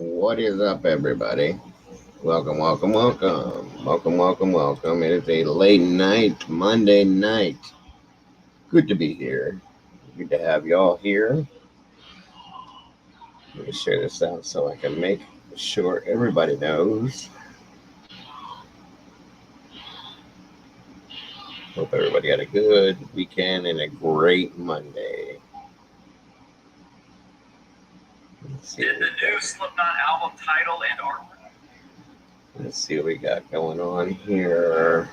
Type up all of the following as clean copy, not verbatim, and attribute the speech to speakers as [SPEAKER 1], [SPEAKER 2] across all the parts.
[SPEAKER 1] What is up, everybody? Welcome, welcome, welcome. Welcome, welcome, welcome. It is a late night, Monday night. Good to be here. Good to have y'all here. Let me share this out so I can make sure everybody knows. Hope everybody had a good weekend and a great Monday.
[SPEAKER 2] Did the new Slipknot album title and artwork?
[SPEAKER 1] Let's see what we got going on here.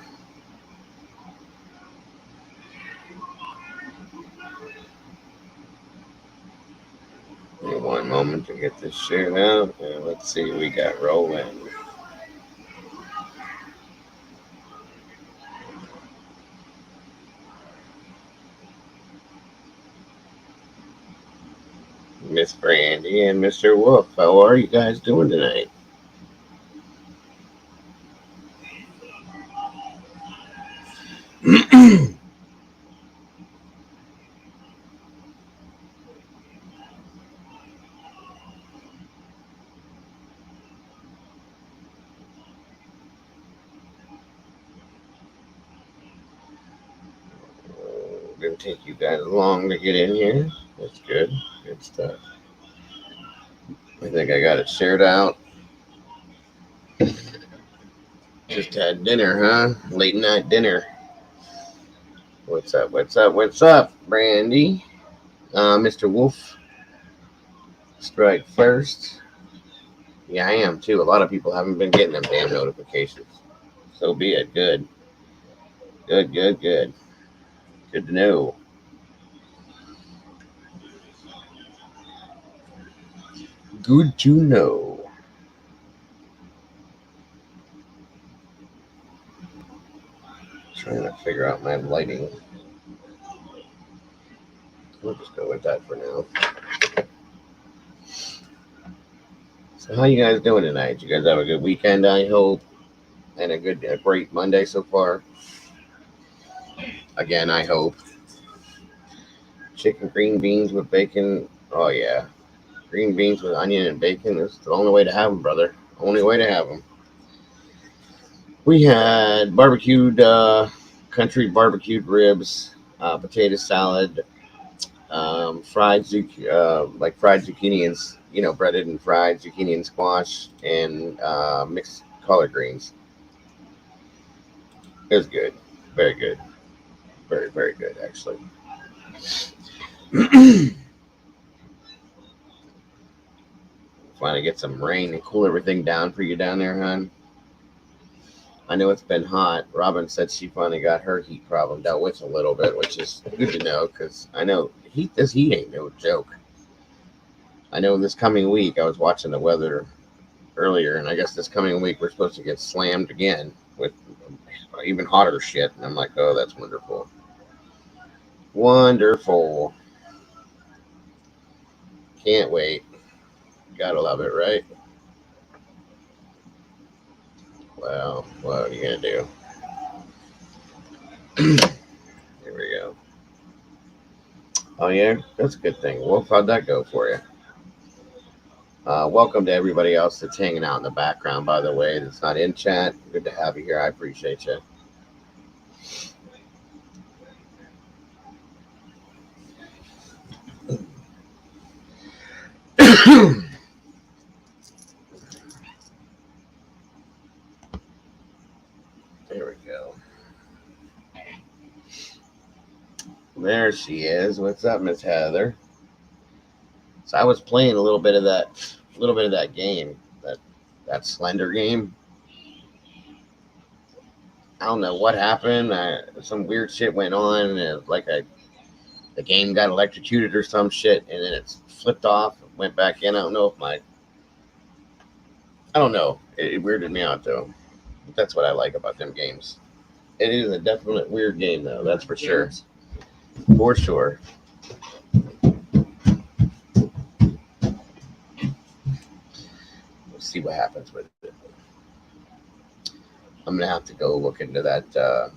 [SPEAKER 1] Give me one moment to get this shared out. And let's see what we got rolling. Miss Brandy and Mr. Wolf, how are you guys doing tonight? Didn't take you guys long to get in here. That's good. Good stuff. I think I got it shared out. Just had dinner, huh? Late night dinner. What's up? What's up? What's up, Brandy? Mr. Wolf, strike first. Yeah, I am too. A lot of people haven't been getting them damn notifications. So be it. Good. Good, good, good. Good to know. Good to know. Trying to figure out my lighting. We'll just go with that for now. So how you guys doing tonight? You guys have a good weekend, I hope, and a great Monday so far. Again, I hope. Chicken green beans with bacon. Oh yeah, green beans with onion and bacon is the only way to have them, brother. Only way to have them. We had country barbecued ribs, potato salad, fried zucchini and breaded and fried zucchini and squash, and mixed collard greens. It was good, very good, very very good actually. Finally get some rain and cool everything down for you down there, hon. I know it's been hot. Robin said she finally got her heat problem dealt with a little bit, which is good to know because I know this heat ain't no joke. I know this coming week I was watching the weather earlier, and I guess this coming week we're supposed to get slammed again with even hotter shit. And I'm like, oh, that's wonderful. Wonderful. Can't wait. Gotta love it, right? Well, what are you gonna do? Here we go. Oh yeah, that's a good thing. Wolf, how'd that go for you? Welcome to everybody else that's hanging out in the background, by the way, that's not in chat. Good to have you here. I appreciate you. There we go. There she is. What's up, Miss Heather? So I was playing a little bit of that game, that Slender game. I don't know what happened. Some weird shit went on, and the game got electrocuted or some shit, and then it flipped off, went back in. I don't know if I don't know. It weirded me out though. But that's what I like about them games. It is a definite weird game though. That's for sure. For sure. We'll see what happens with it. I'm gonna have to go look into that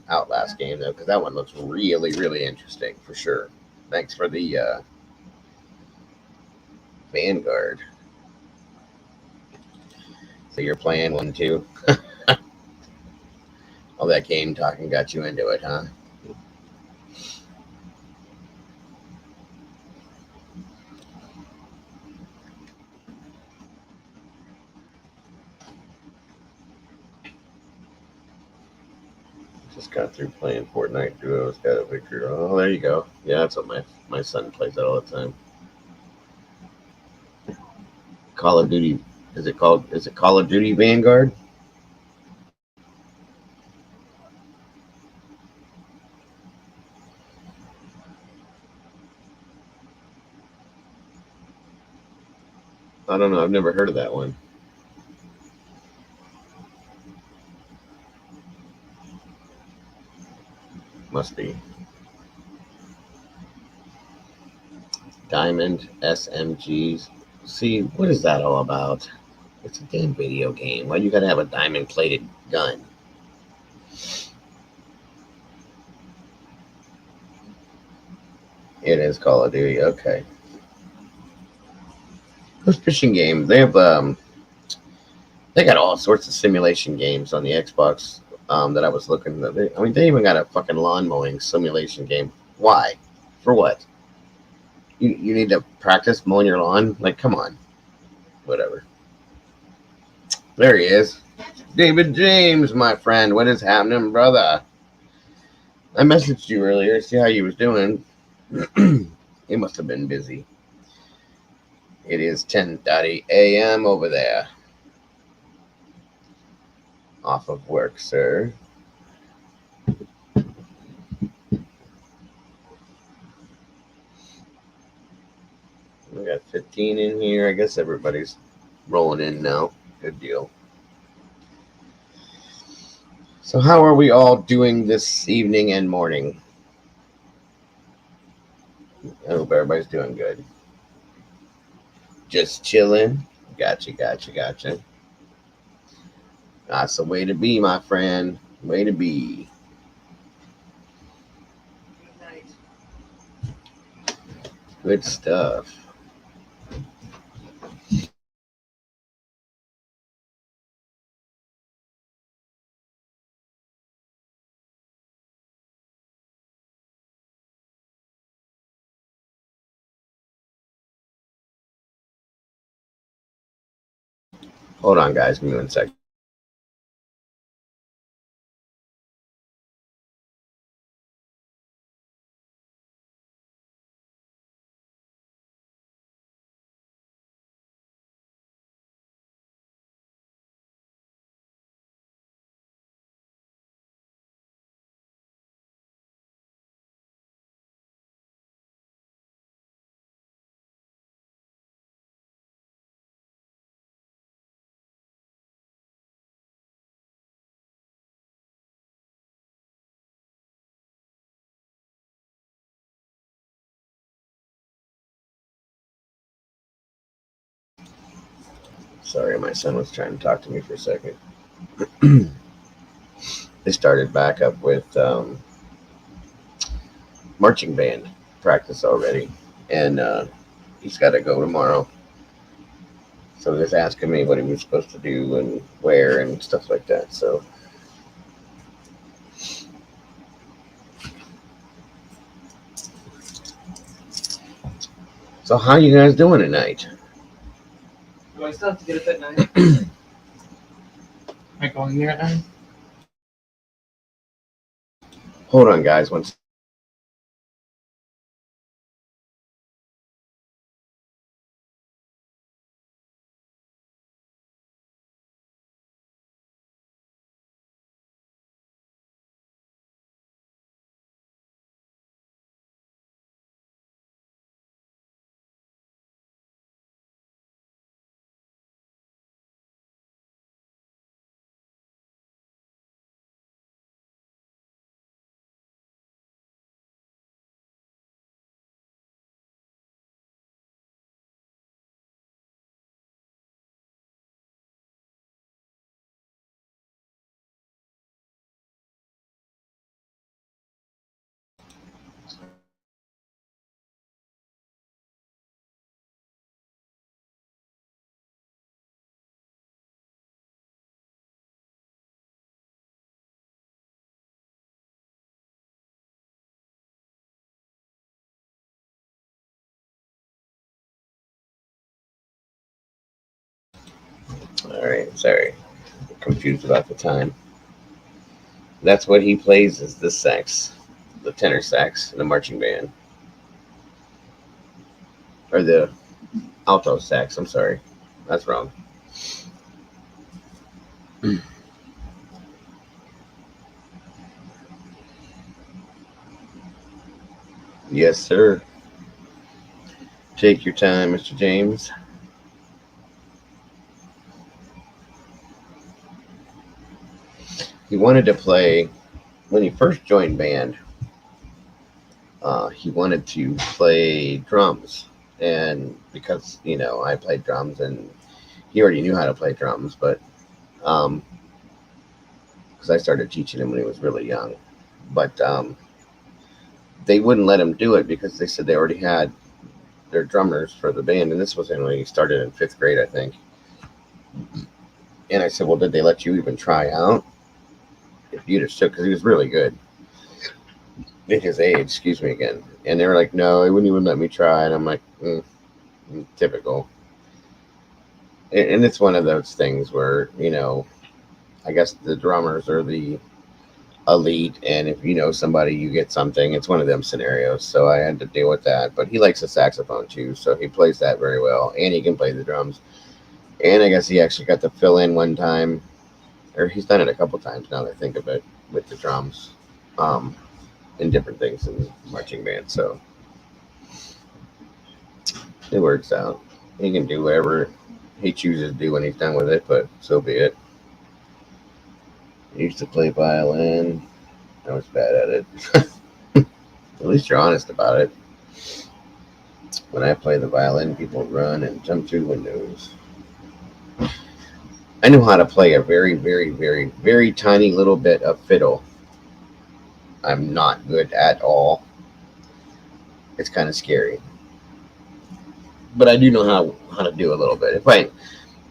[SPEAKER 1] Outlast game though, because that one looks really, really interesting for sure. Thanks for the Vanguard. So you're playing one too. All that game talking got you into it, huh? Just got through playing Fortnite duos. Got a victory. Oh, there you go. Yeah, that's what my son plays that all the time. Call of Duty. Is it called? Is it Call of Duty Vanguard? I don't know. I've never heard of that one. Must be Diamond SMGs. See, what is that all about? It's a damn video game. Why you gotta have a diamond plated gun? It is Call of Duty. Okay. Those fishing games. They got all sorts of simulation games on the Xbox. That I was looking at. I mean, they even got a fucking lawn mowing simulation game. Why? For what? You need to practice mowing your lawn? Like, come on. Whatever. There he is. David James, my friend. What is happening, brother? I messaged you earlier to see how you was doing. You must have been busy. It is 10:30 a.m. over there. Off of work, sir. We got 15 in here. I guess everybody's rolling in now. Good deal. So, how are we all doing this evening and morning? I hope everybody's doing good. Just chilling. Gotcha. That's the way to be, my friend. Way to be. Good stuff. Hold on, guys. Give me 1 second. Sorry, my son was trying to talk to me for a second. They started back up with marching band practice already, and he's got to go tomorrow. So he's asking me what he was supposed to do and where and stuff like that. So how you guys doing tonight?
[SPEAKER 3] Do I still have to get up at 9? Am I going there at 9?
[SPEAKER 1] Hold on, guys. All right, sorry, I'm confused about the time. That's what he plays is the sax, the tenor sax in the marching band, or the alto sax. I'm sorry, that's wrong. Yes, sir. Take your time, Mr. James. He wanted to play when he first joined band. He wanted to play drums, and because I played drums, and he already knew how to play drums, but because I started teaching him when he was really young, but they wouldn't let him do it because they said they already had their drummers for the band, and this was when he started in 5th grade, I think. And I said, well, did they let you even try out? If you just took, because he was really good at his age, excuse me again. And they were like, no, they wouldn't even let me try. And I'm like, typical. And it's one of those things where, I guess the drummers are the elite. And if you know somebody, you get something. It's one of them scenarios. So I had to deal with that. But he likes the saxophone too. So he plays that very well. And he can play the drums. And I guess he actually got to fill in one time, or he's done it a couple times now that I think of it, with the drums. In different things in marching band. So it works out. He can do whatever he chooses to do when he's done with it, but so be it. I used to play violin. I was bad at it. At least you're honest about it. When I play the violin, people run and jump through windows. I know how to play a very, very, very, very tiny little bit of fiddle. I'm not good at all. It's kind of scary, but I do know how to do a little bit. I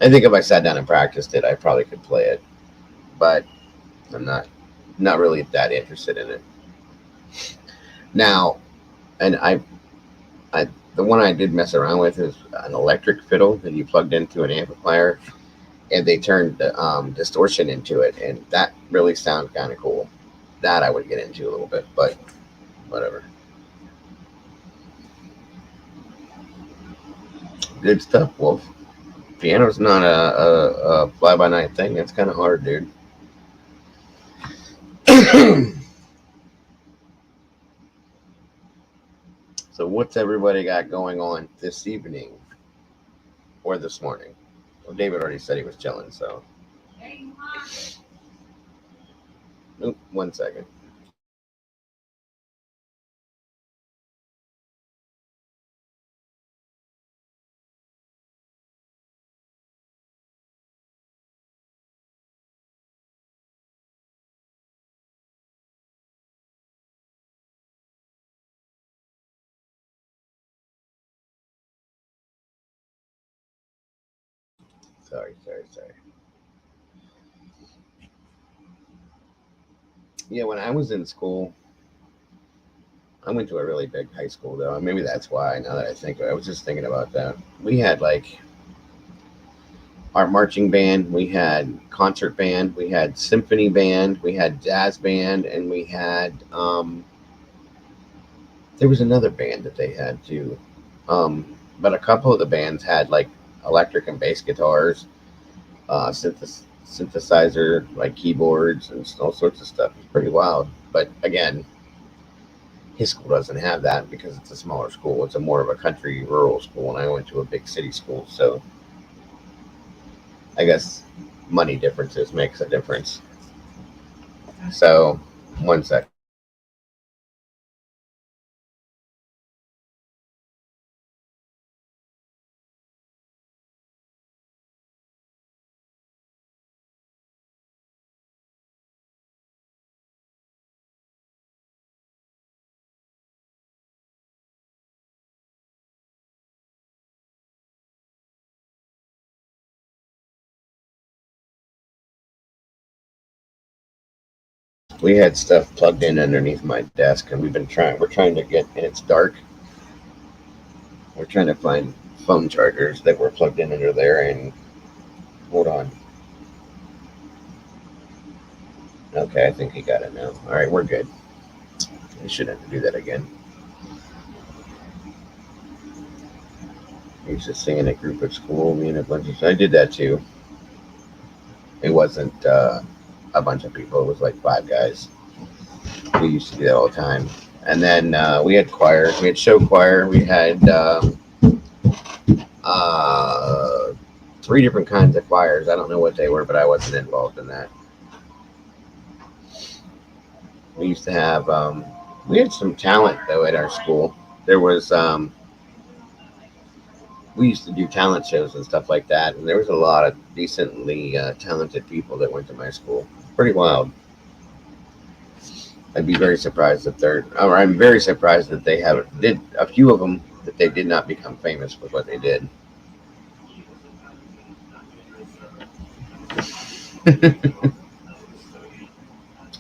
[SPEAKER 1] think if I sat down and practiced it, I probably could play it, but I'm not really that interested in it now. And I the one I did mess around with is an electric fiddle that you plugged into an amplifier, and they turned the distortion into it, and that really sounded kind of cool. That I would get into a little bit, but whatever. Good stuff, Wolf. Piano's not a fly by night thing. It's kind of hard, dude. So, what's everybody got going on this evening or this morning? Well, David already said he was chilling, so. Oop, 1 second. Sorry. Yeah, when I was in school, I went to a really big high school, though. Maybe that's why, now that I think of it. I was just thinking about that. We had, like, our marching band, we had concert band, we had symphony band, we had jazz band, and we had, there was another band that they had too. But a couple of the bands had, like, electric and bass guitars, synthesizer, like keyboards and all sorts of stuff. It's pretty wild. But again, his school doesn't have that because it's a smaller school. It's a more of a country rural school, and I went to a big city school. So I guess money differences makes a difference. So 1 sec. We had stuff plugged in underneath my desk, and we're trying to get, and it's dark. We're trying to find phone chargers that were plugged in under there, and Hold on. Okay, I think he got it now. All right, we're good. We shouldn't have to do that again. I used to sing in a group at school. Me and a bunch of I did that too. It wasn't a bunch of people. It was like 5 guys. We used to do that all the time. And then we had choir. We had show choir. We had uh, 3 different kinds of choirs. I don't know what they were, but I wasn't involved in that. We used to have. We had some talent though at our school. There was. We used to do talent shows and stuff like that, and there was a lot of decently talented people that went to my school. Pretty wild. I'd be very surprised if they're. Or I'm very surprised that they have did a few of them that they did not become famous with what they did.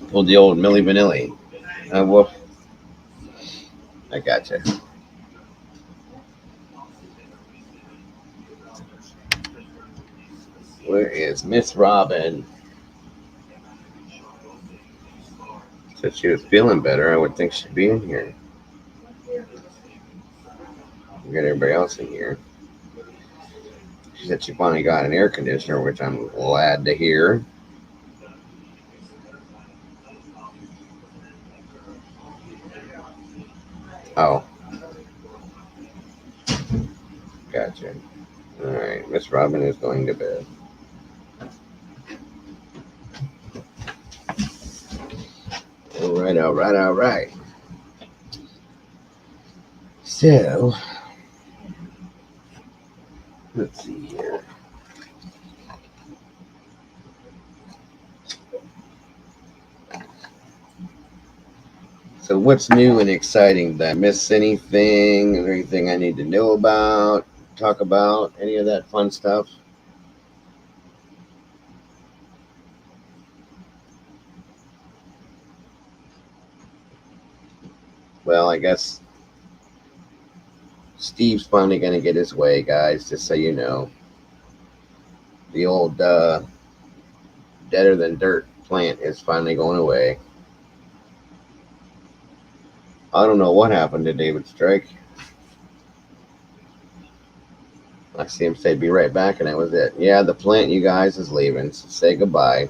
[SPEAKER 1] Pulled the old Millie Vanilli. Woof. I gotcha. Where is Miss Robin? Said she was feeling better. I would think she'd be in here. We got everybody else in here. She said she finally got an air conditioner, which I'm glad to hear. Oh. Gotcha. Alright, Miss Robin is going to bed. Alright. So, let's see here. So, what's new and exciting? Did I miss anything? Is there anything I need to know about? Talk about? Any of that fun stuff? Well, I guess Steve's finally going to get his way, guys, just so you know. The old deader than dirt plant is finally going away. I don't know what happened to David Strike. I see him say, be right back, and that was it. Yeah, the plant, you guys, is leaving, so say goodbye.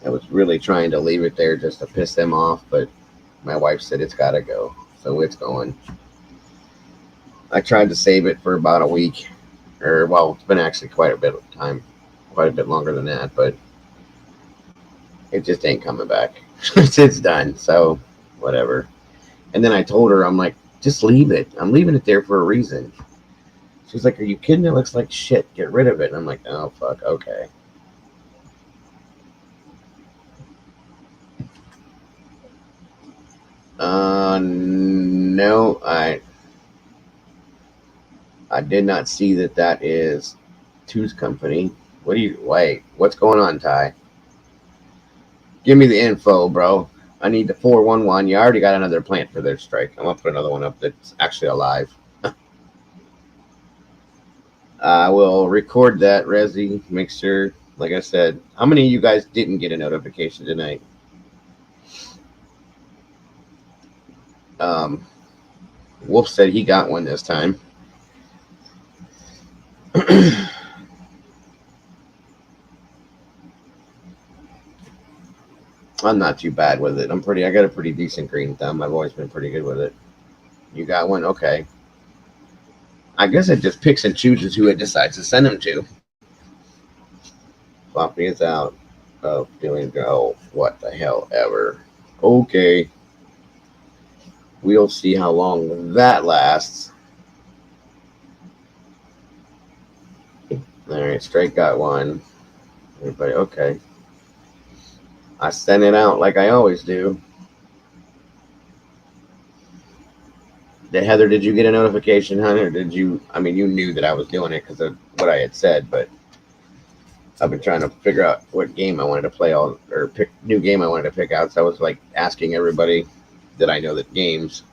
[SPEAKER 1] I was really trying to leave it there just to piss them off, but my wife said it's got to go, so it's going. I tried to save it for about a week, or, well, it's been actually quite a bit of time, quite a bit longer than that, but it just ain't coming back. It's done, so whatever. And then I told her, I'm like, just leave it. I'm leaving it there for a reason. She's like, are you kidding? It looks like shit. Get rid of it. And I'm like, oh, fuck, okay. No, I did not see that is Two's company. Wait, what's going on, Ty? Give me the info, bro. I need the 411. You already got another plant for their strike. I'm going to put another one up that's actually alive. I will record that, Resi. Make sure, like I said, how many of you guys didn't get a notification tonight? Wolf said he got one this time. I'm not too bad with it. I got a pretty decent green thumb. I've always been pretty good with it. You got one? Okay. I guess it just picks and chooses who it decides to send them to. Floppy is out of doing what the hell ever. Okay. We'll see how long that lasts. Alright, Straight got one. Everybody, okay. I sent it out like I always do. Heather, did you get a notification, honey, or did you? I mean, you knew that I was doing it because of what I had said, but I've been trying to figure out what game I wanted to play or pick new game I wanted to pick out. So I was like asking everybody that I know that games.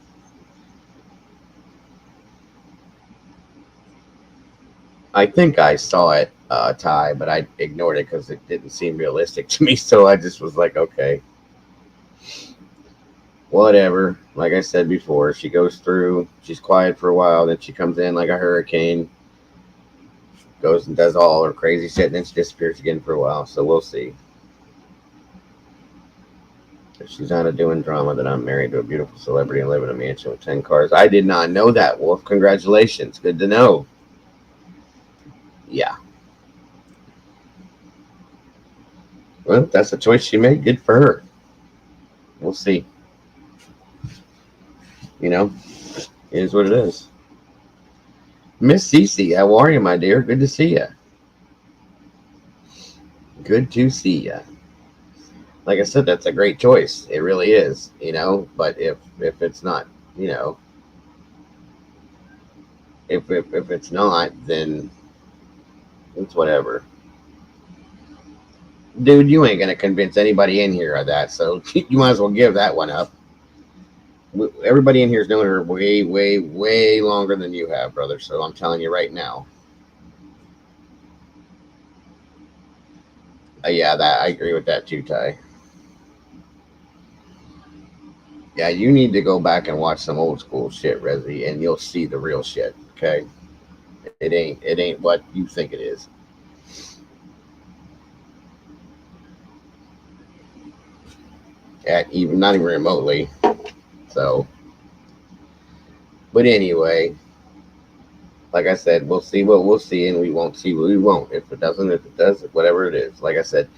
[SPEAKER 1] I think I saw it, Ty, but I ignored it because it didn't seem realistic to me. So I just was like, okay, whatever. Like I said before, she goes through, she's quiet for a while, then she comes in like a hurricane, goes and does all her crazy shit, and then she disappears again for a while. So we'll see. If she's not doing drama, then I'm married to a beautiful celebrity and live in a mansion with 10 cars. I did not know that, Wolf. Congratulations. Good to know. Yeah. Well, that's a choice she made. Good for her. We'll see. You know, it is what it is. Miss Cece, how are you, my dear? Good to see you. Good to see you. Like I said, that's a great choice. It really is, you know. But if it's not, you know, if it's not, then it's whatever. Dude, you ain't gonna convince anybody in here of that, so you might as well give that one up. Everybody in here's known her way, way, way longer than you have, brother. So I'm telling you right now. Yeah, that I agree with that too, Ty. Yeah, you need to go back and watch some old school shit, Resi, and you'll see the real shit. Okay, it ain't what you think it is. At even not even remotely. So, but anyway, like I said, we'll see what we'll see, and we won't see what we won't. If it doesn't, if it does, whatever it is. Like I said,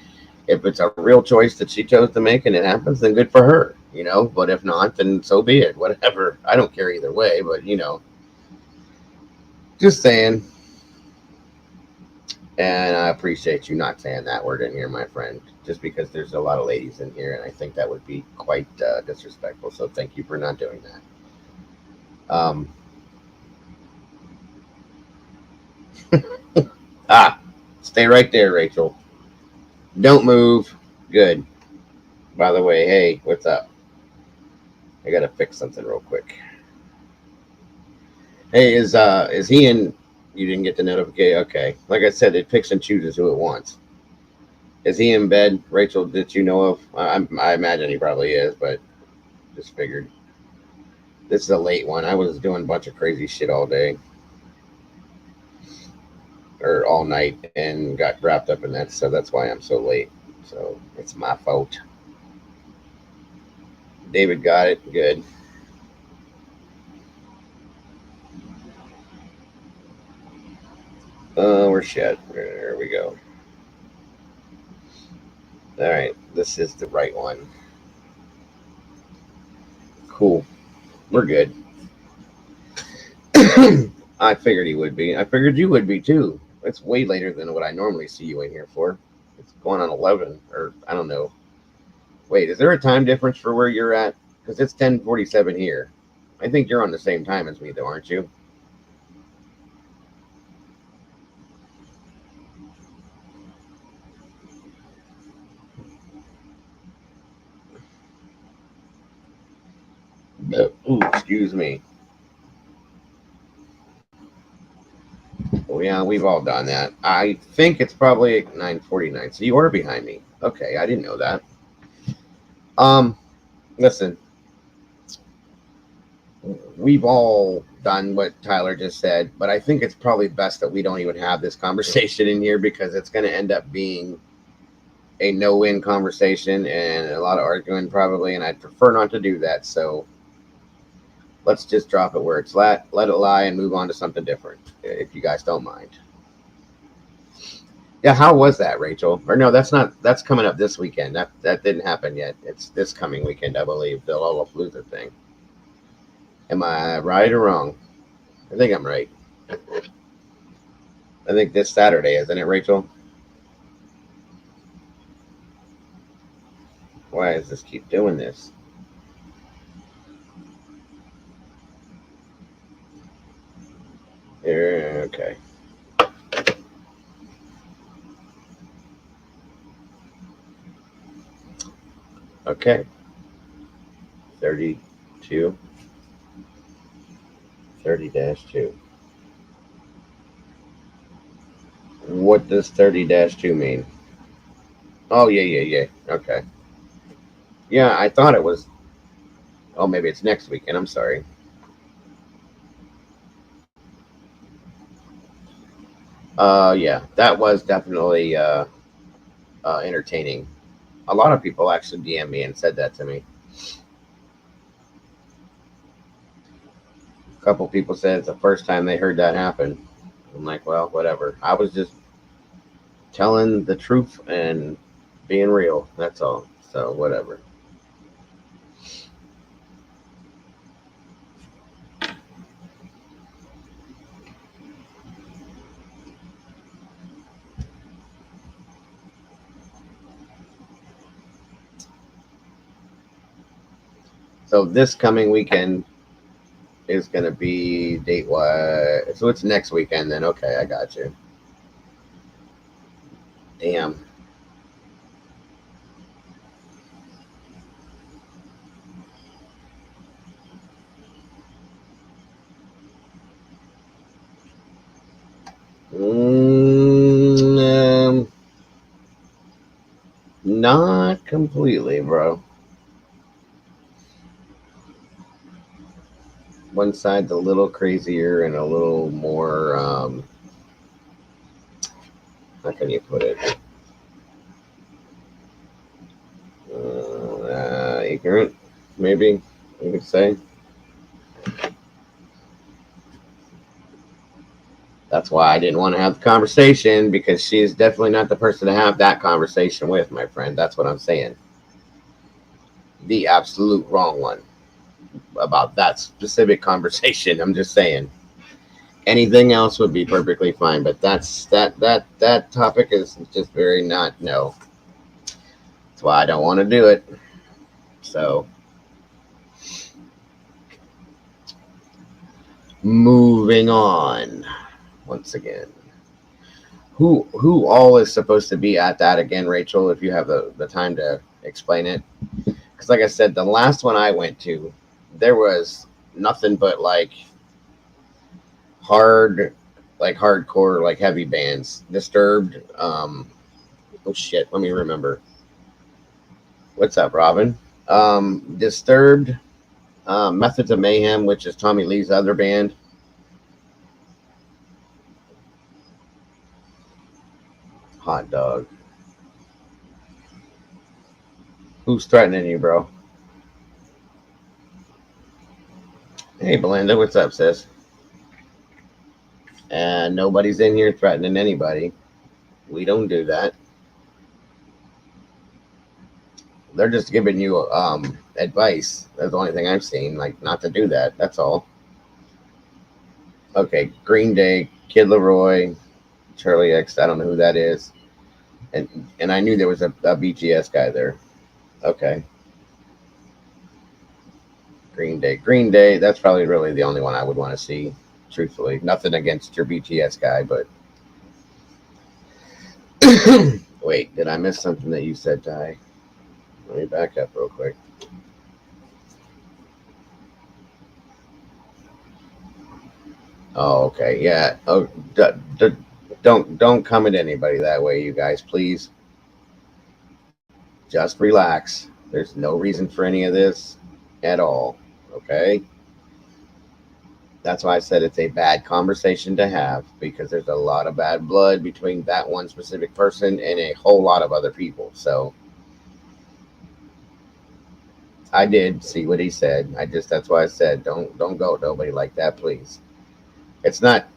[SPEAKER 1] if it's a real choice that she chose to make and it happens, then good for her, you know. But if not, then so be it. Whatever. I don't care either way. But you know, just saying. And I appreciate you not saying that word in here, my friend. Just because there's a lot of ladies in here, and I think that would be quite disrespectful. So thank you for not doing that. Ah, stay right there, Rachel. Don't move. Good. By the way, hey, what's up? I gotta fix something real quick. Hey, is he in? You didn't get the notification. Okay. Like I said, it picks and chooses who it wants. Is he in bed, Rachel? That you know of? I imagine he probably is, but just figured. This is a late one. I was doing a bunch of crazy shit all day or all night and got wrapped up in that, so that's why I'm so late. So it's my fault. David got it. Good. We're shit. There we go. All right. This is the right one. Cool. We're good. I figured he would be. I figured you would be too. It's way later than what I normally see you in here for. It's going on 11, or I don't know. Wait, is there a time difference for where you're at? Because it's 10:47 here. I think you're on the same time as me, though, aren't you? Ooh, excuse me. Well, yeah, we've all done that. I think it's probably 9:49. So you are behind me. Okay, I didn't know that. Um, listen, we've all done what Tyler just said, but I think it's probably best that we don't even have this conversation in here because it's going to end up being a no-win conversation and a lot of arguing probably, and I'd prefer not to do that. So let's just drop it where it's let it lie and move on to something different, if you guys don't mind. Yeah, how was that, Rachel? Or no, that's not. That's coming up this weekend. That didn't happen yet. It's this coming weekend, I believe, the Lollapalooza thing. Am I right or wrong? I think I'm right. I think this Saturday, isn't it, Rachel? Why does this keep doing this? Okay. Okay. 32, 30-2. What does 30-2 mean? Oh, yeah. Okay. Yeah, I thought it was. Oh, maybe it's next weekend. I'm sorry. Yeah, that was definitely entertaining. A lot of people actually DM me and said that to me. A couple people said it's the first time they heard that happen. I'm like, well, whatever. I was just telling the truth and being real. That's all. So whatever. So this coming weekend is gonna be date what? So it's next weekend then. Okay, I got you. Damn. Mm, not completely, bro. One side's a little crazier and a little more. How can you put it? Ignorant, maybe you could say. That's why I didn't want to have the conversation because she is definitely not the person to have that conversation with, my friend. That's what I'm saying. The absolute wrong one about that specific conversation. I'm just saying. Anything else would be perfectly fine, but that topic is just very not no. That's why I don't want to do it. So moving on once again. Who all is supposed to be at that again, Rachel, if you have the time to explain it? Because like I said, the last one I went to, there was nothing but hard hardcore heavy bands. Disturbed. Oh shit, let me remember. What's up, Robin? Disturbed, Methods of Mayhem, which is Tommy Lee's other band. Hot dog. Who's threatening you, bro? Hey, Belinda, what's up, sis? And nobody's in here threatening anybody. We don't do that. They're just giving you advice. That's the only thing I've seen, like not to do that. That's all. Okay, Green Day, Kid Leroy, Charlie X. I don't know who that is, and I knew there was a BTS guy there. Okay, Green Day, Green Day. That's probably really the only one I would want to see. Truthfully, nothing against your BTS guy, but wait, did I miss something that you said, Ty? Let me back up real quick. Oh, okay, yeah. Oh, don't come at anybody that way, you guys, please. Just relax. There's no reason for any of this at all. Okay? That's why I said it's a bad conversation to have because there's a lot of bad blood between that one specific person and a whole lot of other people. So I did see what he said. That's why I said don't go with nobody like that, please. It's not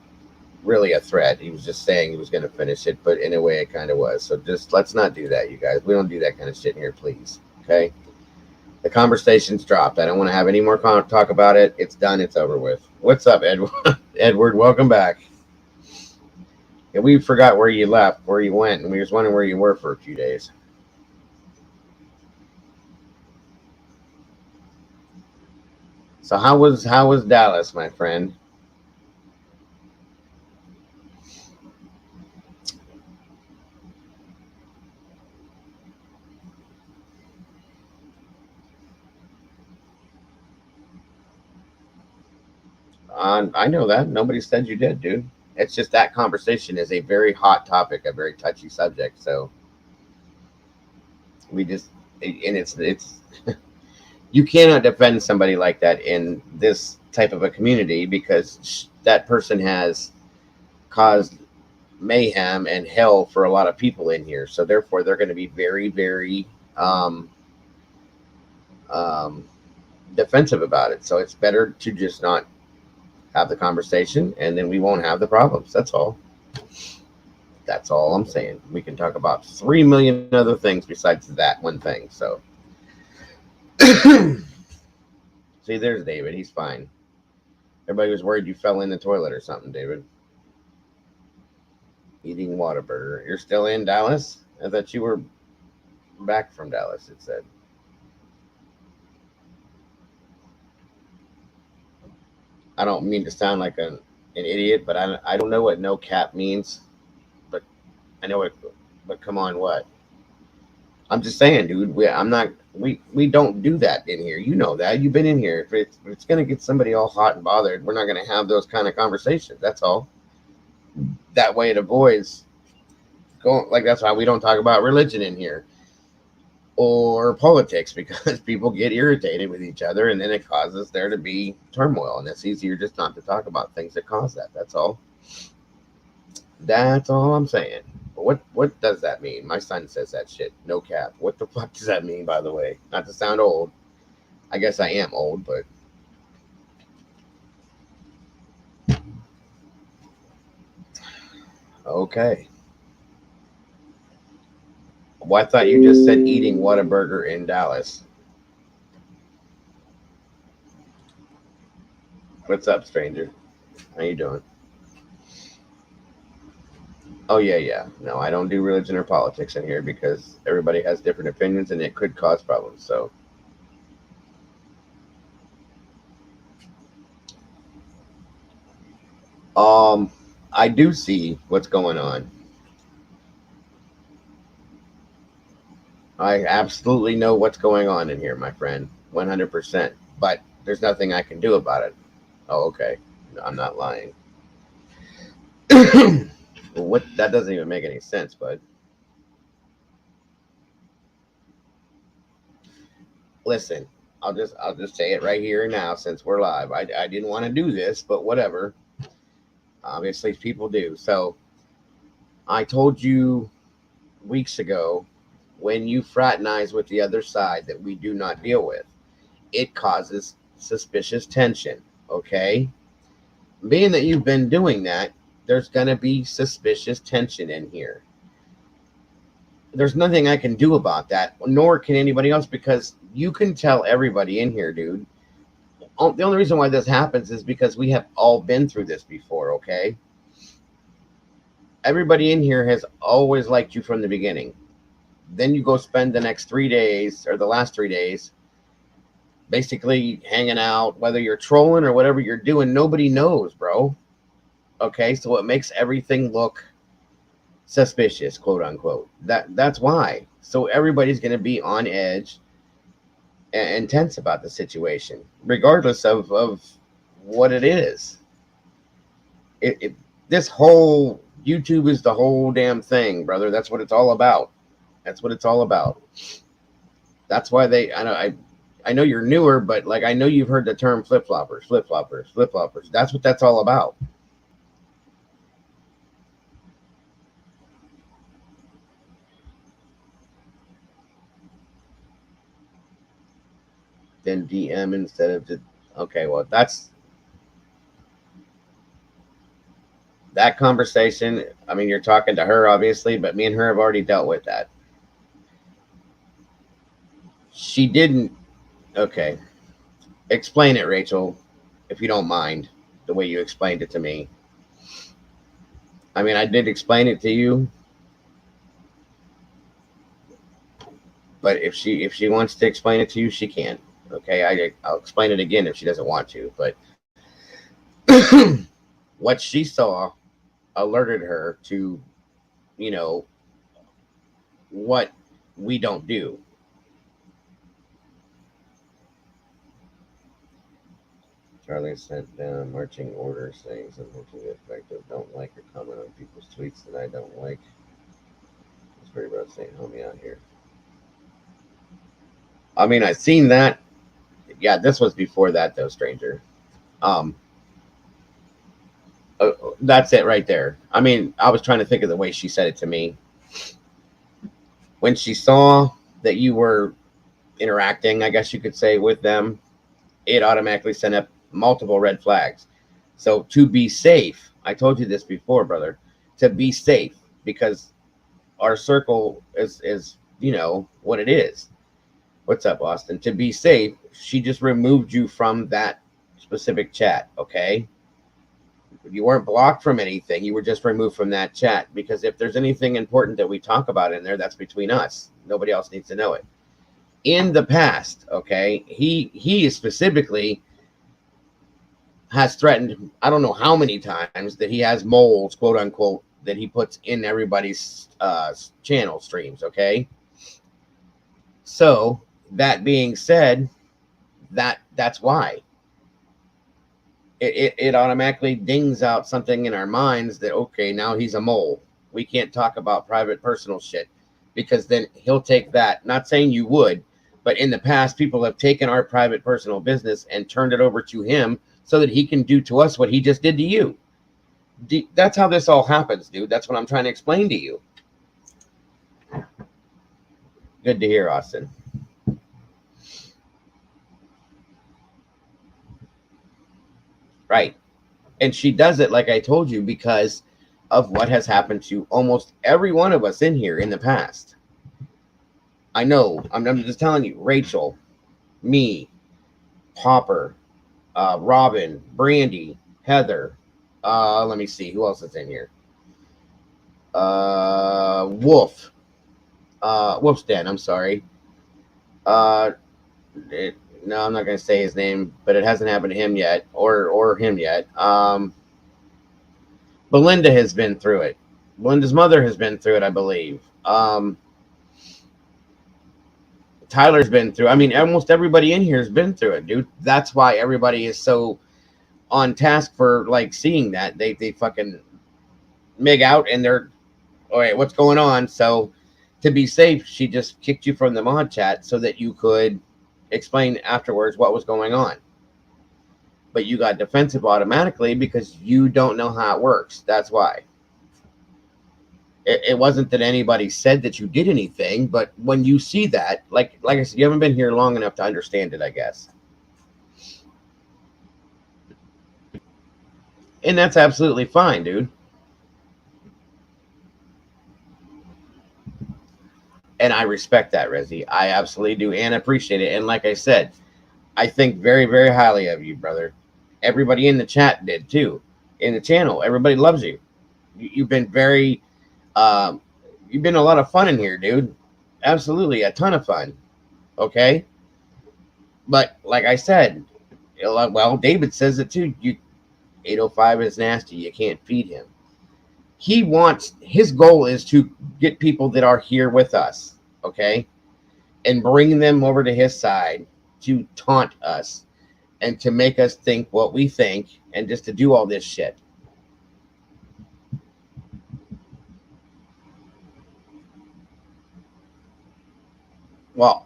[SPEAKER 1] really a threat. He was just saying he was going to finish it, but in a way it kind of was. So just let's not do that, you guys. We don't do that kind of shit in here, please. Okay? The conversation's dropped. I don't want to have any more talk about it. It's done. It's over with. What's up, Edward? Edward, welcome back. Yeah, we forgot where you left, where you went, and we was wondering where you were for a few days. So how was Dallas, my friend? I know that nobody said you did, dude. It's just that conversation is a very hot topic, a very touchy subject. So we just, and it's you cannot defend somebody like that in this type of a community because that person has caused mayhem and hell for a lot of people in here. So therefore, they're going to be very, very um, um, defensive about it. So it's better to just not have the conversation, and then we won't have the problems. That's all. That's all I'm saying. We can talk about 3 million other things besides that one thing. So, see, there's David. He's fine. Everybody was worried you fell in the toilet or something, David. Eating Whataburger. You're still in Dallas? I thought you were back from Dallas, it said. I don't mean to sound like an idiot, but I don't know what no cap means. But I know it. But come on, what? I'm just saying, dude. We don't do that in here. You know that. You've been in here. If it's gonna get somebody all hot and bothered, we're not gonna have those kind of conversations. That's all. That way it avoids going like that's why we don't talk about religion in here or politics because people get irritated with each other and then it causes there to be turmoil and it's easier just not to talk about things that cause that. That's all I'm saying. But what does that mean? My son says that shit. No cap. What the fuck does that mean, by the way? Not to sound old. I guess I am old, but okay. Well, I thought you just said eating Whataburger in Dallas. What's up, stranger? How you doing? Oh yeah, yeah. No, I don't do religion or politics in here because everybody has different opinions and it could cause problems. So, um, I do see what's going on. I absolutely know what's going on in here, my friend, 100%. But there's nothing I can do about it. Oh, okay. No, I'm not lying. What? That doesn't even make any sense. But listen, I'll just say it right here and now since we're live. I didn't want to do this, but whatever. Obviously, people do. So I told you weeks ago when you fraternize with the other side that we do not deal with, it causes suspicious tension. Okay, being that you've been doing that, there's gonna be suspicious tension in here. There's nothing I can do about that, nor can anybody else, because you can tell everybody in here, dude. The only reason why this happens is because we have all been through this before, okay? Everybody in here has always liked you from the beginning. Then you go spend the next 3 days or the last 3 days basically hanging out, whether you're trolling or whatever you're doing, nobody knows, bro. Okay, so it makes everything look suspicious, quote unquote. That's why. So everybody's gonna be on edge and tense about the situation, regardless of what it is. It this whole YouTube is the whole damn thing, brother. That's what it's all about. That's what it's all about. That's why I know you're newer, but like I know you've heard the term flip floppers, flip floppers, flip floppers. That's what that's all about. Then DM instead of just okay. Well, that's that conversation. I mean, you're talking to her obviously, but me and her have already dealt with that. She didn't. Okay, explain it, Rachel, if you don't mind the way you explained it to me. I mean, I did explain it to you, but if she wants to explain it to you, she can. Okay, I'll explain it again if she doesn't want to. But what she saw alerted her to, you know, what we don't do. Charlie sent down marching orders saying something to the effect of don't like or comment on people's tweets that I don't like. It's very about saying help me out here. I mean, I've seen that. Yeah, this was before that though, stranger. Um, that's it right there. I mean, I was trying to think of the way she said it to me. When she saw that you were interacting, I guess you could say, with them, it automatically sent up multiple red flags. So to be safe, I told you this before, brother, to be safe, because our circle is what it is. What's up, Austin? To be safe, she just removed you from that specific chat, okay? You weren't blocked from anything. You were just removed from that chat, because if there's anything important that we talk about in there, that's between us. Nobody else needs to know it. In the past, okay, he specifically has threatened, I don't know how many times, that he has moles, quote unquote, that he puts in everybody's channel streams, okay? So that being said, that's why it automatically dings out something in our minds that, okay, now he's a mole. We can't talk about private personal shit, because then he'll take that. Not saying you would, but in the past, people have taken our private personal business and turned it over to him so that he can do to us what he just did to you. That's how this all happens, dude. That's what I'm trying to explain to you. Good to hear, Austin. Right. And she does it, like I told you, because of what has happened to almost every one of us in here in the past. I know. I'm just telling you. Rachel, me, Popper, Robin, Brandy, Heather. Let me see. Who else is in here? Wolf. Wolf's Den. I'm sorry. No, I'm not going to say his name, but it hasn't happened to him yet, or him yet. Belinda has been through it. Belinda's mother has been through it, I believe. Tyler's been through. I mean, almost everybody in here has been through it, dude. That's why everybody is so on task for like seeing that. They fucking mig out and they're, all right, what's going on? So to be safe, she just kicked you from the mod chat so that you could explain afterwards what was going on. But you got defensive automatically because you don't know how it works. That's why. It wasn't that anybody said that you did anything, but when you see that, like I said, you haven't been here long enough to understand it, I guess. And that's absolutely fine, dude. And I respect that, Rezzy. I absolutely do and appreciate it. And like I said, I think very, very highly of you, brother. Everybody in the chat did too. In the channel, everybody loves you. You've been very, you've been a lot of fun in here, dude. Absolutely, a ton of fun. Okay, but like I said, well, David says it too. 805 is nasty. You can't feed him. He wants, his goal is to get people that are here with us, okay, and bring them over to his side to taunt us and to make us think what we think and just to do all this shit. Well,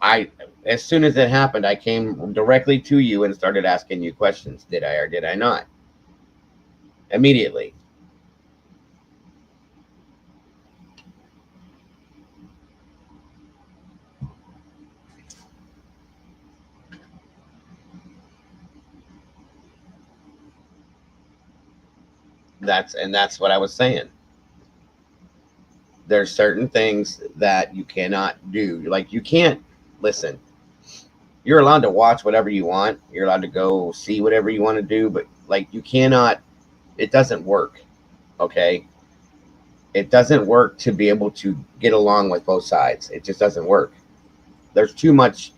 [SPEAKER 1] as soon as it happened, I came directly to you and started asking you questions. Did I or did I not? Immediately. That's what I was saying. There's certain things that you cannot do. Like, you can't listen. You're allowed to watch whatever you want. You're allowed to go see whatever you want to do, but like, you cannot, it doesn't work. Okay? It doesn't work to be able to get along with both sides. It just doesn't work. There's too much,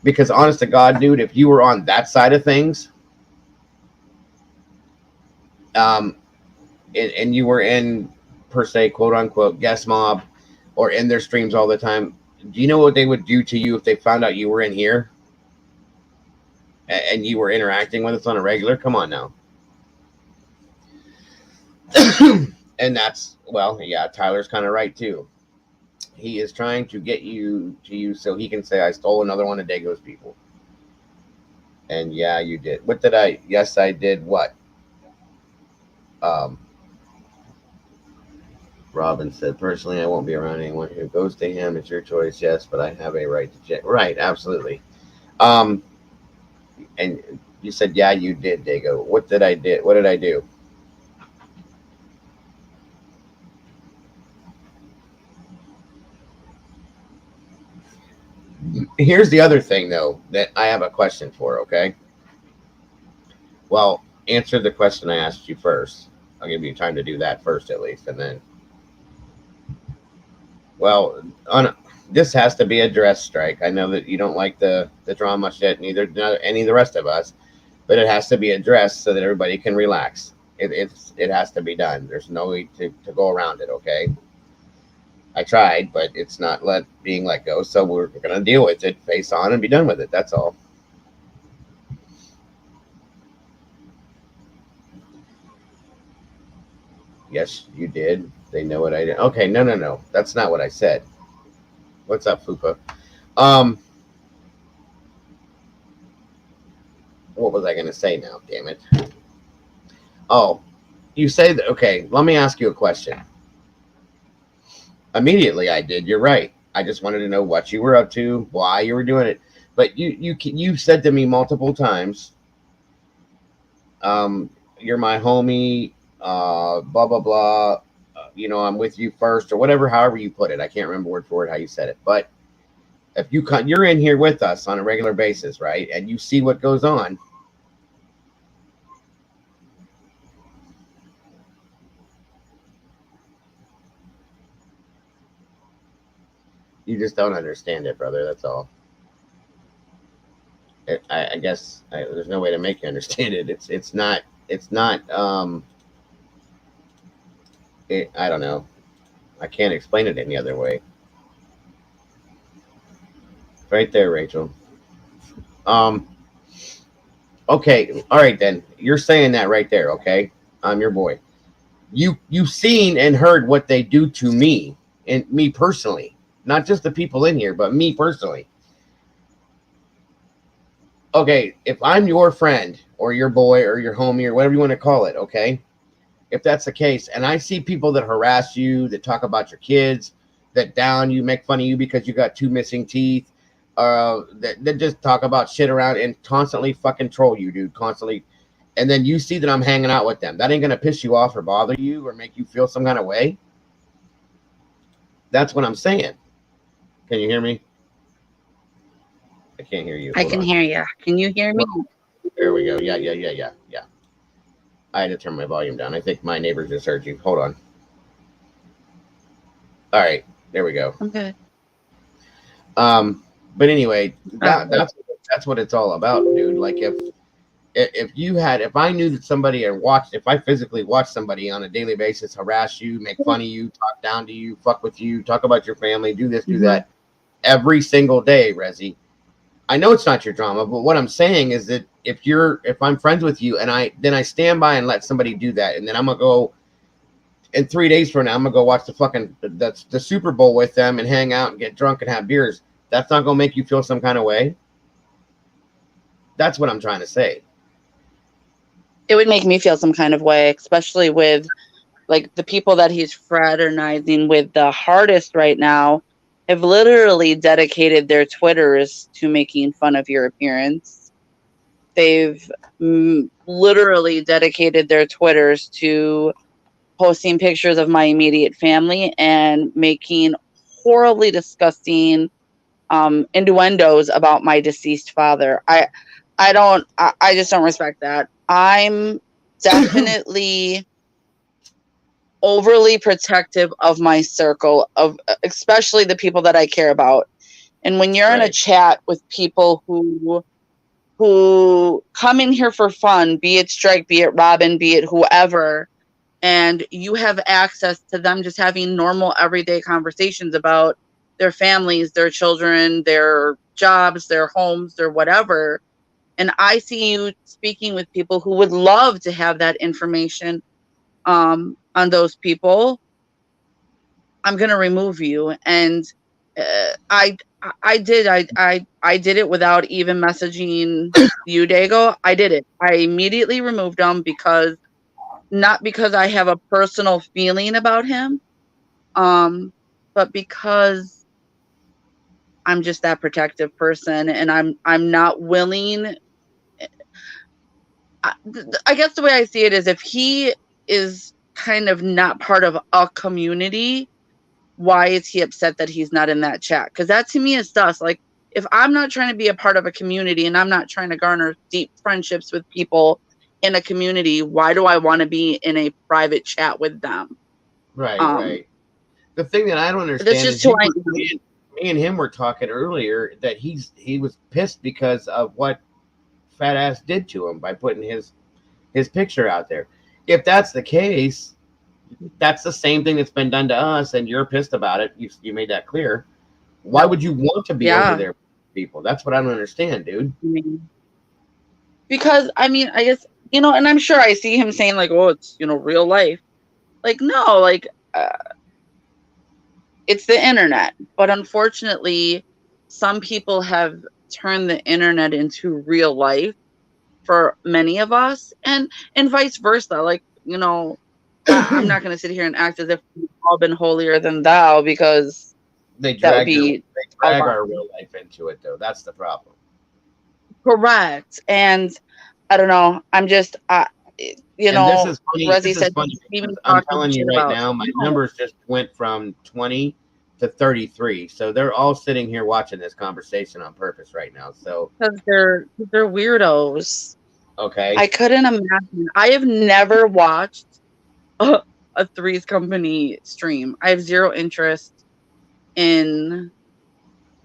[SPEAKER 1] because honest to God, dude, if you were on that side of things, and you were in, per se, quote unquote, guest mob or in their streams all the time, do you know what they would do to you if they found out you were in here? and you were interacting with us on a regular. Come on now. And that's, well, yeah, Tyler's kind of right too. He is trying to get you to use so he can say, I stole another one of Dago's people. And yeah, you did. What did I? Yes, I did. What? Robin said, personally, I won't be around anyone who goes to him. It's your choice, yes, but I have a right to right, absolutely. And you said, yeah, you did, Dago. What did I did? What did I do? Here's the other thing, though, that I have a question for, okay? Well, answer the question I asked you first. I'll give you time to do that first, at least, and then. Well, this has to be a dress strike. I know that you don't like the drama shit, neither any of the rest of us, but it has to be addressed so that everybody can relax. It has to be done. There's no way to go around it, okay? I tried, but it's not being let go, so we're going to deal with it face on and be done with it. That's all. Yes, you did. They know what I did. Okay, no. That's not what I said. What's up, Fupa? What was I going to say now? Damn it. Oh, you say that. Okay, let me ask you a question. Immediately, I did. You're right. I just wanted to know what you were up to, why you were doing it. But you said to me multiple times, you're my homie, blah blah blah. I'm with you first, or whatever. However you put it, I can't remember word for word how you said it. But if you're in here with us on a regular basis, right, and you see what goes on. You just don't understand it, brother. That's all. I guess there's no way to make you understand it. It's not. I don't know. I can't explain it any other way. Right there, Rachel. Okay. All right then. You're saying that right there. Okay. I'm your boy. You've seen and heard what they do to me and me personally. Not just the people in here, but me personally. Okay, if I'm your friend or your boy or your homie or whatever you want to call it, okay? If that's the case, and I see people that harass you, that talk about your kids, that down you, make fun of you because you got 2 missing teeth, that just talk about shit around and constantly fucking troll you, dude, constantly. And then you see that I'm hanging out with them. That ain't going to piss you off or bother you or make you feel some kind of way. That's what I'm saying. Can you hear me? I can't hear you.
[SPEAKER 4] I can hear you. Can you hear me?
[SPEAKER 1] There we go. Yeah. I had to turn my volume down. I think my neighbors just heard you. Hold on. All right. There we go.
[SPEAKER 4] I'm good.
[SPEAKER 1] But anyway, that's what it's all about, dude. Like if I knew that somebody if I physically watched somebody on a daily basis harass you, make fun of you, talk down to you, fuck with you, talk about your family, do this, do that, every single day, Rezi. I know it's not your drama, but what I'm saying is that if I'm friends with you and I stand by and let somebody do that, and then I'm gonna go in 3 days from now, I'm gonna go watch the Super Bowl with them and hang out and get drunk and have beers. That's not gonna make you feel some kind of way. That's what I'm trying to say.
[SPEAKER 4] It would make me feel some kind of way, especially with like the people that he's fraternizing with the hardest right now have literally dedicated their Twitters to making fun of your appearance. They've literally dedicated their Twitters to posting pictures of my immediate family and making horribly disgusting innuendos about my deceased father. I just don't respect that. I'm definitely overly protective of my circle, of especially the people that I care about. And when you're in a chat with people who come in here for fun, be it Strike, be it Robin, be it whoever, and you have access to them just having normal everyday conversations about their families, their children, their jobs, their homes, their whatever, and I see you speaking with people who would love to have that information on those people, I'm gonna remove you. And I did it without even messaging you, Dago. I did it. I immediately removed him because not because I have a personal feeling about him, but because I'm just that protective person, and I'm not willing. I guess the way I see it is, if he is kind of not part of a community, why is he upset that he's not in that chat? Because that to me is sus. Like, if I'm not trying to be a part of a community and I'm not trying to garner deep friendships with people in a community, why do I want to be in a private chat with them?
[SPEAKER 1] Right. The thing that I don't
[SPEAKER 4] That's
[SPEAKER 1] understand
[SPEAKER 4] just
[SPEAKER 1] is
[SPEAKER 4] who I am.
[SPEAKER 1] me and him were talking earlier that he was pissed because of what Fat Ass did to him by putting his picture out there. If that's the case, that's the same thing that's been done to us, and you're pissed about it. You made that clear. Why would you want to be over there with people? That's what I don't understand, dude.
[SPEAKER 4] Because I guess, and I'm sure I see him saying like, oh, it's, real life. Like, no, like, it's the internet. But unfortunately, some people have turned the internet into real life for many of us, and vice versa. Like, I'm not going to sit here and act as if we've all been holier than thou, because
[SPEAKER 1] they
[SPEAKER 4] that would
[SPEAKER 1] drag
[SPEAKER 4] be
[SPEAKER 1] our real life into it, though. That's the problem.
[SPEAKER 4] Correct. And I don't know. I'm just,
[SPEAKER 1] And this is funny.
[SPEAKER 4] Resi said,
[SPEAKER 1] I'm telling you right
[SPEAKER 4] about,
[SPEAKER 1] now, my numbers just went from 20 to 33. So they're all sitting here watching this conversation on purpose right now. So
[SPEAKER 4] because they're weirdos.
[SPEAKER 1] okay.
[SPEAKER 4] I couldn't imagine. I have never watched a Three's Company stream. I have zero interest in.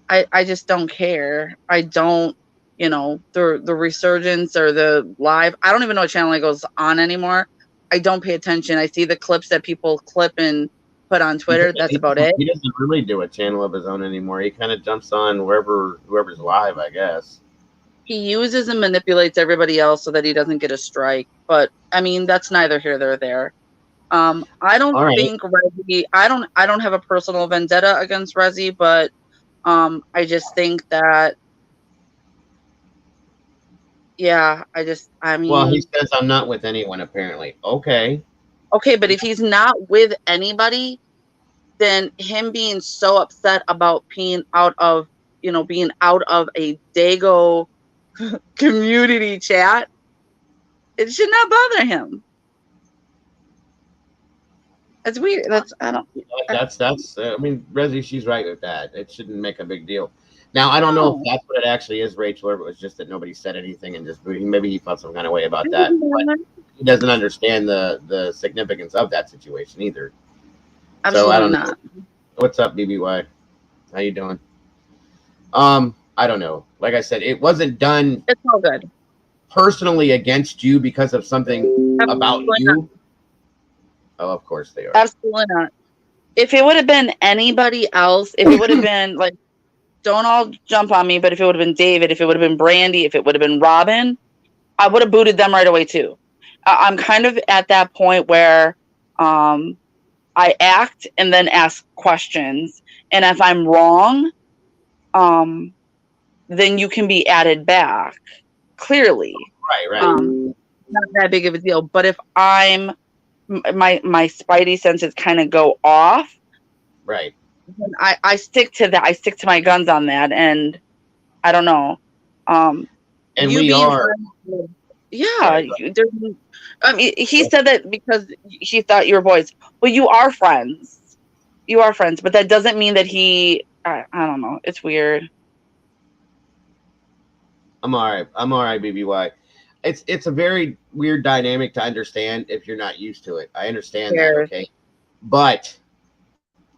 [SPEAKER 4] I just don't care. I don't. The resurgence or the live. I don't even know what channel it goes on anymore. I don't pay attention. I see the clips that people clip and put on Twitter. That's about it.
[SPEAKER 1] He doesn't really do a channel of his own anymore. He kind of jumps on whoever's live, I guess.
[SPEAKER 4] He uses and manipulates everybody else so that he doesn't get a strike. But that's neither here nor there. I don't think Resi. I don't have a personal vendetta against Resi, but I just think that. Yeah,
[SPEAKER 1] Well, he says I'm not with anyone, apparently. Okay.
[SPEAKER 4] Okay, but if he's not with anybody, then him being so upset about being out of a Dago community chat, it should not bother him. That's weird. I
[SPEAKER 1] mean, Resi, she's right with that. It shouldn't make a big deal. Now, I don't know if that's what it actually is, Rachel, or if it was just that nobody said anything and just maybe he felt some kind of way about that. But he doesn't understand the significance of that situation either.
[SPEAKER 4] Absolutely
[SPEAKER 1] so I don't
[SPEAKER 4] not.
[SPEAKER 1] know. What's up, BBY? How you doing? I don't know. Like I said, it wasn't done.
[SPEAKER 4] It's all good.
[SPEAKER 1] Personally against you because of something about you.
[SPEAKER 4] Not.
[SPEAKER 1] Oh, of course they are.
[SPEAKER 4] Absolutely not. If it would have been anybody else, if it would have been like, don't all jump on me, but if it would have been David, if it would have been Brandy, if it would have been Robin, I would have booted them right away too. I'm kind of at that point where I act and then ask questions, and if I'm wrong, then you can be added back. Clearly,
[SPEAKER 1] right.
[SPEAKER 4] Not that big of a deal. But if I'm my spidey senses kind of go off,
[SPEAKER 1] right?
[SPEAKER 4] I stick to that. I stick to my guns on that, and I don't know.
[SPEAKER 1] And we are.
[SPEAKER 4] Yeah, he said that because he thought you were boys. Well, you are friends. You are friends, but that doesn't mean that he. I don't know. It's weird.
[SPEAKER 1] I'm all right, BBY. It's a very weird dynamic to understand if you're not used to it. I understand that, okay, but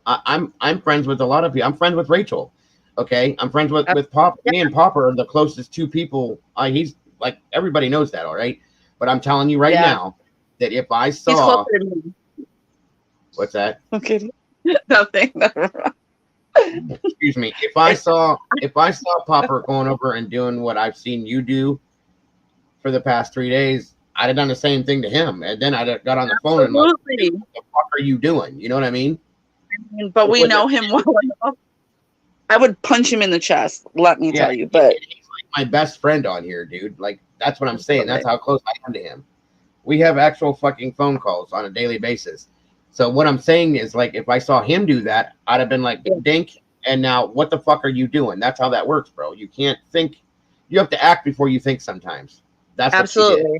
[SPEAKER 1] I'm friends with a lot of people. I'm friends with Rachel, okay. I'm friends with Pop. Me and Papa are the closest two people. He's like, everybody knows that, all right. But I'm telling you right now that if I saw, what's that?
[SPEAKER 4] Okay, nothing.
[SPEAKER 1] Excuse me. If I saw Popper going over and doing what I've seen you do, for the past 3 days, I'd have done the same thing to him. And then I'd have got on the phone and like,
[SPEAKER 4] Absolutely.
[SPEAKER 1] what the fuck are you doing? You know what I mean?
[SPEAKER 4] But we know him well enough. I would punch him in the chest, let me tell you. But
[SPEAKER 1] he's like my best friend on here, dude. Like, that's what I'm saying. That's how close I am to him. We have actual fucking phone calls on a daily basis. So what I'm saying is, like, if I saw him do that, I'd have been like, dink. And now, what the fuck are you doing? That's how that works, bro. You can't think. You have to act before you think sometimes. That's
[SPEAKER 4] absolutely.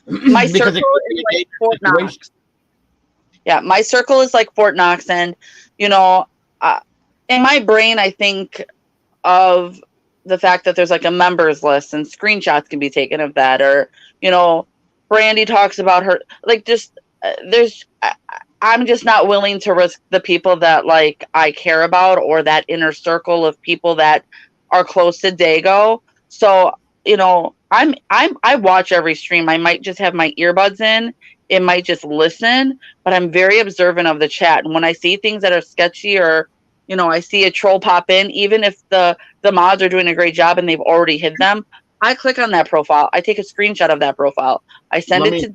[SPEAKER 1] My
[SPEAKER 4] circle is like Fort Knox. Yeah, my circle is like Fort Knox. And, you know, in my brain, I think of the fact that there's like a members list and screenshots can be taken of that. Or, you know, Brandy talks about her, like, just I'm just not willing to risk the people that like I care about, or that inner circle of people that are close to Dago. So, you know, I watch every stream. I might just have my earbuds in. It might just listen, but I'm very observant of the chat. And when I see things that are sketchy, or, you know, I see a troll pop in, even if the mods are doing a great job and they've already hid them, I click on that profile. I take a screenshot of that profile. I send it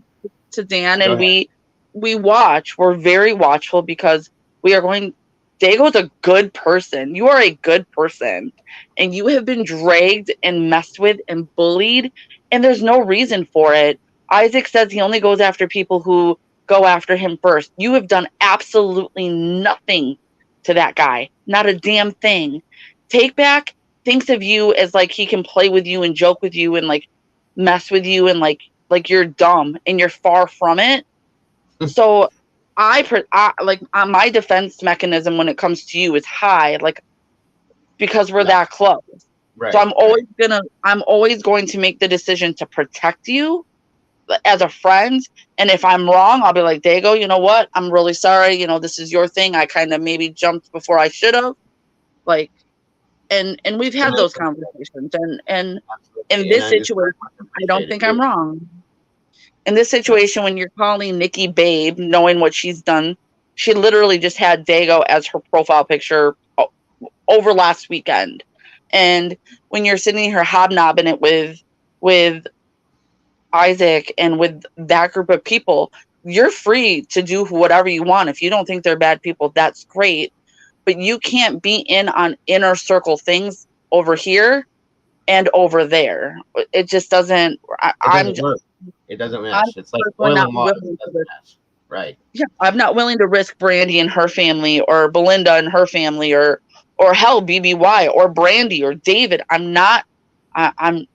[SPEAKER 4] to Dan, and we watch. We're very watchful because we are going. Dago's a good person. You are a good person, and you have been dragged and messed with and bullied, and there's no reason for it. Isaac says he only goes after people who go after him first. You have done absolutely nothing to that guy. Not a damn thing. Take Back thinks of you as like he can play with you and joke with you and like mess with you and like you're dumb, and you're far from it. So my defense mechanism when it comes to you is high, like, because we're that close. Right. So I'm always going to make the decision to protect you as a friend. And if I'm wrong, I'll be like, Dago, you know what? I'm really sorry. You know, this is your thing. I kind of maybe jumped before I should have. Like, and we've had those conversations. And in this situation, I don't think I'm wrong. In this situation, when you're calling Nikki babe, knowing what she's done, she literally just had Dago as her profile picture over last weekend. And when you're sitting here hobnobbing it with Isaac and with that group of people, you're free to do whatever you want. If you don't think they're bad people, that's great. But you can't be in on inner circle things over here and over there. It just doesn't.
[SPEAKER 1] It doesn't match. It's like oil and water. It doesn't match. Right.
[SPEAKER 4] Yeah, I'm not willing to risk Brandy and her family, or Belinda and her family, or hell, BBY or Brandy or David. I'm not. I'm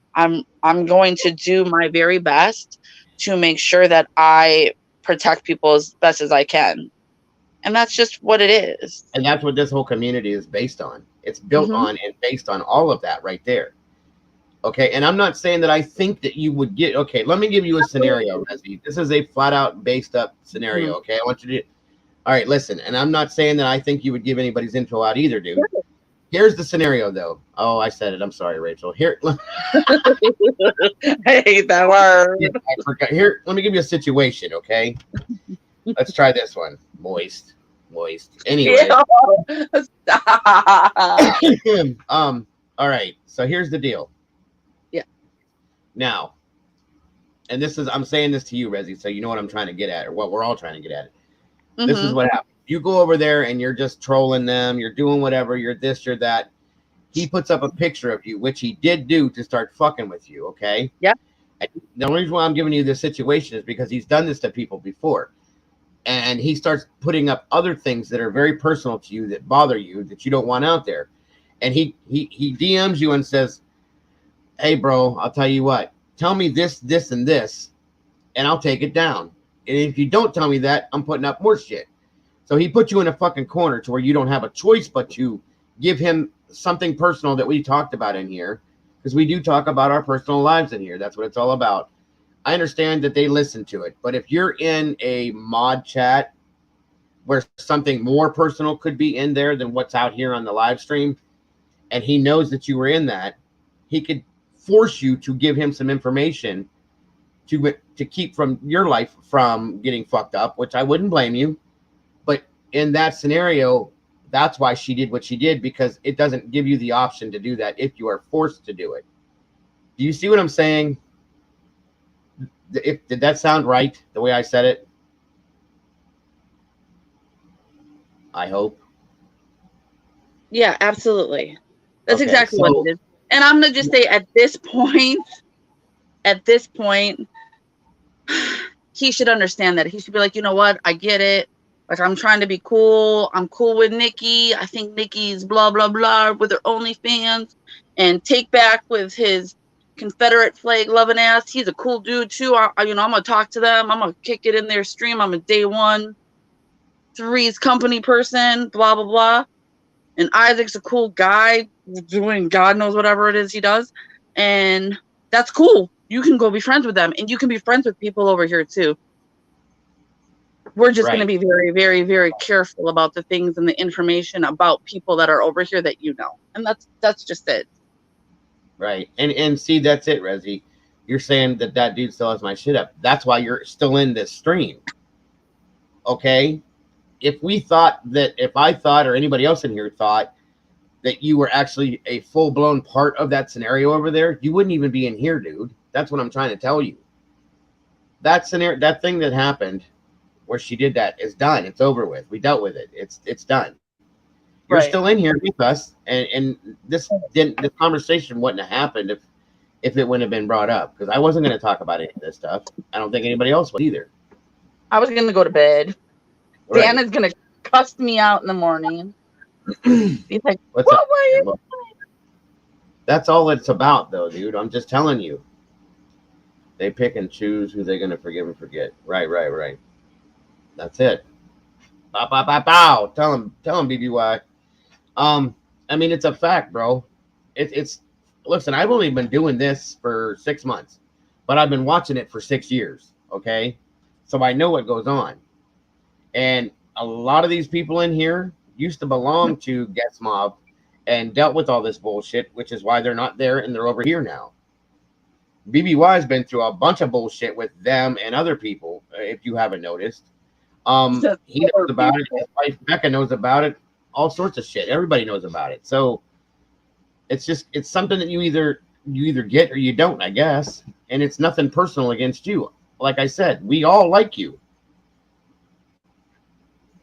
[SPEAKER 4] going to do my very best to make sure that I protect people as best as I can. And that's just what it is.
[SPEAKER 1] And that's what this whole community is based on. It's built on and based on all of that right there. Okay, and I'm not saying that I think that you would get. Okay, let me give you a scenario, Resi. This is a flat out based up scenario. Okay, I want you to. All right, listen, and I'm not saying that I think you would give anybody's info out either, dude. Here's the scenario, though. Oh, I said it. I'm sorry, Rachel. Here.
[SPEAKER 4] I hate that word.
[SPEAKER 1] I forgot. Here, let me give you a situation. Okay, let's try this one. Moist. Anyway.
[SPEAKER 4] Stop.
[SPEAKER 1] All right. So here's the deal. Now, and this is, I'm saying this to you, Resi, so you know what I'm trying to get at, or what we're all trying to get at. This is what happens. You go over there and you're just trolling them. You're doing whatever. You're this, you're that. He puts up a picture of you, which he did do to start fucking with you, okay?
[SPEAKER 4] Yeah.
[SPEAKER 1] And the only reason why I'm giving you this situation is because he's done this to people before. And he starts putting up other things that are very personal to you, that bother you, that you don't want out there. And he DMs you and says, hey, bro, I'll tell you what. Tell me this, and this, and I'll take it down. And if you don't tell me that, I'm putting up more shit. So he put you in a fucking corner to where you don't have a choice but to give him something personal that we talked about in here, because we do talk about our personal lives in here. That's what it's all about. I understand that they listen to it, but if you're in a mod chat where something more personal could be in there than what's out here on the live stream, and he knows that you were in that, he could force you to give him some information to keep from your life from getting fucked up, which I wouldn't blame you. But in that scenario, that's why she did what she did, because it doesn't give you the option to do that if you are forced to do it. Do you see what I'm saying? Did that sound right the way I said it? I hope.
[SPEAKER 4] Yeah, absolutely. That's
[SPEAKER 1] Okay,
[SPEAKER 4] exactly what
[SPEAKER 1] so
[SPEAKER 4] it is. And I'm gonna just say at this point, he should understand that. He should be like, you know what? I get it. Like, I'm trying to be cool. I'm cool with Nikki. I think Nikki's blah, blah, blah with her OnlyFans. And Take Back with his Confederate flag loving ass. He's a cool dude, too. I'm going to talk to them. I'm going to kick it in their stream. I'm a day one, Three's company person, blah, blah, blah. And Isaac's a cool guy doing God knows whatever it is he does. And that's cool. You can go be friends with them. And you can be friends with people over here, too. We're just going to be very, very, very careful about the things and the information about people that are over here that you know. And that's just it.
[SPEAKER 1] Right. And see, that's it, Rezzy. You're saying that dude still has my shit up. That's why you're still in this stream. Okay? If I thought or anybody else in here thought that you were actually a full-blown part of that scenario over there, you wouldn't even be in here, dude. That's what I'm trying to tell you. That scenario, that thing that happened where she did that is done. It's over with. We dealt with it. It's done. You're still in here with us, and this conversation wouldn't have happened if it wouldn't have been brought up, because I wasn't going to talk about any of this stuff. I don't think anybody else would either.
[SPEAKER 4] I was going to go to bed.
[SPEAKER 1] Right.
[SPEAKER 4] Dan is going to cuss me out in the morning. He's like,
[SPEAKER 1] What's up? That's all it's about, though, dude. I'm just telling you. They pick and choose who they're going to forgive and forget. Right. That's it. Bow, bow, bow, bow. Tell him, BBY. I mean, it's a fact, bro. It's listen, I've only been doing this for 6 months, but I've been watching it for 6 years. Okay. So I know what goes on. And a lot of these people in here used to belong to Guest Mob and dealt with all this bullshit, which is why they're not there and they're over here now. BBY has been through a bunch of bullshit with them and other people, if you haven't noticed. He knows about it. His wife Becca knows about it. All sorts of shit. Everybody knows about it. So it's something that you either get or you don't, I guess. And it's nothing personal against you. Like I said, we all like you.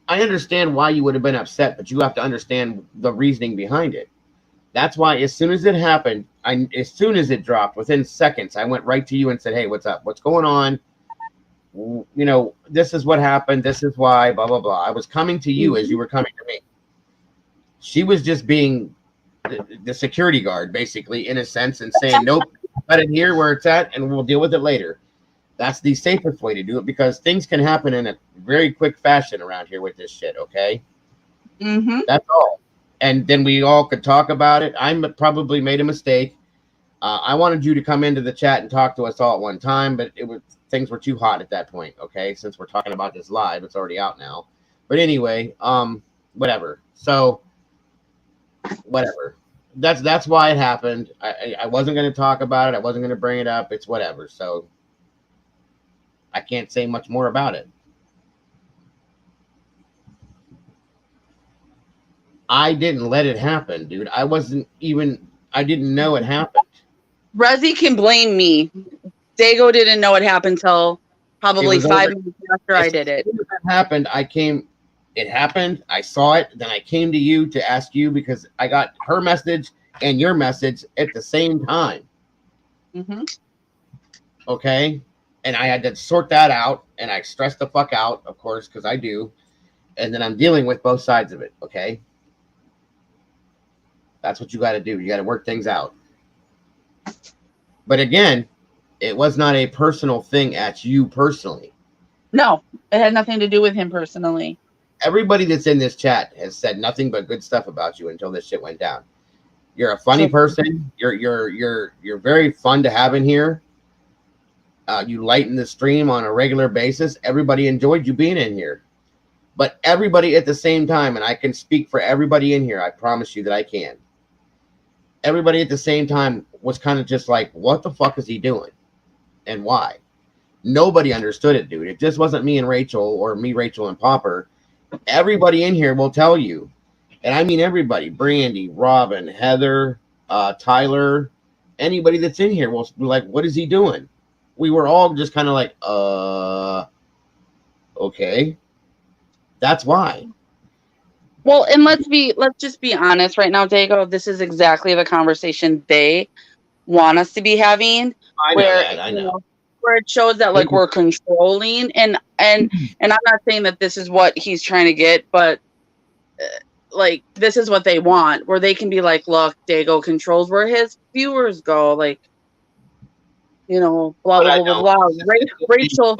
[SPEAKER 1] I understand why you would have been upset, but you have to understand the reasoning behind it. That's why as soon as it happened, as soon as it dropped, within seconds, I went right to you and said, hey, what's up? What's going on? You know, this is what happened. This is why, blah, blah, blah. I was coming to you as you were coming to me. She was just being the security guard, basically, in a sense, and saying, nope, let it here where it's at, and we'll deal with it later. That's the safest way to do it, because things can happen in a very quick fashion around here with this shit, okay?
[SPEAKER 4] Mm-hmm.
[SPEAKER 1] That's all. And then we all could talk about it. I probably made a mistake. I wanted you to come into the chat and talk to us all at one time, but things were too hot at that point, okay? Since we're talking about this live, it's already out now. But anyway, whatever. So, whatever. That's why it happened. I wasn't going to talk about it. I wasn't going to bring it up. It's whatever. So, I can't say much more about it. I didn't let it happen, dude. I didn't know it happened.
[SPEAKER 4] Rezzy can blame me. Dago didn't know it happened till probably 5 minutes after I did it.
[SPEAKER 1] When it happened, it happened. I saw it. Then I came to you to ask you, because I got her message and your message at the same time.
[SPEAKER 4] Mm-hmm.
[SPEAKER 1] Okay. And I had to sort that out, and I stressed the fuck out, of course, because I do. And then I'm dealing with both sides of it. Okay. That's what you got to do. You got to work things out. But again, it was not a personal thing at you personally.
[SPEAKER 4] No, it had nothing to do with him personally.
[SPEAKER 1] Everybody that's in this chat has said nothing but good stuff about you until this shit went down. You're a funny person. You're very fun to have in here. You lighten the stream on a regular basis. Everybody enjoyed you being in here. But everybody at the same time, and I can speak for everybody in here, I promise you that I can. Everybody at the same time was kind of just like, what the fuck is he doing? And why? Nobody understood it, dude. It just wasn't me and Rachel, or me, Rachel, and Popper. Everybody in here will tell you. And I mean everybody. Brandy, Robin, Heather, Tyler. Anybody that's in here will be like, what is he doing? we were all just kind of like, okay, that's why.
[SPEAKER 4] Well, and let's just be honest right now, Dago. This is exactly the conversation they want us to be having.
[SPEAKER 1] I know that. I know.
[SPEAKER 4] Where it shows that like we're controlling, and I'm not saying that this is what he's trying to get, but like this is what they want, where they can be like, look, Dago controls where his viewers go, like, you know, blah blah blah blah blah. Rachel,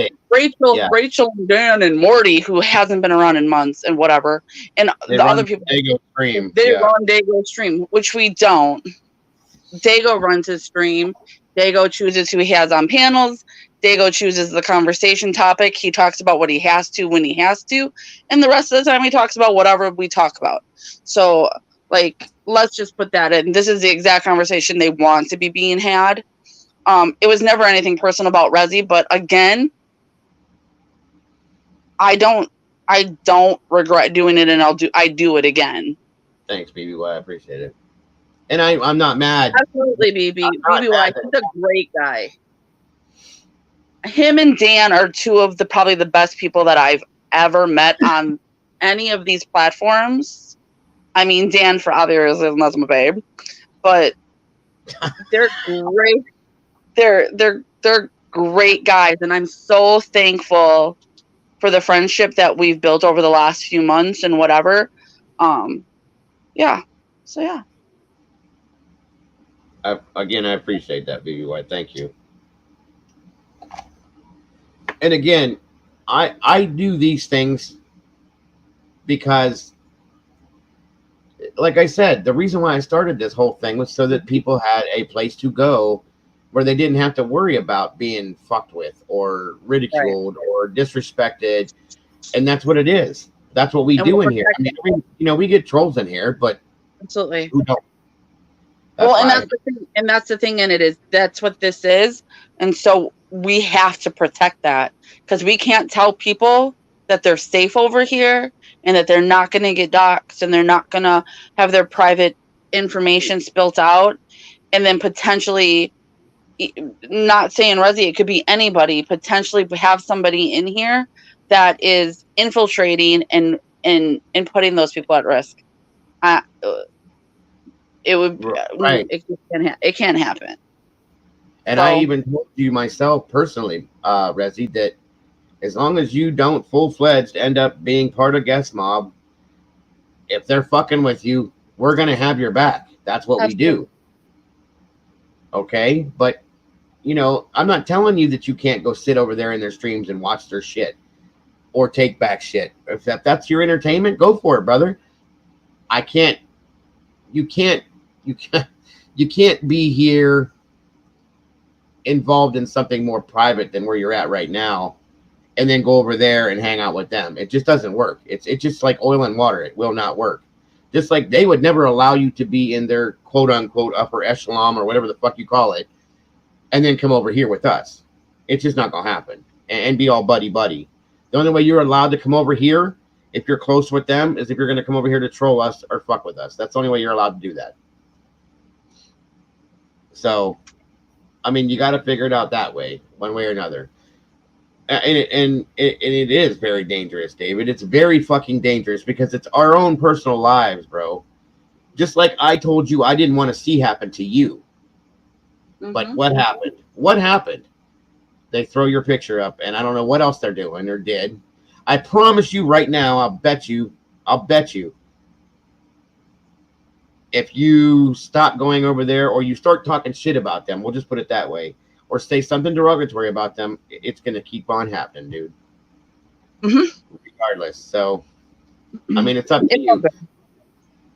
[SPEAKER 4] and Dan and Morty, who hasn't been around in months and whatever, and the other people
[SPEAKER 1] Dago stream.
[SPEAKER 4] They run Dago stream, which we don't. Dago runs his stream. Dago chooses who he has on panels. Dago chooses the conversation topic. He talks about what he has to when he has to, and the rest of the time he talks about whatever we talk about. So, like, let's just put that in. This is the exact conversation they want to be being had. It was never anything personal about Rezi, but again, I don't regret doing it, and I do it again.
[SPEAKER 1] Thanks, BBY. I appreciate it. And I'm not mad.
[SPEAKER 4] Absolutely, BBY. He's a great guy. Him and Dan are two of probably the best people that I've ever met on any of these platforms. I mean, Dan for obvious reasons, that's my babe, but they're great. They're great guys, and I'm so thankful for the friendship that we've built over the last few months and whatever. Yeah. So yeah.
[SPEAKER 1] I appreciate that, BBY. Thank you. And again, I do these things because, like I said, the reason why I started this whole thing was so that people had a place to go where they didn't have to worry about being fucked with or ridiculed or disrespected. And that's what it is. That's what we do in here. I mean, we get trolls in here, but
[SPEAKER 4] absolutely.
[SPEAKER 1] Who don't?
[SPEAKER 4] And that's the thing, and that's what this is. And so we have to protect that, because we can't tell people that they're safe over here and that they're not going to get doxxed and they're not going to have their private information spilt out, and then potentially, not saying Rezi, it could be anybody, potentially have somebody in here that is infiltrating and putting those people at risk. It would
[SPEAKER 1] right.
[SPEAKER 4] It can't happen.
[SPEAKER 1] And I even told you myself personally, Rezi, that as long as you don't full-fledged end up being part of Guest Mob, if they're fucking with you, we're gonna have your back. That's what we do. Okay, but I'm not telling you that you can't go sit over there in their streams and watch their shit or take back shit. If that's your entertainment, go for it, brother. You can't be here involved in something more private than where you're at right now and then go over there and hang out with them. It just doesn't work. It's just like oil and water. It will not work. Just like they would never allow you to be in their quote unquote upper echelon or whatever the fuck you call it and then come over here with us. It's just not going to happen and be all buddy. The only way you're allowed to come over here, if you're close with them, is if you're going to come over here to troll us or fuck with us. That's the only way you're allowed to do that. So, I mean, you got to figure it out that way, one way or another. And it is very dangerous, David. It's very fucking dangerous because it's our own personal lives, bro. Just like I told you I didn't want to see happen to you. Mm-hmm. But what happened? What happened? They throw your picture up, and I don't know what else they're doing or did. I promise you right now, I'll bet you, if you stop going over there or you start talking shit about them, we'll just put it that way, or say something derogatory about them, it's going to keep on happening, dude. Mm-hmm. Regardless. So, I mean, it's up to you.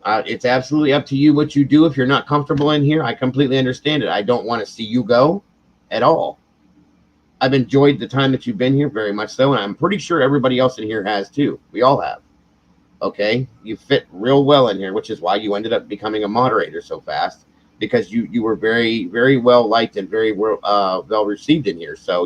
[SPEAKER 1] It's absolutely up to you what you do. If you're not comfortable in here, I completely understand it. I don't want to see you go at all. I've enjoyed the time that you've been here very much so, and I'm pretty sure everybody else in here has too. We all have. Okay? You fit real well in here, which is why you ended up becoming a moderator so fast, because you were very, very well liked and very well received in here. So,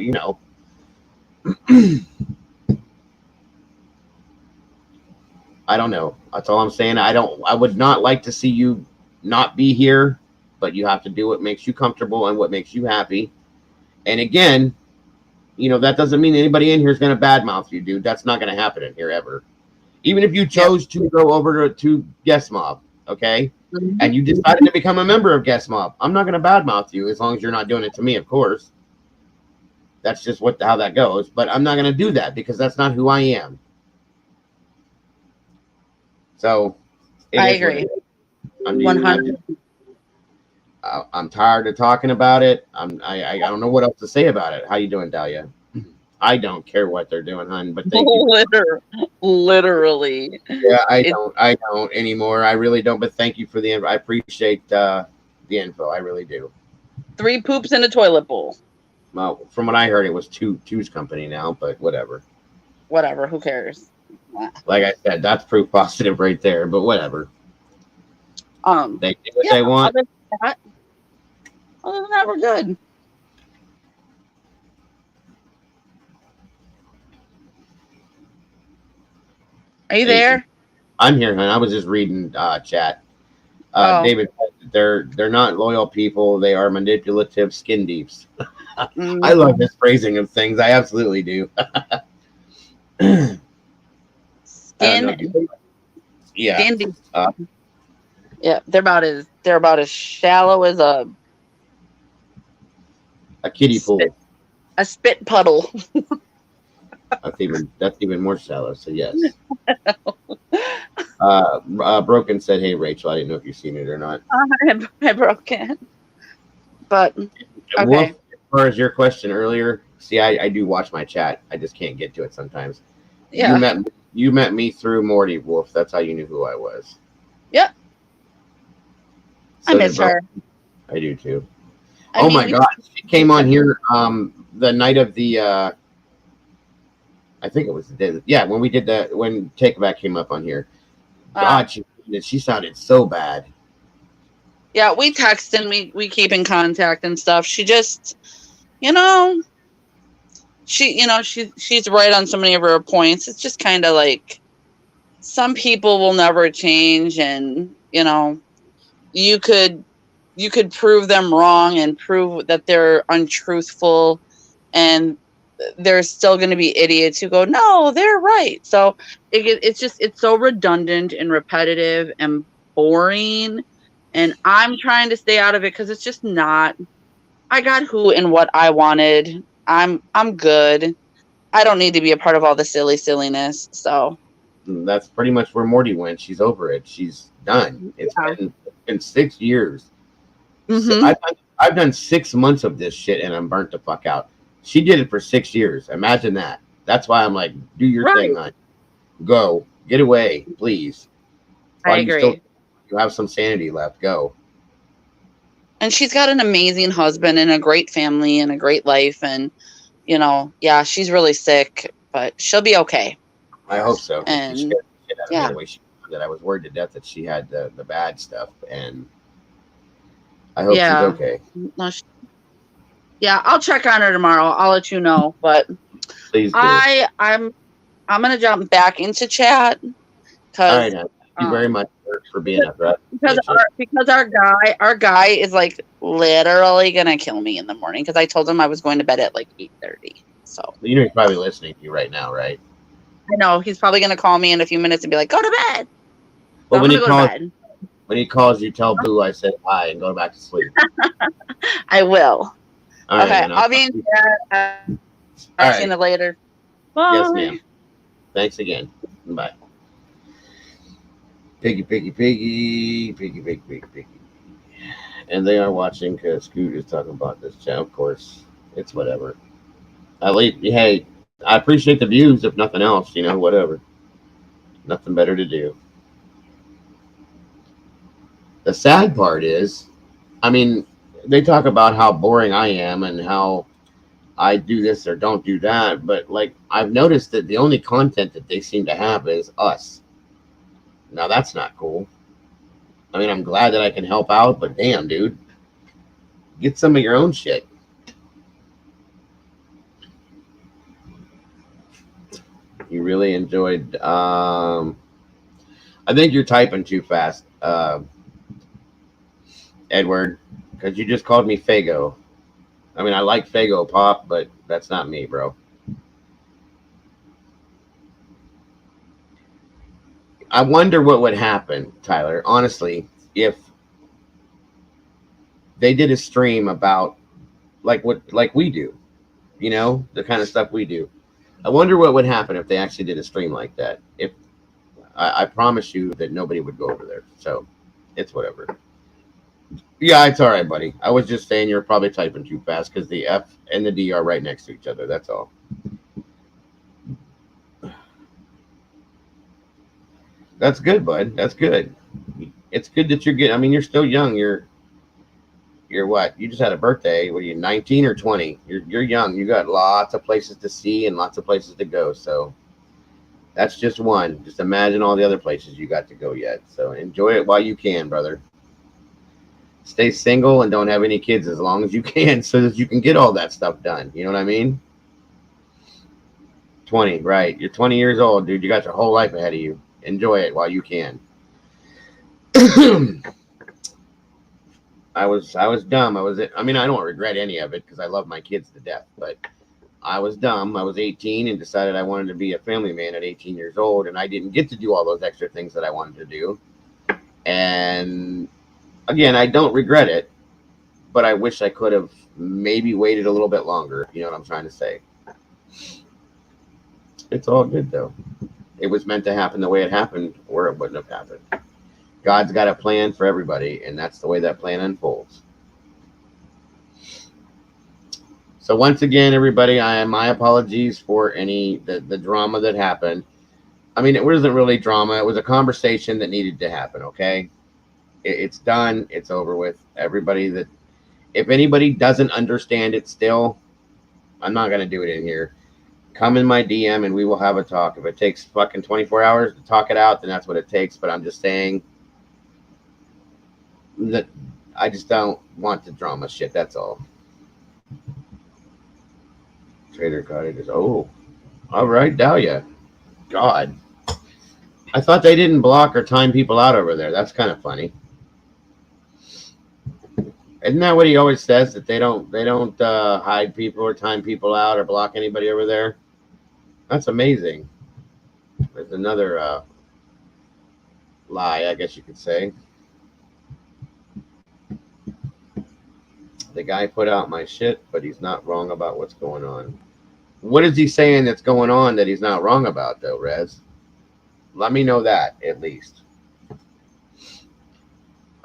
[SPEAKER 1] I don't know. That's all I'm saying. I would not like to see you not be here, but you have to do what makes you comfortable and what makes you happy. And again, that doesn't mean anybody in here is going to badmouth you, dude. That's not going to happen in here ever. Even if you chose to go over to Guest Mob, okay, and you decided to become a member of Guest Mob, I'm not going to badmouth you as long as you're not doing it to me, of course. That's just how that goes. But I'm not going to do that because that's not who I am. So
[SPEAKER 4] I agree.
[SPEAKER 1] I'm tired of talking about it. I don't know what else to say about it. How you doing, Dahlia? I don't care what they're doing, hon. But thank you.
[SPEAKER 4] Literally.
[SPEAKER 1] Yeah, I don't anymore. I really don't. But thank you for the info. I appreciate the info. I really do.
[SPEAKER 4] 3 poops in a toilet bowl.
[SPEAKER 1] Well, from what I heard, it was Two's company now. But whatever.
[SPEAKER 4] Whatever. Who cares?
[SPEAKER 1] Like I said, that's proof positive right there. But whatever. They do what they want.
[SPEAKER 4] Other than that, we're good. Are you there?
[SPEAKER 1] I'm here, hon. I was just reading chat. David, they're not loyal people. They are manipulative skin deeps. I love this phrasing of things. I absolutely do.
[SPEAKER 4] Skin.
[SPEAKER 1] Yeah.
[SPEAKER 4] Skin deep. Yeah, they're about as shallow as a
[SPEAKER 1] kiddie pool.
[SPEAKER 4] A spit puddle.
[SPEAKER 1] That's even more shallow. So yes. Broken said, "Hey Rachel, I didn't know if you've seen it or not."
[SPEAKER 4] I Broken. But okay.
[SPEAKER 1] Wolf, as far as your question earlier, see, I do watch my chat. I just can't get to it sometimes.
[SPEAKER 4] Yeah.
[SPEAKER 1] You met me through Morty, Wolf. That's how you knew who I was.
[SPEAKER 4] Yep.
[SPEAKER 1] So
[SPEAKER 4] I miss her.
[SPEAKER 1] I do too. My God, she came on here the night of the I think it was the day when we did that, when Takeback came up on here. God, she sounded so bad.
[SPEAKER 4] Yeah, we text and we keep in contact and stuff. She just, she's right on so many of her points. It's just kind of like some people will never change, and you could prove them wrong and prove that they're untruthful, and there's still going to be idiots who go, no, they're right. So it's so redundant and repetitive and boring, and I'm trying to stay out of it because it's just not. I got who and what I wanted. I'm good. I don't need to be a part of all the silliness. So
[SPEAKER 1] that's pretty much where Morty went. She's over it. She's done. It's been 6 years.
[SPEAKER 4] Mm-hmm.
[SPEAKER 1] I've done 6 months of this shit and I'm burnt the fuck out. She did it for 6 years. Imagine that. That's why I'm like, do your thing, hon. Go. Get away, please.
[SPEAKER 4] I agree.
[SPEAKER 1] You have some sanity left. Go.
[SPEAKER 4] And she's got an amazing husband and a great family and a great life. And, she's really sick, but she'll be okay.
[SPEAKER 1] I hope so.
[SPEAKER 4] And
[SPEAKER 1] that I was worried to death that she had the bad stuff. And I hope she's okay.
[SPEAKER 4] No, I'll check on her tomorrow. I'll let you know. But
[SPEAKER 1] please do.
[SPEAKER 4] I'm gonna jump back into chat because
[SPEAKER 1] thank you very much for being up, right?
[SPEAKER 4] Because our guy is like literally gonna kill me in the morning because I told him I was going to bed at like 8:30. So
[SPEAKER 1] he's probably listening to you right now, right?
[SPEAKER 4] I know he's probably gonna call me in a few minutes and be like, "Go to bed."
[SPEAKER 1] Well, when he calls you, tell Boo I said hi and go back to sleep.
[SPEAKER 4] I will.
[SPEAKER 1] All
[SPEAKER 4] okay,
[SPEAKER 1] right,
[SPEAKER 4] I'll be in there. I'll see you later. Bye.
[SPEAKER 1] Yes, ma'am. Thanks again. Bye. Piggy. And they are watching because Scoot is talking about this chat. Of course, it's whatever. At least, hey, I appreciate the views, if nothing else, whatever. Nothing better to do. The sad part is, they talk about how boring I am and how I do this or don't do that, but like I've noticed that the only content that they seem to have is us. Now that's not cool. I'm glad that I can help out, but damn, dude, get some of your own shit. You really enjoyed. I think you're typing too fast, Edward, because you just called me Fago. I mean, I like Fago Pop, but that's not me, bro. I wonder what would happen, Tyler, honestly, if they did a stream about like we do, the kind of stuff we do. I wonder what would happen if they actually did a stream like that. If I promise you that nobody would go over there. So it's whatever. Yeah, it's all right, buddy. I was just saying you're probably typing too fast because the F and the D are right next to each other. That's all. That's good, bud. That's good. It's good that you're getting. I mean, you're still young. You're what? You just had a birthday. What are you, 19 or 20? You're young. You got lots of places to see and lots of places to go. So that's just one. Just imagine all the other places you got to go yet. So enjoy it while you can, brother. Stay single and don't have any kids as long as you can so that you can get all that stuff done. You know what I mean? 20, right. You're 20 years old, dude. You got your whole life ahead of you. Enjoy it while you can. I was dumb. I mean, I don't regret any of it because I love my kids to death, but I was dumb. I was 18 and decided I wanted to be a family man at 18 years old, and I didn't get to do all those extra things that I wanted to do. And again, I don't regret it, but I wish I could have maybe waited a little bit longer. You know what I'm trying to say? It's all good though. It was meant to happen the way it happened, or it wouldn't have happened. God's got a plan for everybody, and that's the way that plan unfolds. So once again, everybody, my apologies for any the drama that happened. I mean, it wasn't really drama. It was a conversation that needed to happen. Okay, it's done. It's over with. Everybody that if anybody doesn't understand it still, I'm not gonna do it in here. Come in my DM and we will have a talk. If it takes fucking 24 hours to talk it out, then that's what it takes. But I'm just saying that I just don't want the drama shit. That's all. Trader Cottage. Oh, all right, Dahlia. God, I thought they didn't block or time people out over there. That's kind of funny. Isn't that what he always says, that they don't hide people or time people out or block anybody over there? That's amazing. There's another lie, I guess you could say. The guy put out my shit, but he's not wrong about what's going on. What is he saying that's going on that he's not wrong about, though, Rez? Let me know that, at least.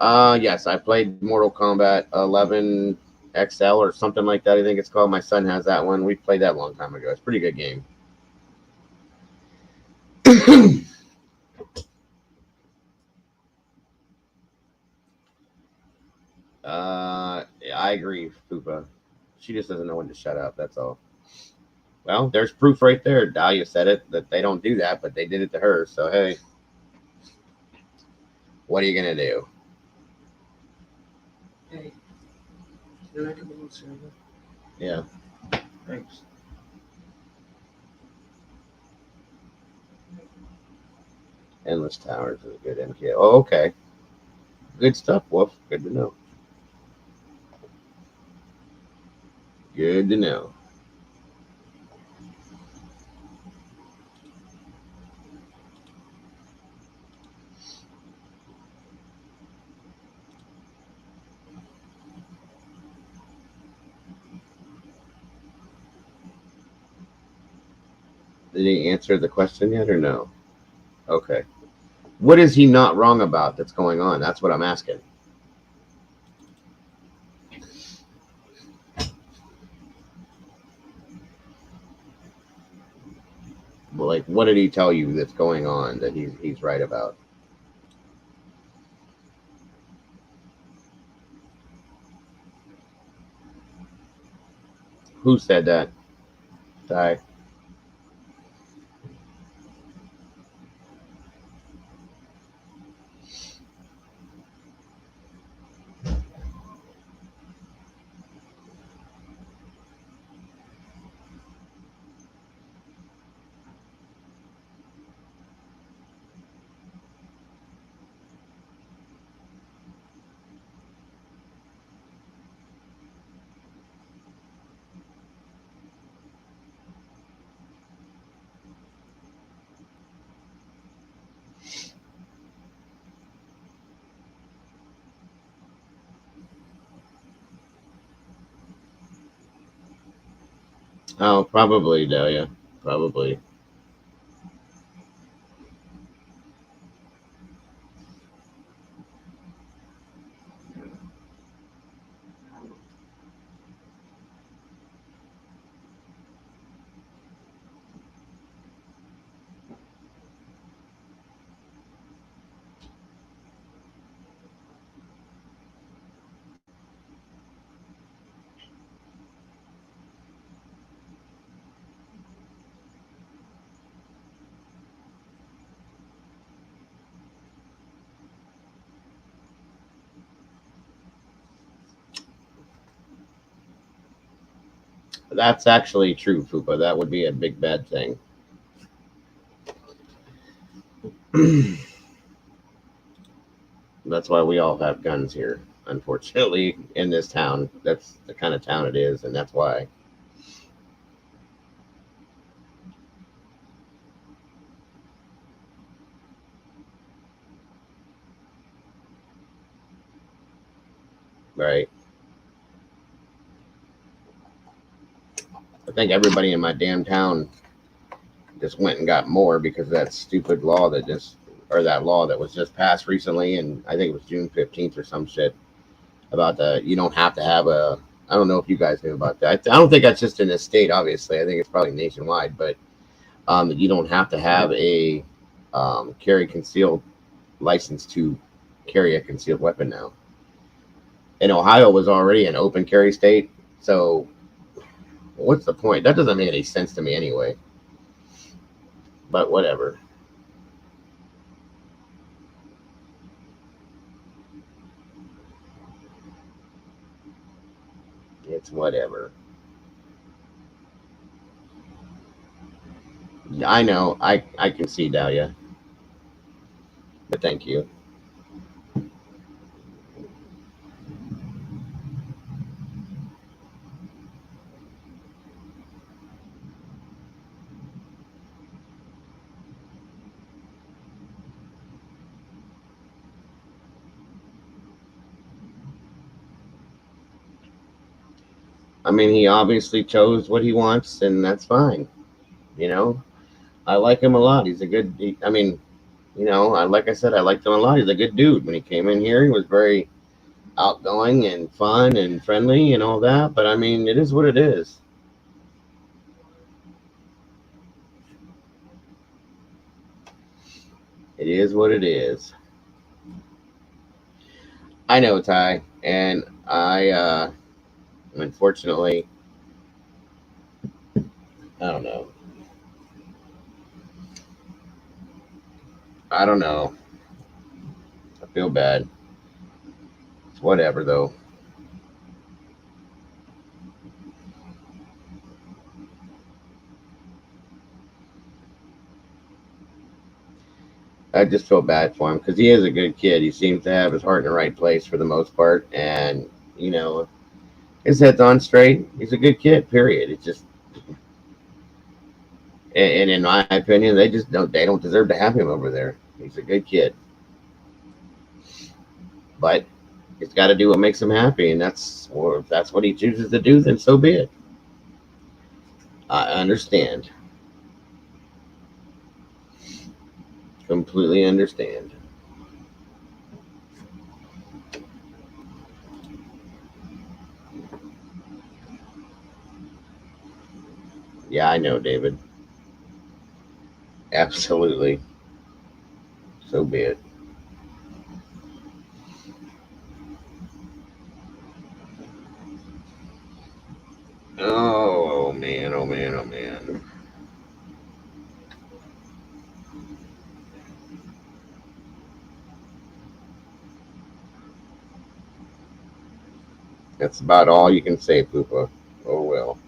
[SPEAKER 1] Yes, I played Mortal Kombat 11 XL or something like that, I think it's called. My son has that one. We played that a long time ago. It's a pretty good game. I agree, Fupa. She just doesn't know when to shut up, that's all. Well, there's proof right there. Dahlia said it, that they don't do that, but they did it to her. So, hey, what are you going to do?
[SPEAKER 3] Hey, can I come a little sooner?
[SPEAKER 1] Yeah.
[SPEAKER 3] Thanks.
[SPEAKER 1] Endless Towers is a good MK. Oh, okay. Good stuff, Wolf. Good to know. Good to know. Did he answer the question yet or no? Okay. What is he not wrong about that's going on? That's what I'm asking. Like, what did he tell you that's going on that he's right about? Who said that? Ty. Oh, probably, Delia. Probably. That's actually true, Fupa. That would be a big bad thing. That's why we all have guns here. Unfortunately, in this town, that's the kind of town it is, and that's why. Right? I think everybody in my damn town just went and got more because of that stupid law that just, or that law that was just passed recently, and I think it was June 15th or some shit about the you don't have to have a. I don't know if you guys knew about that. I don't think that's just in this state. Obviously, I think it's probably nationwide, but you don't have to have a carry concealed license to carry a concealed weapon now. And Ohio was already an open carry state, so what's the point? That doesn't make any sense to me anyway. But whatever. It's whatever. I know. I can see Dahlia, but thank you. I mean, he obviously chose what he wants, and that's fine. You know, I like him a lot. He's a good. I mean, like I said, I liked him a lot. He's a good dude. When he came in here, he was very outgoing and fun and friendly and all that. But I mean, it is what it is. It is what it is. I know, Ty, and unfortunately, I don't know. I don't know. I feel bad. It's whatever, though. I just feel bad for him because he is a good kid. He seems to have his heart in the right place for the most part, and you know, his head's on straight. He's a good kid. Period. It's just, and in my opinion, they just don't. They don't deserve to have him over there. He's a good kid, but he's got to do what makes him happy, and or if that's what he chooses to do, then so be it. I understand. Completely understand. Yeah, I know, David. Absolutely. So be it. Oh man, oh man, oh man. That's about all you can say, Poopa. Oh well.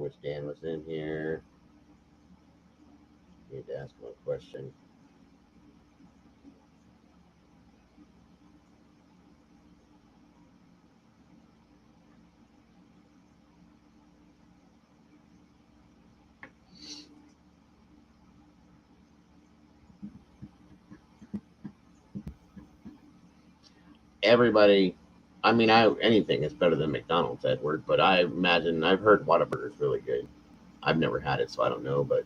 [SPEAKER 1] wish Dan was in here. Need to ask him a question. Everybody, I mean, anything is better than McDonald's, Edward. But I imagine I've heard Whataburger's really good. I've never had it, so I don't know. But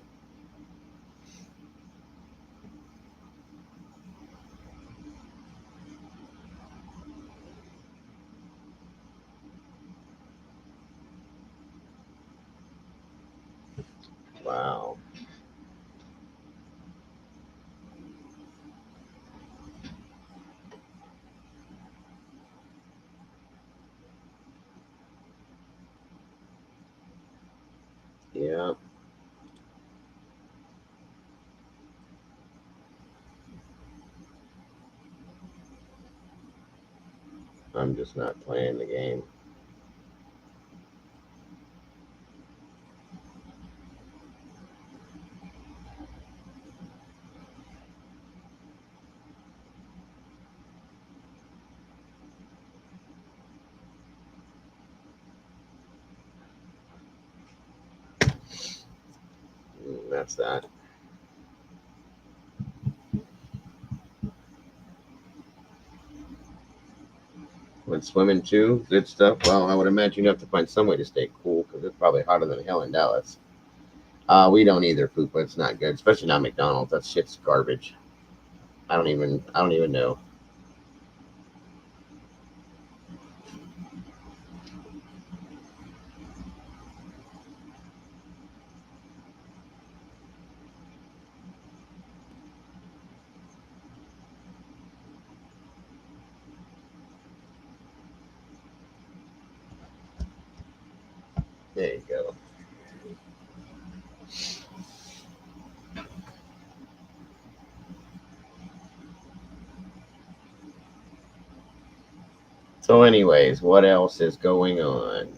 [SPEAKER 1] wow, yeah, I'm just not playing the game. That's that. Went swimming too. Good stuff. Well, I would imagine you have to find some way to stay cool because it's probably hotter than hell in Dallas. We don't either, poop, but it's not good, especially not McDonald's. That shit's garbage. I don't even know. There you go. So, anyways, what else is going on?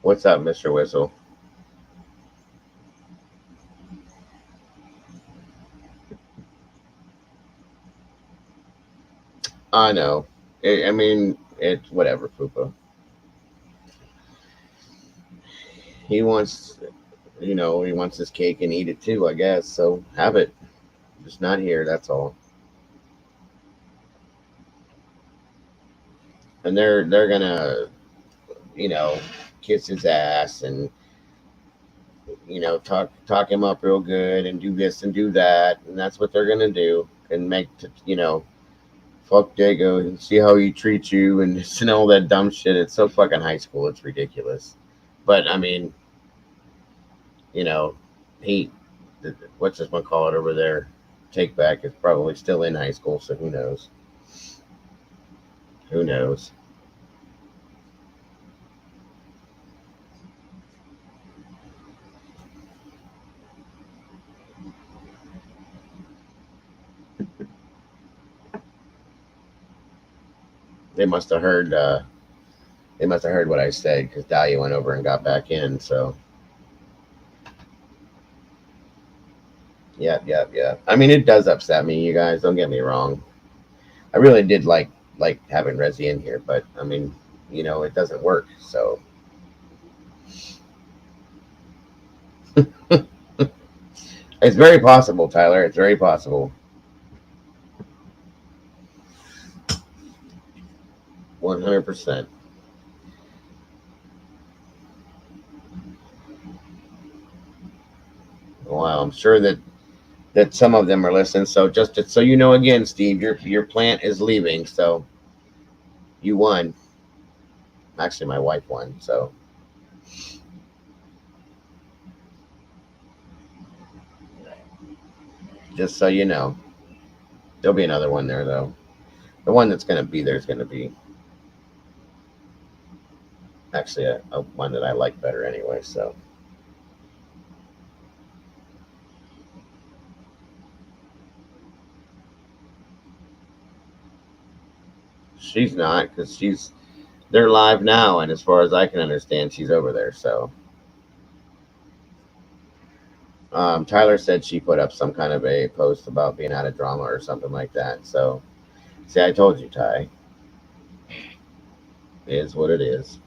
[SPEAKER 1] What's up, Mr. Whistle? I know. I mean, it's whatever, Poopa. He wants, he wants his cake and eat it too, I guess. So have it. Just not here. That's all. And they're gonna, you know, kiss his ass and talk him up real good and do this and do that, and that's what they're gonna do and make fuck Dago and see how he treats you and and all that dumb shit. It's so fucking high school. It's ridiculous. But I mean, you know, he, what's this one call it over there? Take back is probably still in high school, so who knows? Who knows? They must have heard. They must have heard what I said because Dahlia went over and got back in. So, yeah. I mean, it does upset me, you guys. Don't get me wrong. I really did like having Resi in here, but I mean, it doesn't work. So it's very possible, Tyler. It's very possible. 100%. Wow, I'm sure that some of them are listening. So just so you know, again, Steve, your plant is leaving. So you won. Actually, my wife won. So Just so you know, there'll be another one there though. The one that's going to be there is going to be actually a one that I like better anyway. So she's not because they're live now, and as far as I can understand, she's over there. So Tyler said she put up some kind of a post about being out of drama or something like that. So see, I told you, Ty, it is what it is.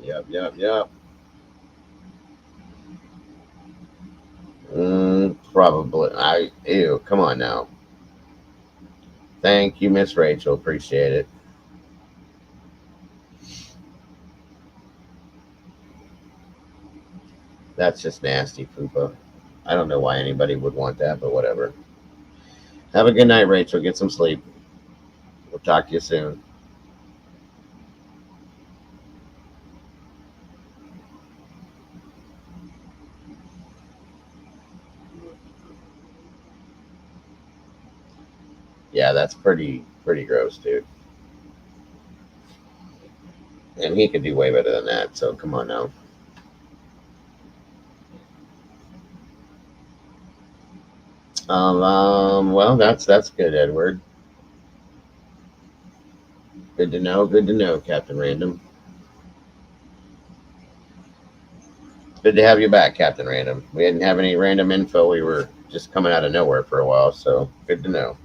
[SPEAKER 1] Yep, yep, yep. Probably. Ew. Come on now. Thank you, Miss Rachel. Appreciate it. That's just nasty, Poopa. I don't know why anybody would want that, but whatever. Have a good night, Rachel. Get some sleep. We'll talk to you soon. Yeah, that's pretty gross, dude. And he could do way better than that. So come on now. Well, that's good, Edward. Good to know. Good to know, Captain Random. Good to have you back, Captain Random. We didn't have any random info. We were just coming out of nowhere for a while, so good to know.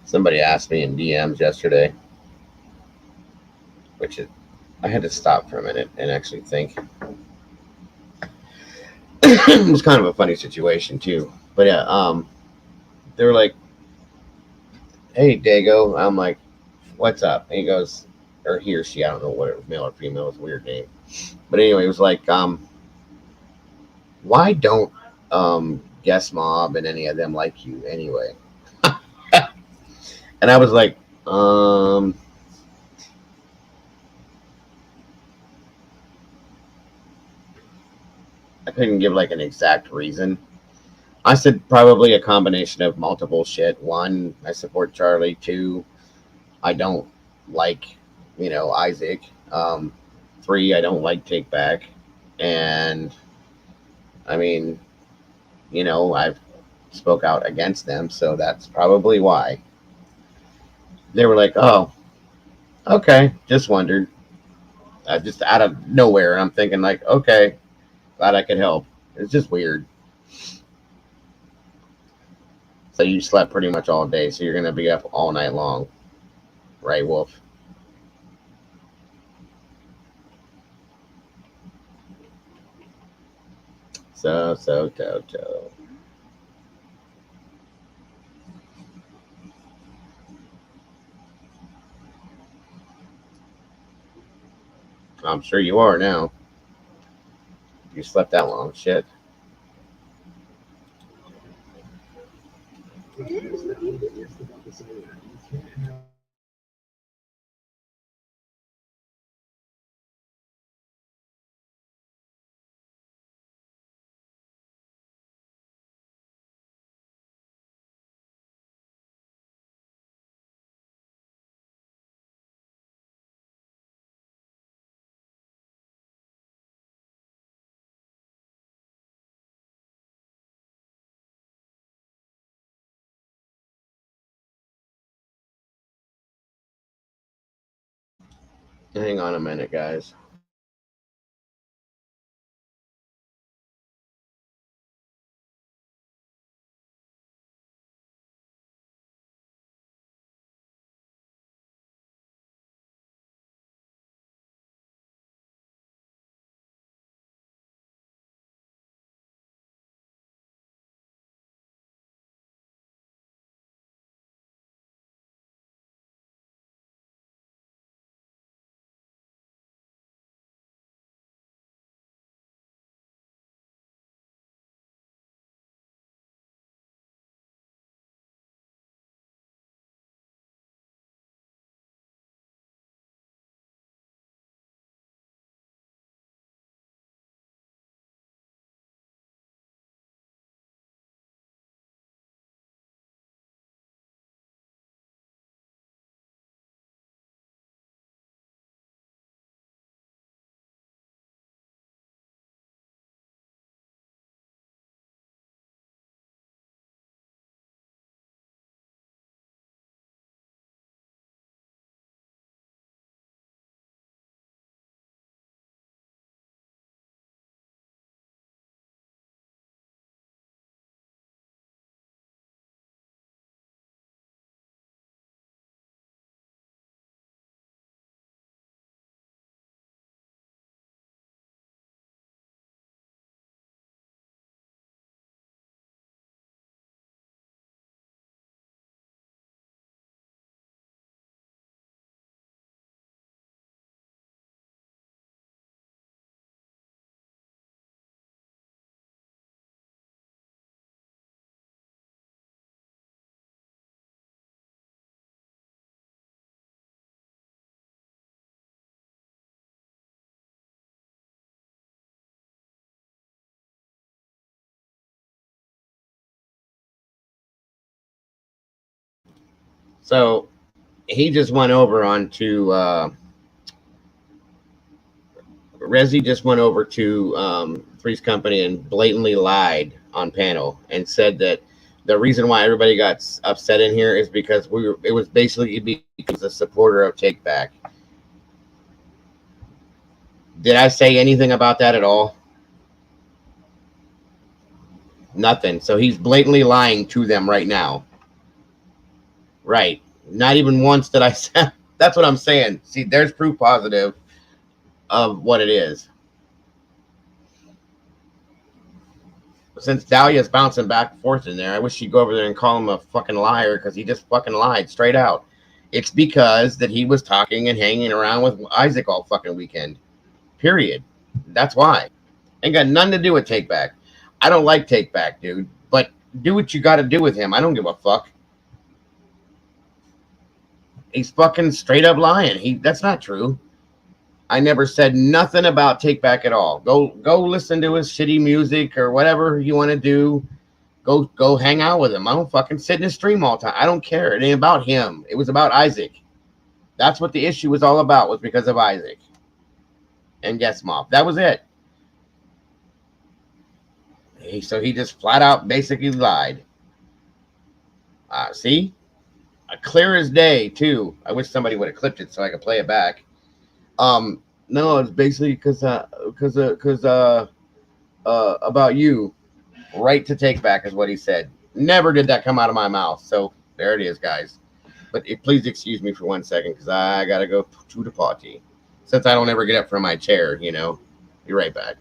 [SPEAKER 1] Somebody asked me in DMs yesterday, which is, I had to stop for a minute and actually think. It was kind of a funny situation too. But yeah, they were like, "Hey, Dago," I'm like, "What's up?" And he goes, or he or she, I don't know what it was, male or female, it's a weird name. But anyway, it was like, why don't Guest Mob and any of them like you anyway? And I was like, I couldn't give like an exact reason. I said probably a combination of multiple shit. One, I support Charlie. Two, I don't like, Isaac. Three, I don't like Take Back. And I mean, I've spoke out against them, so that's probably why. They were like, "Oh, okay, just wondered." Just out of nowhere, and I'm thinking like, "Okay, glad I could help." It's just weird. So you slept pretty much all day, so you're gonna be up all night long, right, Wolf? So. I'm sure you are now. You slept that long, shit. Hang on a minute, guys. So he just went over onto Resi just went over to Three's Company and blatantly lied on panel and said that the reason why everybody got upset in here is because it was basically because a supporter of Take Back. Did I say anything about that at all? Nothing. So he's blatantly lying to them right now. Right. Not even once did I say. That's what I'm saying. See, there's proof positive of what it is. Since Dahlia's bouncing back and forth in there, I wish she'd go over there and call him a fucking liar because he just fucking lied straight out. It's because that he was talking and hanging around with Isaac all fucking weekend. Period. That's why. Ain't got nothing to do with Take Back. I don't like Take Back, dude. But do what you got to do with him. I don't give a fuck. He's fucking straight up lying. That's not true. I never said nothing about Take Back at all. Go listen to his shitty music or whatever you want to do. Go hang out with him. I don't fucking sit in his stream all the time. I don't care. It ain't about him. It was about Isaac. That's what the issue was all about, was because of Isaac. And Yes Mob. That was it. So he just flat out basically lied. See? Clear as day, too. I wish somebody would have clipped it so I could play it back. No, it's basically because about you. Right to Take Back is what he said. Never did that come out of my mouth. So there it is, guys. But please excuse me for 1 second because I got to go to the potty. Since I don't ever get up from my chair, you know. Be right back.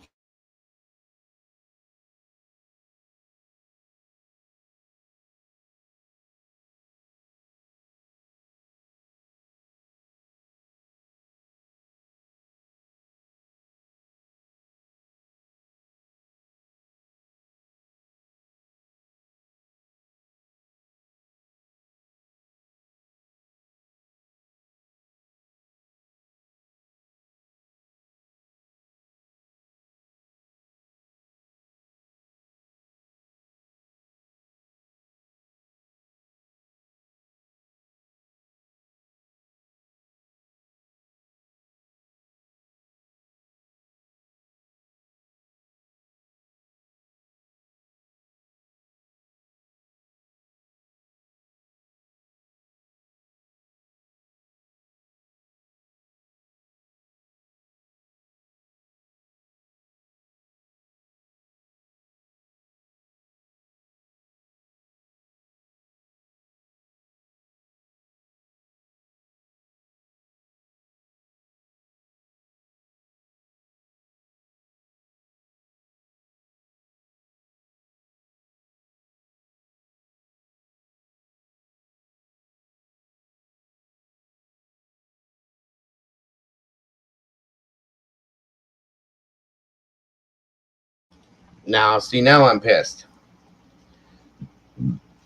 [SPEAKER 1] Now, see, now I'm pissed.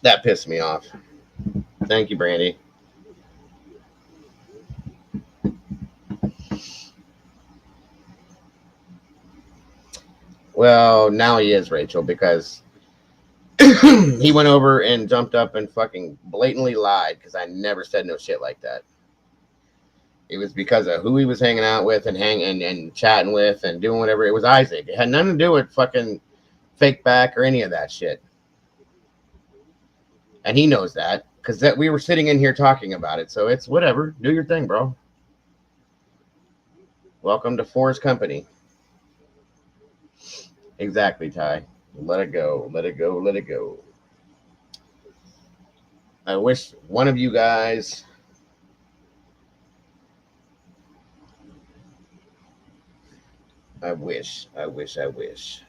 [SPEAKER 1] That pissed me off. Thank you, Brandy. Well, now he is, Rachel, because he went over and jumped up and fucking blatantly lied because I never said no shit like that. It was because of who he was hanging out with and chatting with and doing whatever. It was Isaac. It had nothing to do with fucking fake back or any of that shit. And he knows that because that we were sitting in here talking about it. So it's whatever. Do your thing, bro. Welcome to Four's company. Exactly, Ty. Let it go. Let it go. Let it go. I wish one of you guys. I wish. I wish. I wish.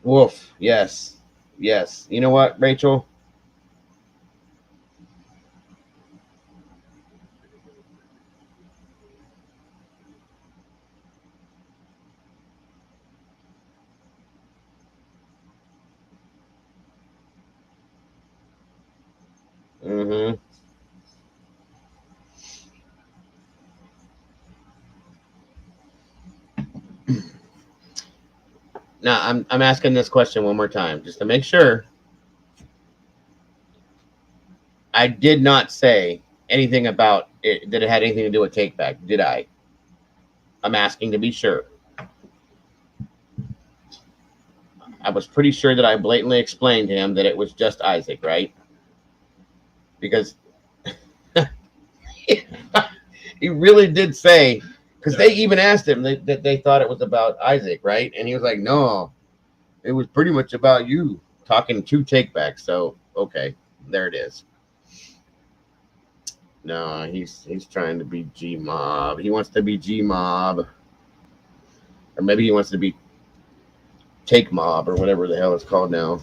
[SPEAKER 1] Wolf. Yes. Yes. You know what, Rachel? Mm-hmm. Now I'm asking this question one more time just to make sure. I did not say anything about it that it had anything to do with take back, did I? I'm asking to be sure. I was pretty sure that I blatantly explained to him that it was just Isaac, right? Because he really did say, because they even asked him that they thought it was about Isaac, right? And he was like, no, it was pretty much about you talking to take back. So, okay, there it is. No, he's trying to be G Mob. He wants to be G Mob. Or maybe he wants to be Take Mob or whatever the hell it's called now.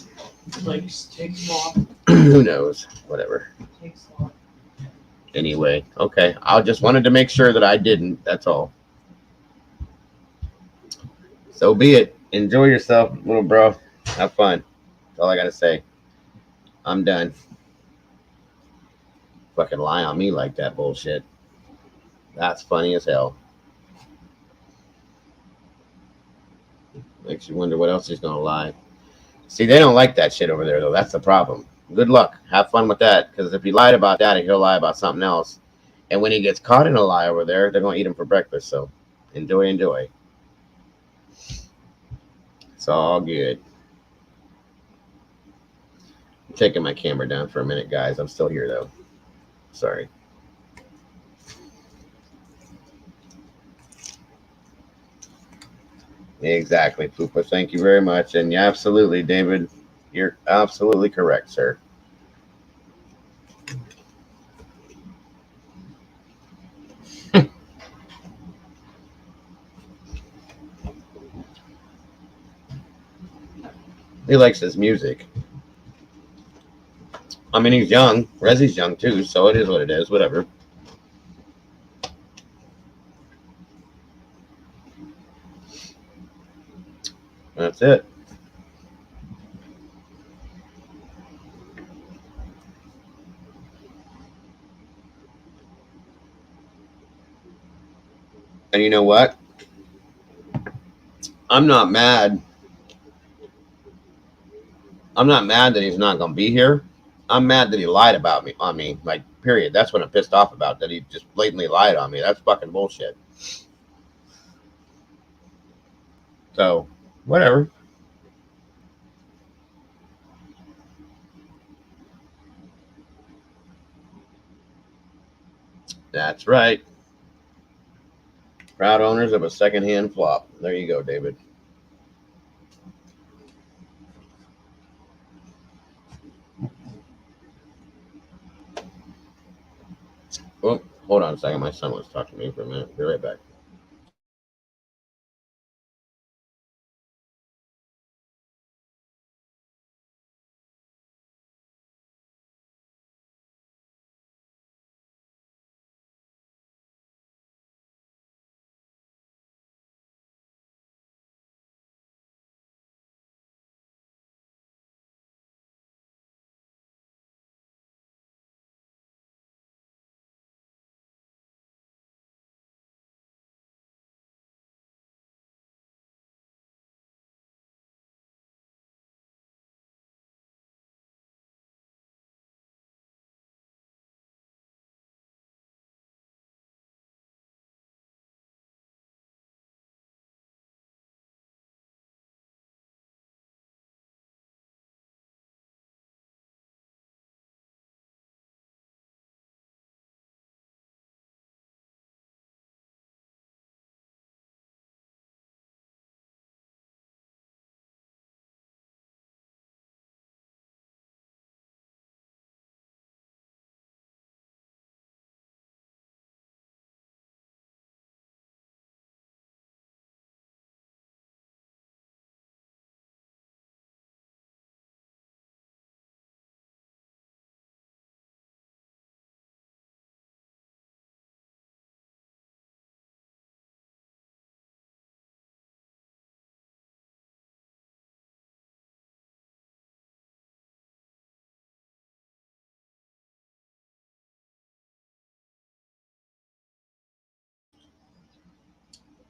[SPEAKER 3] Like, take mob.
[SPEAKER 1] Who knows? Whatever.
[SPEAKER 3] Takes mob.
[SPEAKER 1] Anyway, okay. I just wanted to make sure that I didn't. That's all. So be it. Enjoy yourself, little bro. Have fun. That's all I gotta say. I'm done. Fucking lie on me like that bullshit. That's funny as hell. Makes you wonder what else he's gonna lie. See, they don't like that shit over there, though. That's the problem. Good luck. Have fun with that. Because if he lied about that, he'll lie about something else. And when he gets caught in a lie over there, they're going to eat him for breakfast. So enjoy, enjoy. It's all good. I'm taking my camera down for a minute, guys. I'm still here, though. Sorry. Exactly, Poopa. Thank you very much. And yeah, absolutely, David. You're absolutely correct, sir. He likes his music. I mean, he's young. Rezzy's young, too, so it is what it is. Whatever. That's it. And you know what? I'm not mad. I'm not mad that he's not going to be here. I'm mad that he lied about me on me. Like, period. That's what I'm pissed off about. That he just blatantly lied on me. That's fucking bullshit. So, whatever. That's right. Proud owners of a secondhand flop. There you go, David. Oh, hold on a second. My son was talking to me for a minute. Be right back.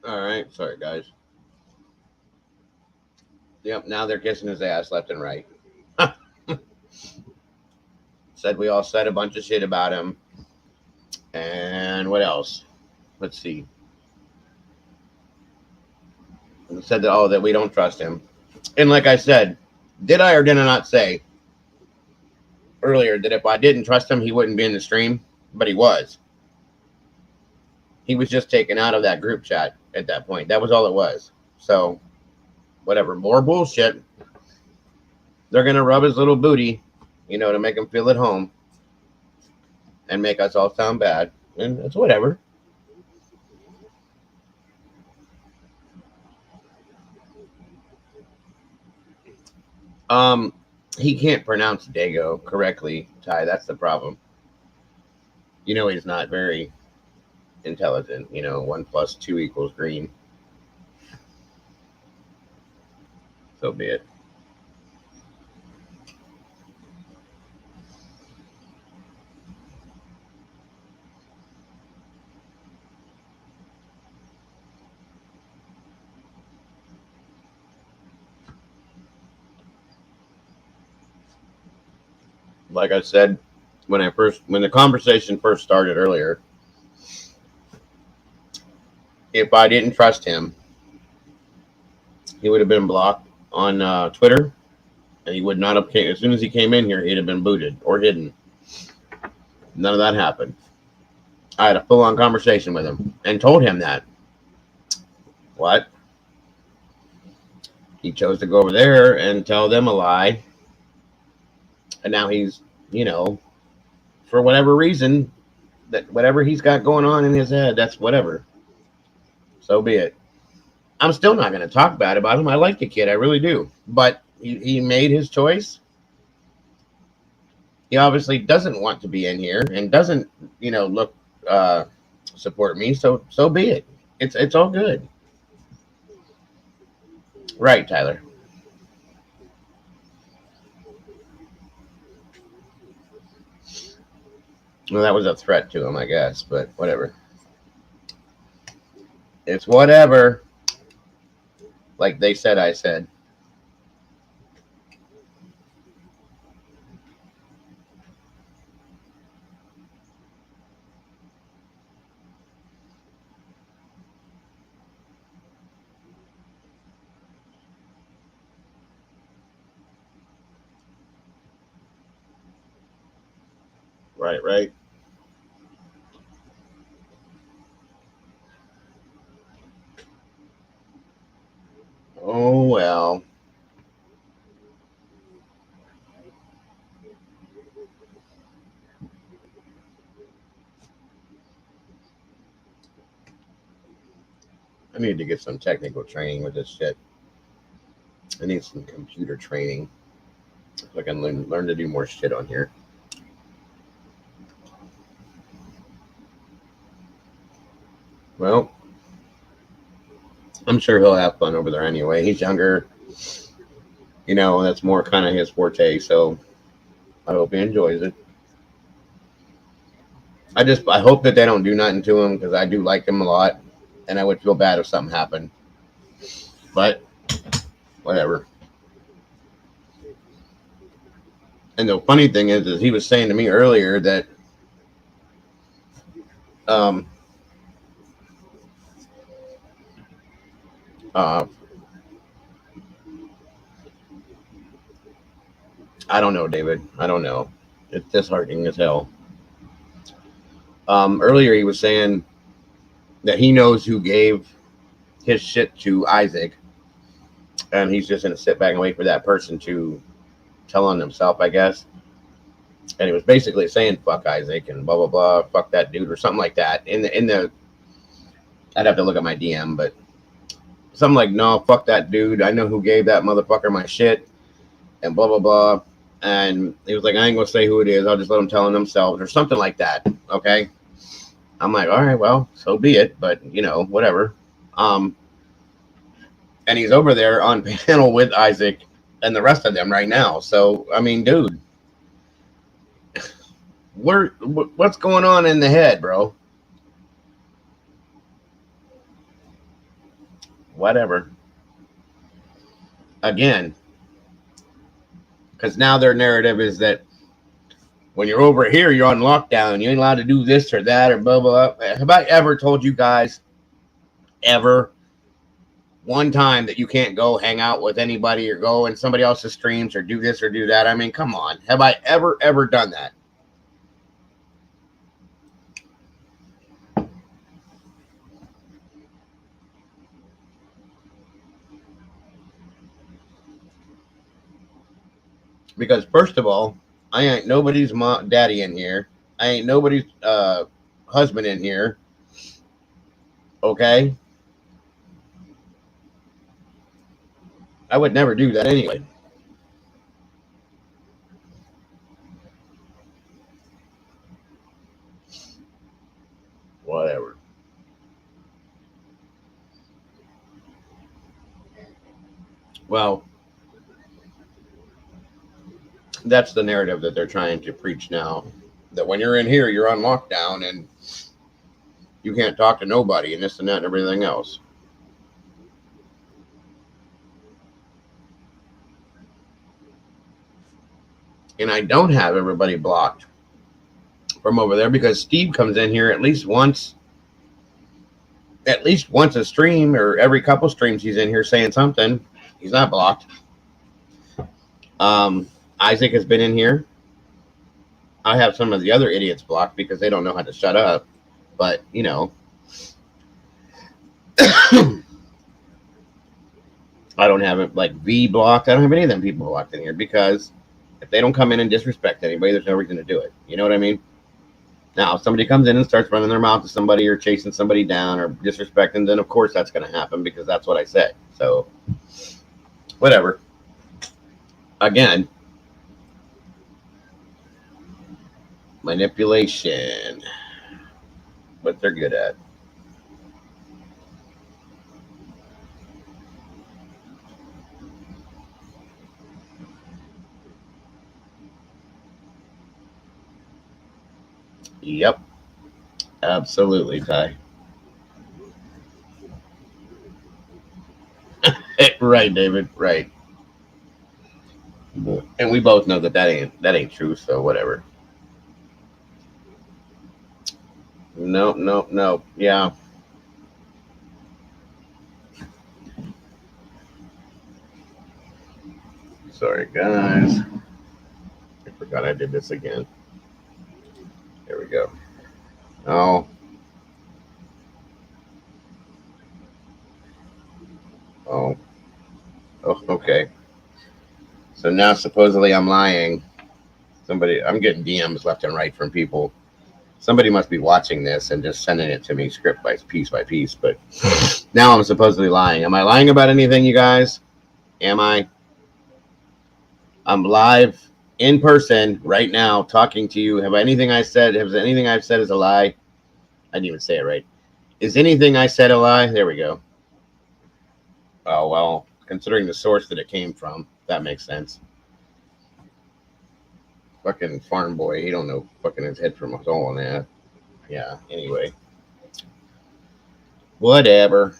[SPEAKER 1] All right, sorry guys. Yep, now they're kissing his ass left and right. Said we all said a bunch of shit about him. And what else? Let's see. Said that, oh, that we don't trust him. And like I said, did I or did I not say earlier that if I didn't trust him, he wouldn't be in the stream? But he was. He was just taken out of that group chat at that point. That was all it was. So, whatever. More bullshit. They're going to rub his little booty, to make him feel at home and make us all sound bad. And it's whatever. He can't pronounce Dago correctly, Ty. That's the problem. He's not very intelligent. 1 + 2 = green. So be it. Like I said, when the conversation first started earlier, if I didn't trust him, he would have been blocked on Twitter, and he would not have came. As soon as he came in here, he'd have been booted or hidden. None of that happened. I had a full-on conversation with him and told him that. What? He chose to go over there and tell them a lie, and now he's, for whatever reason, that whatever he's got going on in his head, that's whatever. So be it. I'm still not going to talk bad about him. I like the kid, I really do. But he made his choice. He obviously doesn't want to be in here and doesn't, look support me. So be it. It's all good. Right, Tyler. Well, that was a threat to him, I guess, but whatever. It's whatever. Like they said, I said. Right. Oh, well. I need to get some technical training with this shit. I need some computer training so I can learn to do more shit on here. Well, I'm sure he'll have fun over there anyway. He's younger. That's more kind of his forte, so I hope he enjoys it. I hope that they don't do nothing to him because I do like him a lot, and I would feel bad if something happened. But whatever. And the funny thing is he was saying to me earlier that uh, I don't know, David. I don't know. It's disheartening as hell. Earlier he was saying that he knows who gave his shit to Isaac, and he's just going to sit back and wait for that person to tell on himself, I guess. And he was basically saying fuck Isaac and blah blah blah, fuck that dude or something like that. In the I'd have to look at my DM, but something like, no, fuck that dude. I know who gave that motherfucker my shit and blah blah blah. And he was like, I ain't gonna say who it is. I'll just let them tell on themselves or something like that. Okay. I'm like, all right, well, so be it. But whatever. And he's over there on panel with Isaac and the rest of them right now. So I mean, dude, what's going on in the head, bro? whatever. Again, because now their narrative is that when you're over here, you're on lockdown. You ain't allowed to do this or that or blah, blah, blah. Have I ever told you guys ever one time that you can't go hang out with anybody or go in somebody else's streams or do this or do that? I mean, come on. Have I ever done that? Because first of all, I ain't nobody's daddy in here. I ain't nobody's husband in here. Okay? I would never do that anyway. Whatever. Well, that's the narrative that they're trying to preach now. That when you're in here, you're on lockdown and you can't talk to nobody and this and that and everything else. And I don't have everybody blocked from over there because Steve comes in here at least once a stream, or every couple streams he's in here saying something. He's not blocked. Isaac has been in here. I have some of the other idiots blocked because they don't know how to shut up. But, you know, I don't have it like V blocked. I don't have any of them people blocked in here because if they don't come in and disrespect anybody, there's no reason to do it. You know what I mean? Now, if somebody comes in and starts running their mouth to somebody or chasing somebody down or disrespecting, then of course that's going to happen because that's what I say. So, whatever. Again, manipulation. What they're good at. Yep. Absolutely, Ty. Right, David. Right. And we both know that ain't true, so whatever. Nope. Yeah. Sorry, guys. I forgot I did this again. There we go. Oh. Oh, okay. So now supposedly I'm lying. I'm getting DMs left and right from people. Somebody must be watching this and just sending it to me script by piece. But now I'm supposedly lying. Am I lying about anything, you guys? Am I? I'm live in person right now talking to you. Has anything I've said is a lie? I didn't even say it right. Is anything I said a lie? There we go. Oh, well, considering the source that it came from, that makes sense. Fucking farm boy, he don't know fucking his head from a hole on that. Yeah, anyway. Whatever.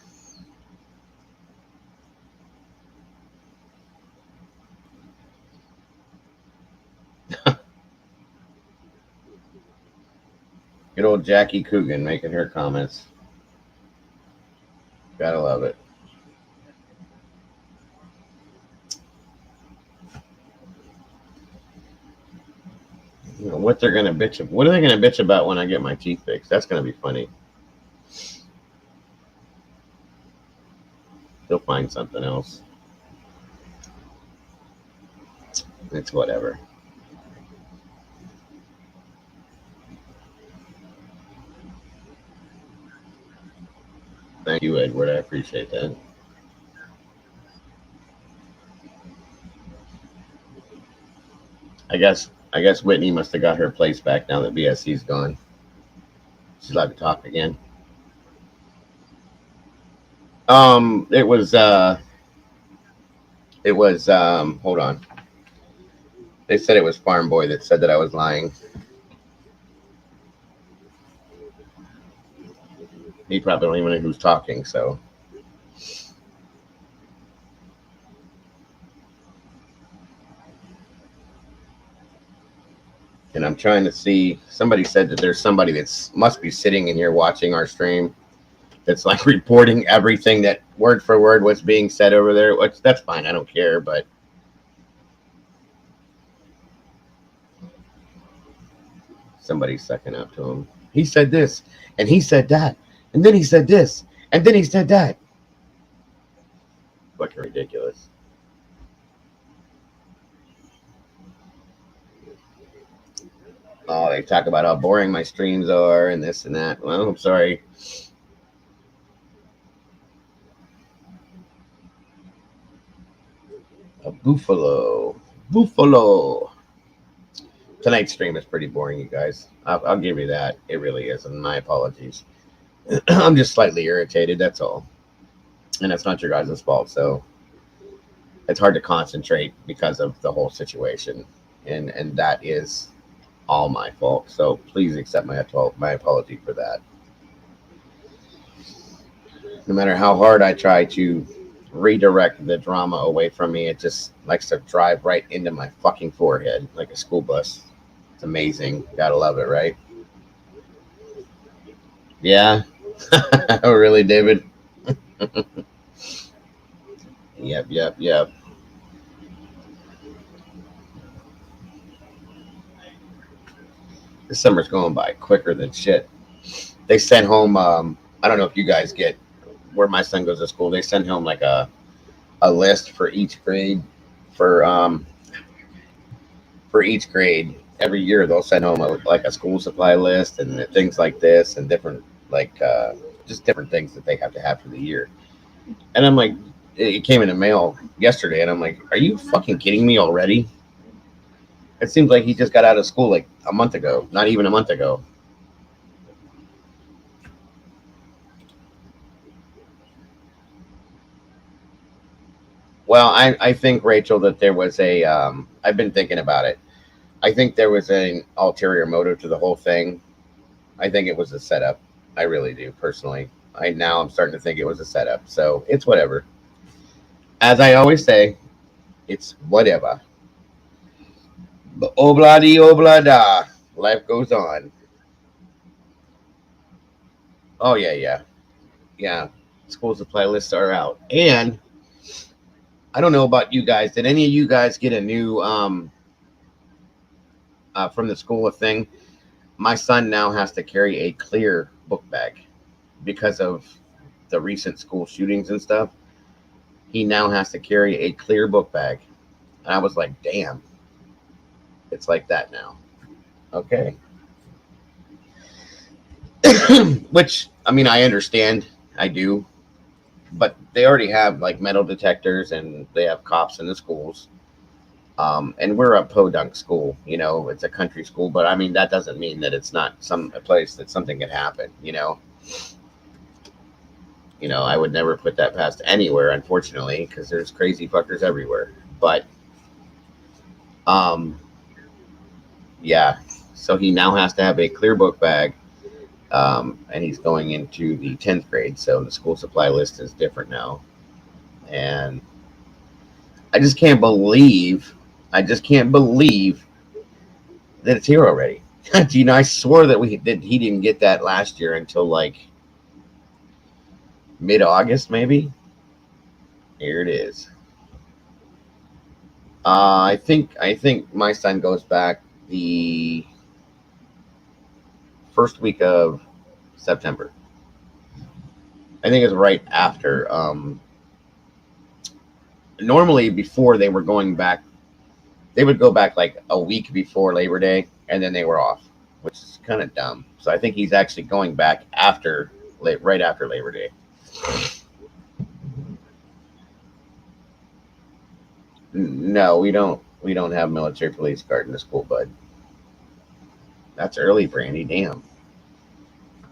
[SPEAKER 1] Good old Jackie Coogan making her comments. Gotta love it. You know, what are they gonna bitch about when I get my teeth fixed? That's gonna be funny. They'll find something else. It's whatever. Thank you, Edward. I appreciate that. I guess Whitney must have got her place back now that BSC's gone. She's allowed to talk again. It was hold on. They said it was Farm Boy that said that I was lying. He probably don't even know who's talking, so And I'm trying to see. Somebody said that there's somebody that's must be sitting in here watching our stream that's like reporting everything that word for word was being said over there. Which that's fine. I don't care. But somebody's sucking up to him. He said this, and he said that, and then he said this, and then he said that. Fucking ridiculous. Oh, they talk about how boring my streams are and this and that. Well, I'm sorry. A buffalo. Buffalo. Tonight's stream is pretty boring, you guys. I'll give you that. It really is, and my apologies. I'm just slightly irritated, that's all. And that's not your guys' fault, so it's hard to concentrate because of the whole situation. And that is all my fault. So please accept my apology for that. No matter how hard I try to redirect the drama away from me, it just likes to drive right into my fucking forehead like a school bus. It's amazing. Gotta love it, right? Yeah. Oh, really, David? Yep. This summer's going by quicker than shit. They sent home, I don't know if you guys get where my son goes to school. They send home like a list for each grade. Every year they'll send home like a school supply list and things like this and different like just different things that they have to have for the year. And I'm like, it came in the mail yesterday, and I'm like, are you fucking kidding me already? It seems like he just got out of school like a month ago, not even a month ago. Well, I think, Rachel, that there was I've been thinking about it. I think there was an ulterior motive to the whole thing. I think it was a setup. I really do, personally. I'm starting to think it was a setup. So it's whatever. As I always say, it's whatever. But obladi oblada. Life goes on. Oh yeah. School supply lists are out. And I don't know about you guys. Did any of you guys get a new from the school a thing? My son now has to carry a clear book bag because of the recent school shootings and stuff. He now has to carry a clear book bag. And I was like, damn, it's like that now. Okay. Which, I mean, I understand. I do. But they already have like metal detectors and they have cops in the schools. And we're a podunk school, it's a country school, but I mean, that doesn't mean that it's not a place that something could happen, I would never put that past anywhere, unfortunately, because there's crazy fuckers everywhere. But, yeah, so he now has to have a clear book bag, and he's going into the 10th grade. So the school supply list is different now. And I just can't believe that it's here already. I swore that he didn't get that last year until like mid-August, maybe. Here it is. I think my son goes back the first week of September. I think it's right after. Normally, before they were going back, they would go back like a week before Labor Day, and then they were off, which is kind of dumb. So I think he's actually going back right after Labor Day. No, we don't. We don't have military police guard in the school, bud. That's early, Brandy. Damn.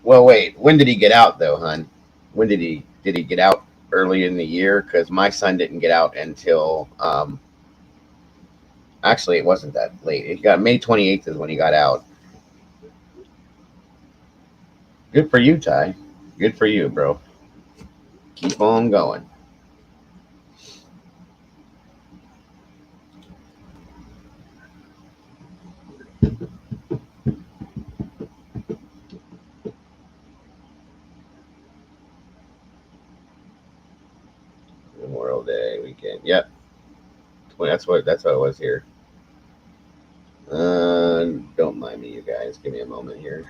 [SPEAKER 1] Well, wait. When did he get out, though, hun? When did he get out? Early in the year? Because my son didn't get out until. Actually, it wasn't that late. He got May 28th is when he got out. Good for you, Ty. Good for you, bro. Keep on going. Yep. That's what it was here. Don't mind me, you guys. Give me a moment here.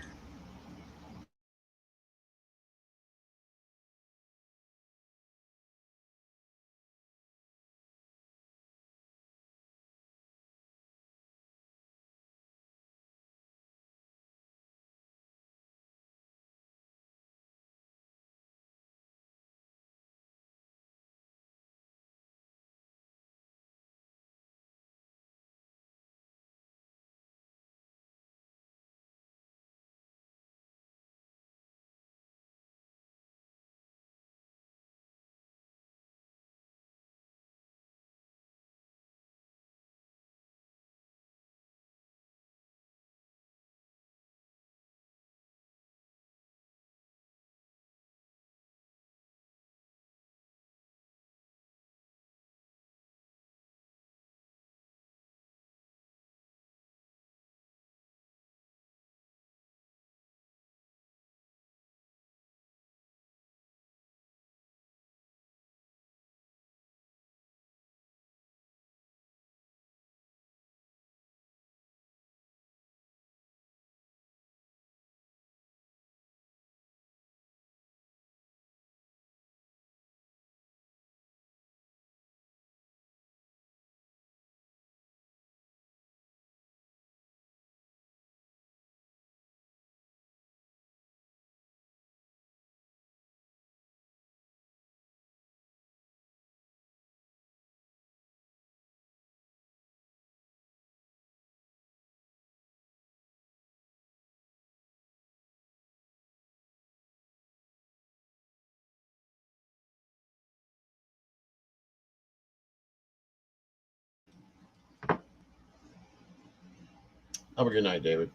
[SPEAKER 1] Have a good night, David.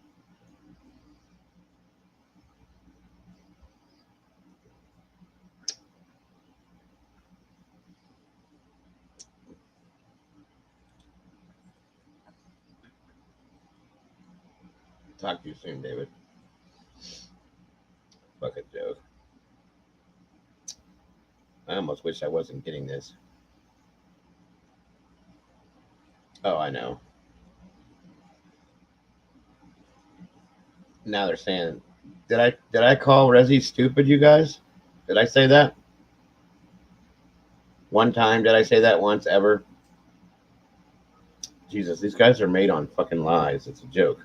[SPEAKER 1] Talk to you soon, David. Fucking joke. I almost wish I wasn't getting this. Oh, I know. Now they're saying, did I call Resi stupid, you guys? Did I say that? One time? Did I say that once ever? Jesus, these guys are made on fucking lies. It's a joke.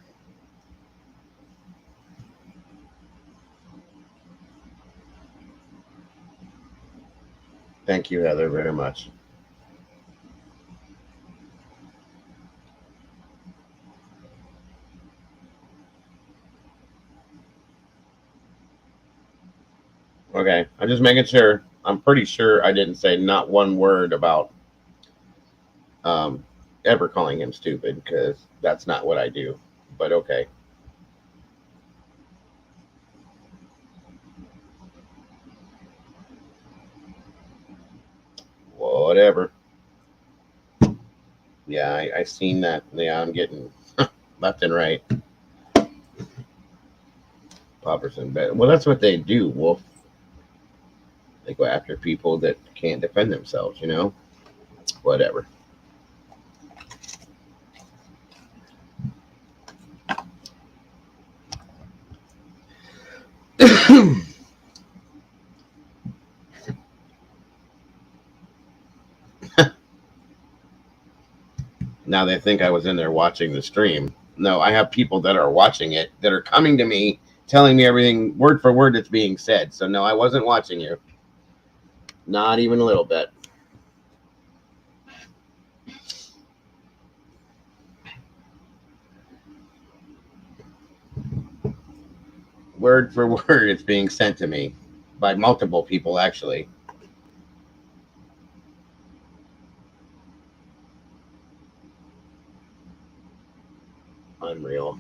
[SPEAKER 1] Thank you, Heather, very much. Okay, I'm just making sure. I'm pretty sure I didn't say not one word about ever calling him stupid, because that's not what I do. But okay. Whatever. Yeah, I seen that. Yeah, I'm getting left and right. Poppers in bed. Well, that's what they do, Wolf. They go after people that can't defend themselves, you know? Whatever. Now they think I was in there watching the stream. No, I have people that are watching it that are coming to me, telling me everything word for word that's being said. So no, I wasn't watching you. Not even a little bit. Word for word, it's being sent to me by multiple people, actually. Unreal.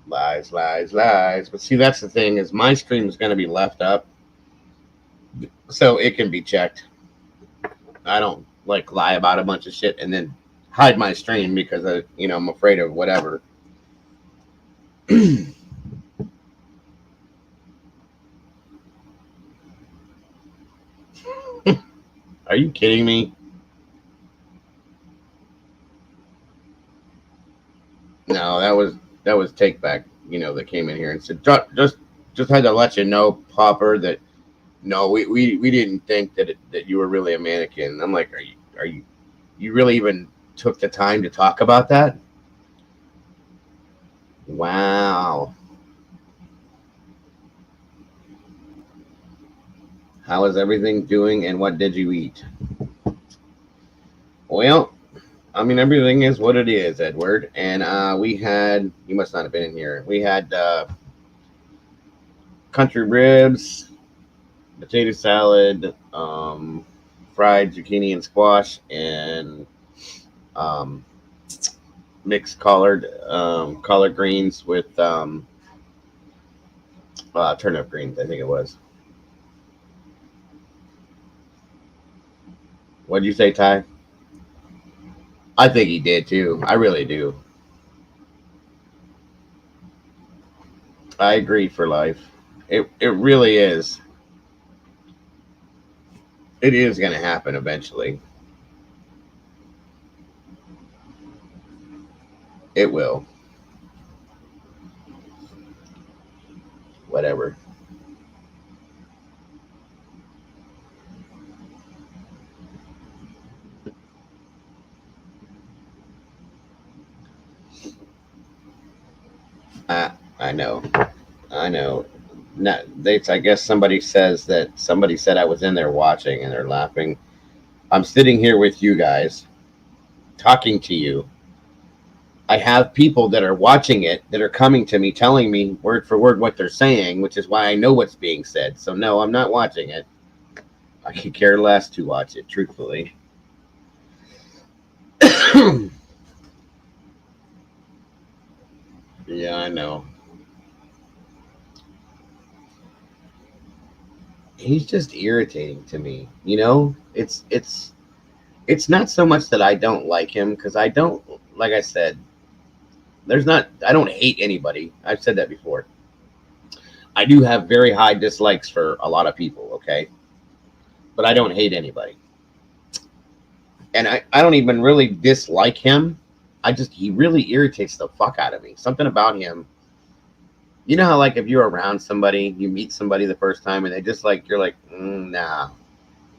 [SPEAKER 1] Lies, lies, lies. But see, that's the thing, is my stream is going to be left up so it can be checked. I don't like lie about a bunch of shit and then hide my stream because I'm afraid of whatever. Are you kidding me? No, that was Take Back. That came in here and said just had to let you know, Popper, that no, we didn't think that you were really a mannequin. I'm like, you really even took the time to talk about that? Wow. How is everything doing, and what did you eat? Well, I mean, everything is what it is, Edward. And we had, you must not have been in here. We had country ribs, potato salad, fried zucchini and squash, and um, mixed collard greens with turnip greens, I think it was. What did you say, Ty? I think he did too. I really do. I agree for life. It really is. It is going to happen eventually. It will. Whatever. I know. I know. No, I guess somebody said I was in there watching, and they're laughing. I'm sitting here with you guys, talking to you. I have people that are watching it that are coming to me, telling me word for word what they're saying, which is why I know what's being said. So no, I'm not watching it. I could care less to watch it, truthfully. Yeah, I know. He's just irritating to me. It's not so much that I don't like him, because I don't, like I said, I don't hate anybody. I've said that before. I do have very high dislikes for a lot of people, okay? But I don't hate anybody. And I don't even really dislike him. He really irritates the fuck out of me. Something about him. You know how, like, if you're around somebody, you meet somebody the first time, and they just like, you're like, nah,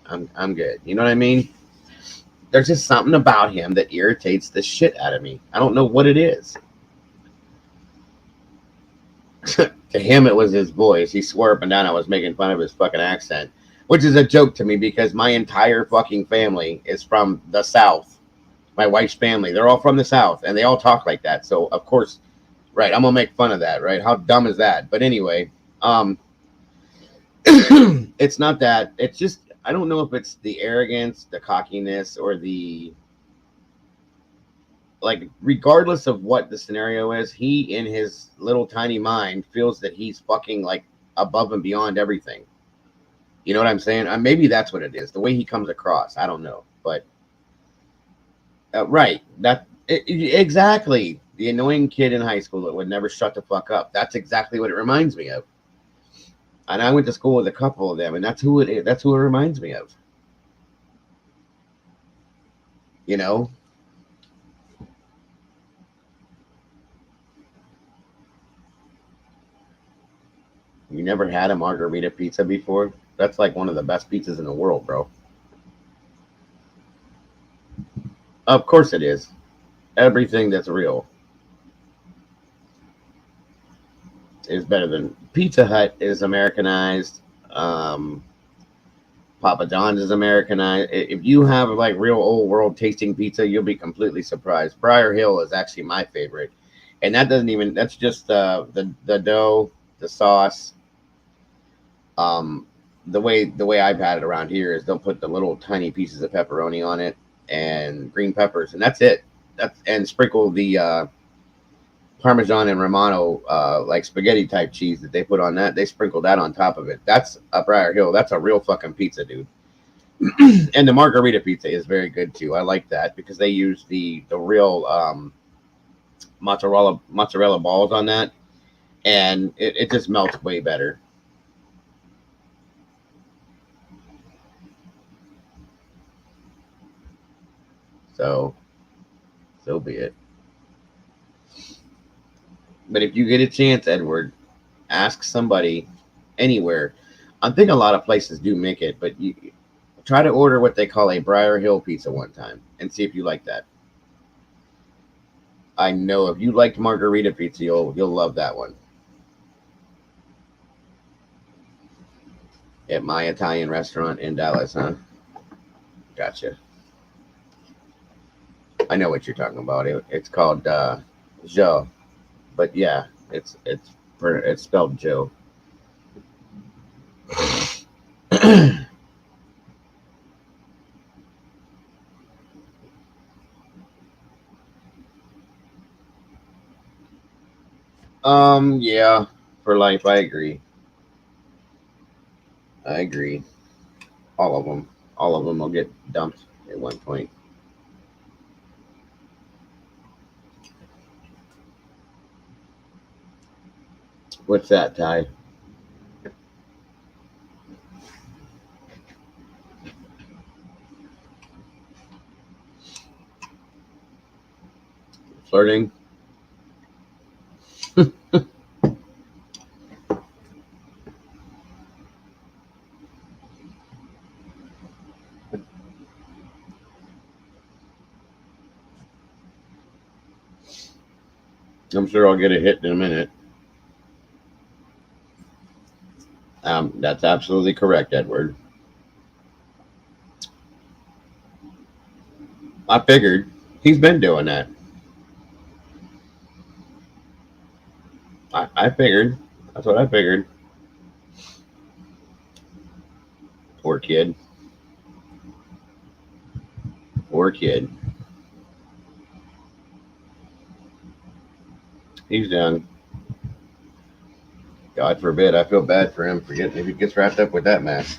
[SPEAKER 1] I'm good. You know what I mean? There's just something about him that irritates the shit out of me. I don't know what it is. To him, it was his voice. He swore up and down I was making fun of his fucking accent, which is a joke to me because my entire fucking family is from the South. My wife's family, they're all from the South, and they all talk like that. So, of course, right, I'm gonna make fun of that, right? How dumb is that? But anyway, it's not that. It's just, I don't know if it's the arrogance, the cockiness, or the, like, regardless of what the scenario is, he in his little tiny mind feels that he's fucking like above and beyond everything. You know what I'm saying? Maybe that's what it is. The way he comes across, I don't know, but right, exactly. The annoying kid in high school that would never shut the fuck up. That's exactly what it reminds me of. And I went to school with a couple of them, and that's who it is. That's who it reminds me of. You know? You never had a margarita pizza before? That's like one of the best pizzas in the world, bro. Of course it is. Everything that's real is better than Pizza Hut is Americanized. Papa John's is Americanized. If you have like real old world tasting pizza, you'll be completely surprised. Briar Hill is actually my favorite, and that's just the dough, the sauce. The way I've had it around here is they'll put the little tiny pieces of pepperoni on it and green peppers, and that's it. And sprinkle the Parmesan and Romano like spaghetti type cheese that they put on that. They sprinkle that on top of it. That's a Briar Hill. That's a real fucking pizza, dude. And the margarita pizza is very good too. I like that because they use the real mozzarella balls on that, and it just melts way better. So be it. But if you get a chance, Edward, ask somebody anywhere. I think a lot of places do make it, but you try to order what they call a Briar Hill pizza one time and see if you like that. I know if you liked margarita pizza, you'll love that one. At my Italian restaurant in Dallas, huh? Gotcha. I know what you're talking about. It's called Joe, but yeah, it's spelled Joe. Yeah, for life, I agree. I agree. All of them. All of them will get dumped at one point. What's that, Ty? Flirting? I'm sure I'll get a hit in a minute. That's absolutely correct, Edward. I figured he's been doing that. I figured. That's what I figured. Poor kid. Poor kid. He's done. God forbid. I feel bad for him for getting if he gets wrapped up with that mess.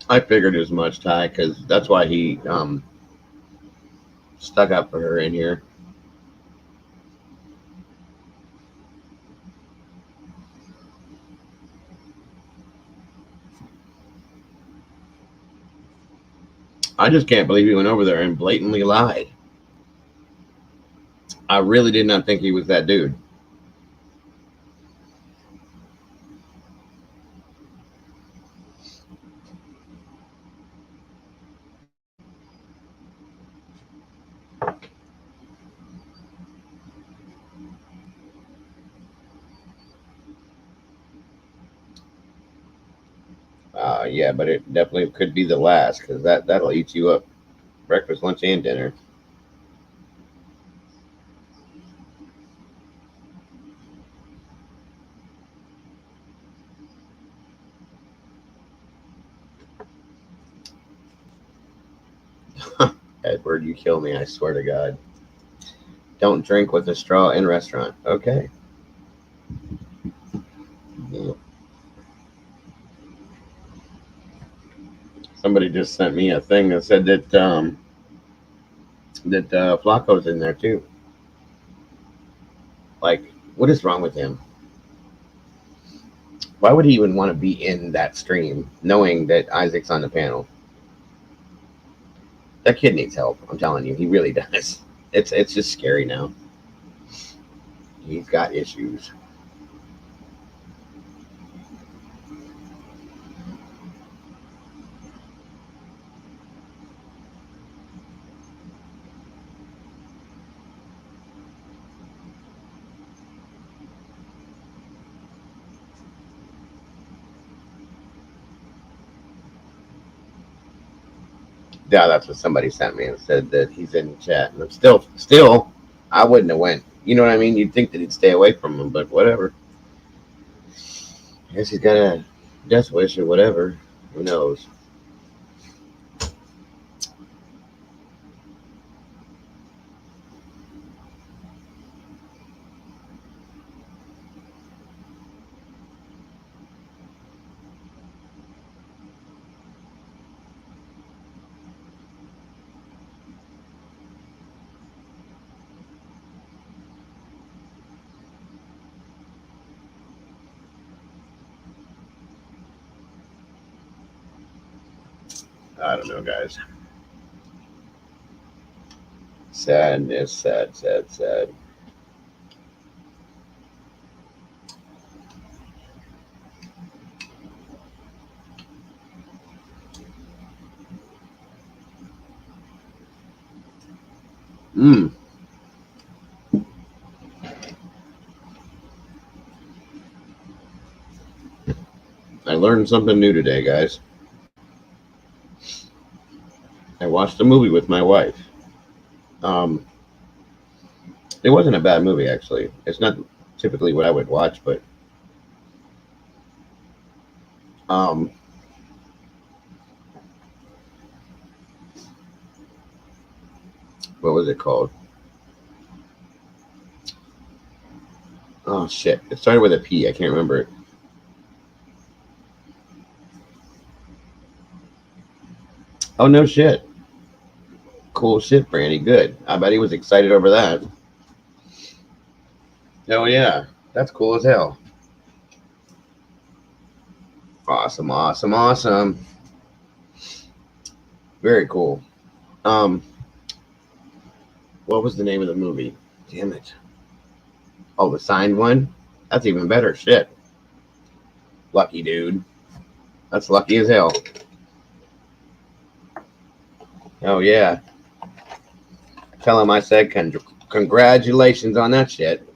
[SPEAKER 1] I figured as much, Ty, because that's why he stuck up for her in here. I just can't believe he went over there and blatantly lied. I really did not think he was that dude. Yeah, but it definitely could be the last because that'll eat you up breakfast, lunch, and dinner. Edward, you kill me, I swear to God. Don't drink with a straw in restaurant. Okay. Yeah. Somebody just sent me a thing that said that Flacco's in there too. Like, what is wrong with him? Why would he even want to be in that stream, knowing that Isaac's on the panel? That kid needs help. I'm telling you, he really does. It's just scary now. He's got issues. Yeah, that's what somebody sent me and said that he's in chat. And I'm still, I wouldn't have went. You know what I mean? You'd think that he'd stay away from him, but whatever. I guess he's got a death wish or whatever. Who knows? I don't know, guys. Sadness, sad, sad, sad. Mm. I learned something new today, guys. I watched a movie with my wife. Um, it wasn't a bad movie, actually. It's not typically what I would watch, but um, what was it called? Oh shit! It started with a P. I can't remember it. Oh no shit! Cool shit, Brandy. Good. I bet he was excited over that. Oh yeah, that's cool as hell. Awesome, awesome, awesome. Very cool. Um, what was the name of the movie? Damn it! Oh, the signed one. That's even better. Shit. Lucky dude. That's lucky as hell. Oh yeah. Tell him I said congratulations on that shit.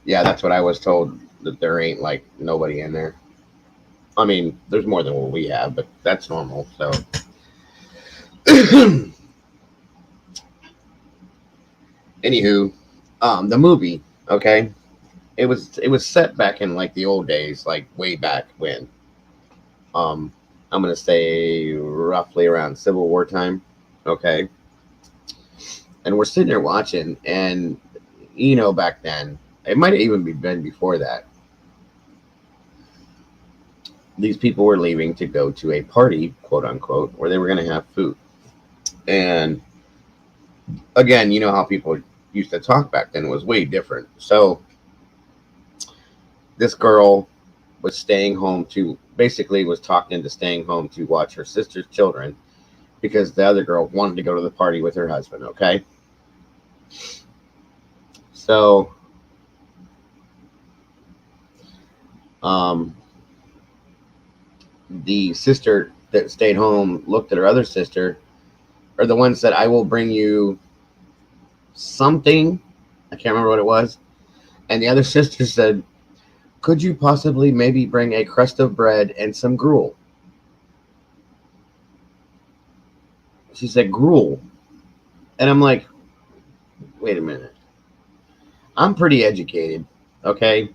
[SPEAKER 1] Yeah, that's what I was told. That there ain't like nobody in there. I mean, there's more than what we have, but that's normal. So, anywho, the movie. Okay, it was set back in like the old days, like way back when. Um, I'm gonna say roughly around Civil War time. Okay, and we're sitting there watching, and back then it might have even been before that. These people were leaving to go to a party, quote unquote, where they were going to have food. And again, you know how people used to talk back then was way different. So this girl was staying home to basically was talked into staying home to watch her sister's children because the other girl wanted to go to the party with her husband. Okay. So, um, the sister that stayed home looked at her other sister, or the one said, I will bring you something. I can't remember what it was. And the other sister said, could you possibly maybe bring a crust of bread and some gruel? She said, gruel. And I'm like, wait a minute. I'm pretty educated, okay?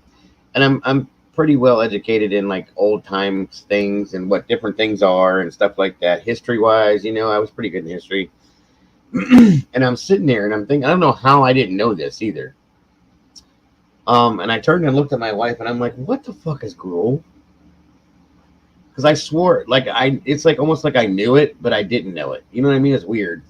[SPEAKER 1] And I'm pretty well educated in like old times things and what different things are and stuff like that. History wise, I was pretty good in history. And I'm sitting there and I'm thinking, I don't know how I didn't know this either. And I turned and looked at my wife and I'm like, what the fuck is gruel? Because I swore, like it's like almost like I knew it, but I didn't know it. You know what I mean? It's weird.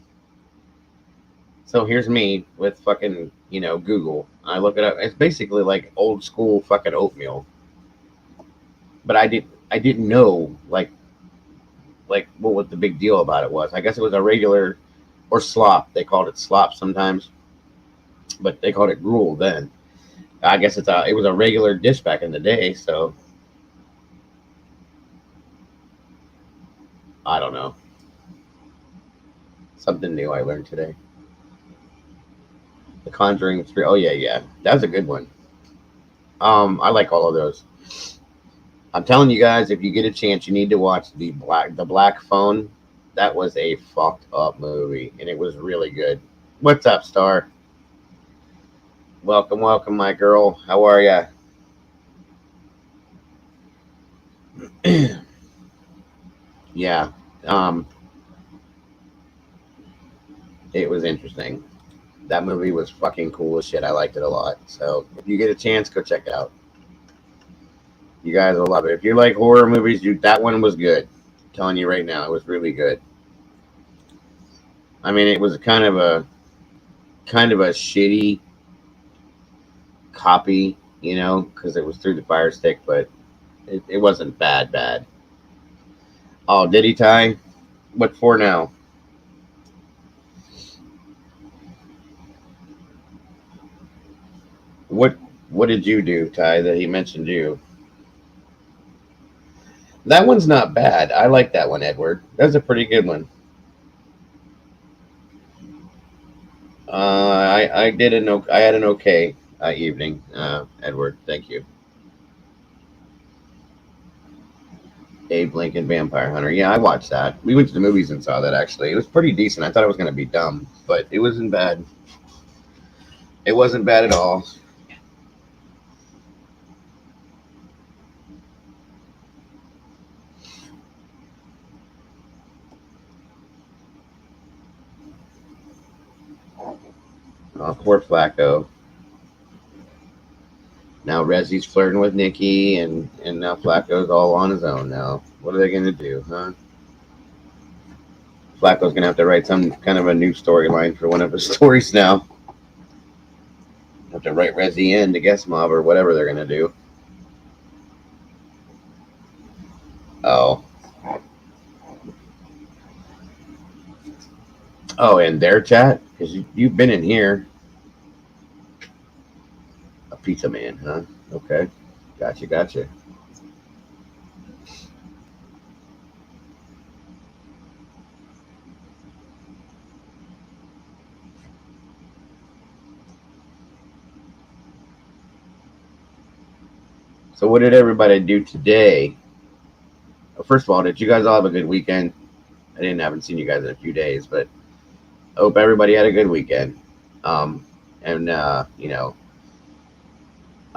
[SPEAKER 1] So here's me with fucking, Google. I look it up. It's basically like old school fucking oatmeal. But I didn't know like what the big deal about it was. I guess it was a regular or slop. They called it slop sometimes, but they called it gruel then. I guess it was a regular dish back in the day. So I don't know. Something new I learned today. The Conjuring 3. Oh yeah, yeah. That was a good one. I like all of those. I'm telling you guys, if you get a chance, you need to watch the Black Phone. That was a fucked up movie, and it was really good. What's up, Star? Welcome, welcome, my girl. How are ya? Yeah. Um, it was interesting. That movie was fucking cool as shit. I liked it a lot. So if you get a chance, go check it out. You guys will love it. If you like horror movies, that one was good. I'm telling you right now, it was really good. I mean, it was kind of a shitty copy, because it was through the Fire Stick, but it wasn't bad. Oh, did he, Ty? What for now? What what did you do, Ty, that he mentioned you? That one's not bad. I like that one, Edward. That's a pretty good one. I had an okay evening, Edward. Thank you. Abe Lincoln Vampire Hunter. Yeah, I watched that. We went to the movies and saw that. Actually, it was pretty decent. I thought it was going to be dumb, but it wasn't bad. It wasn't bad at all. Poor Flacco. Now Rezzy's flirting with Nikki, and now Flacco's all on his own now. What are they going to do, huh? Flacco's going to have to write some kind of a new storyline for one of his stories now. Have to write Rezzy in to Guest Mob or whatever they're going to do. Oh. Oh, in their chat? Because you've been in here. A pizza man, huh? Okay. Gotcha. So what did everybody do today? Well, first of all, did you guys all have a good weekend? Haven't seen you guys in a few days, but I hope everybody had a good weekend. And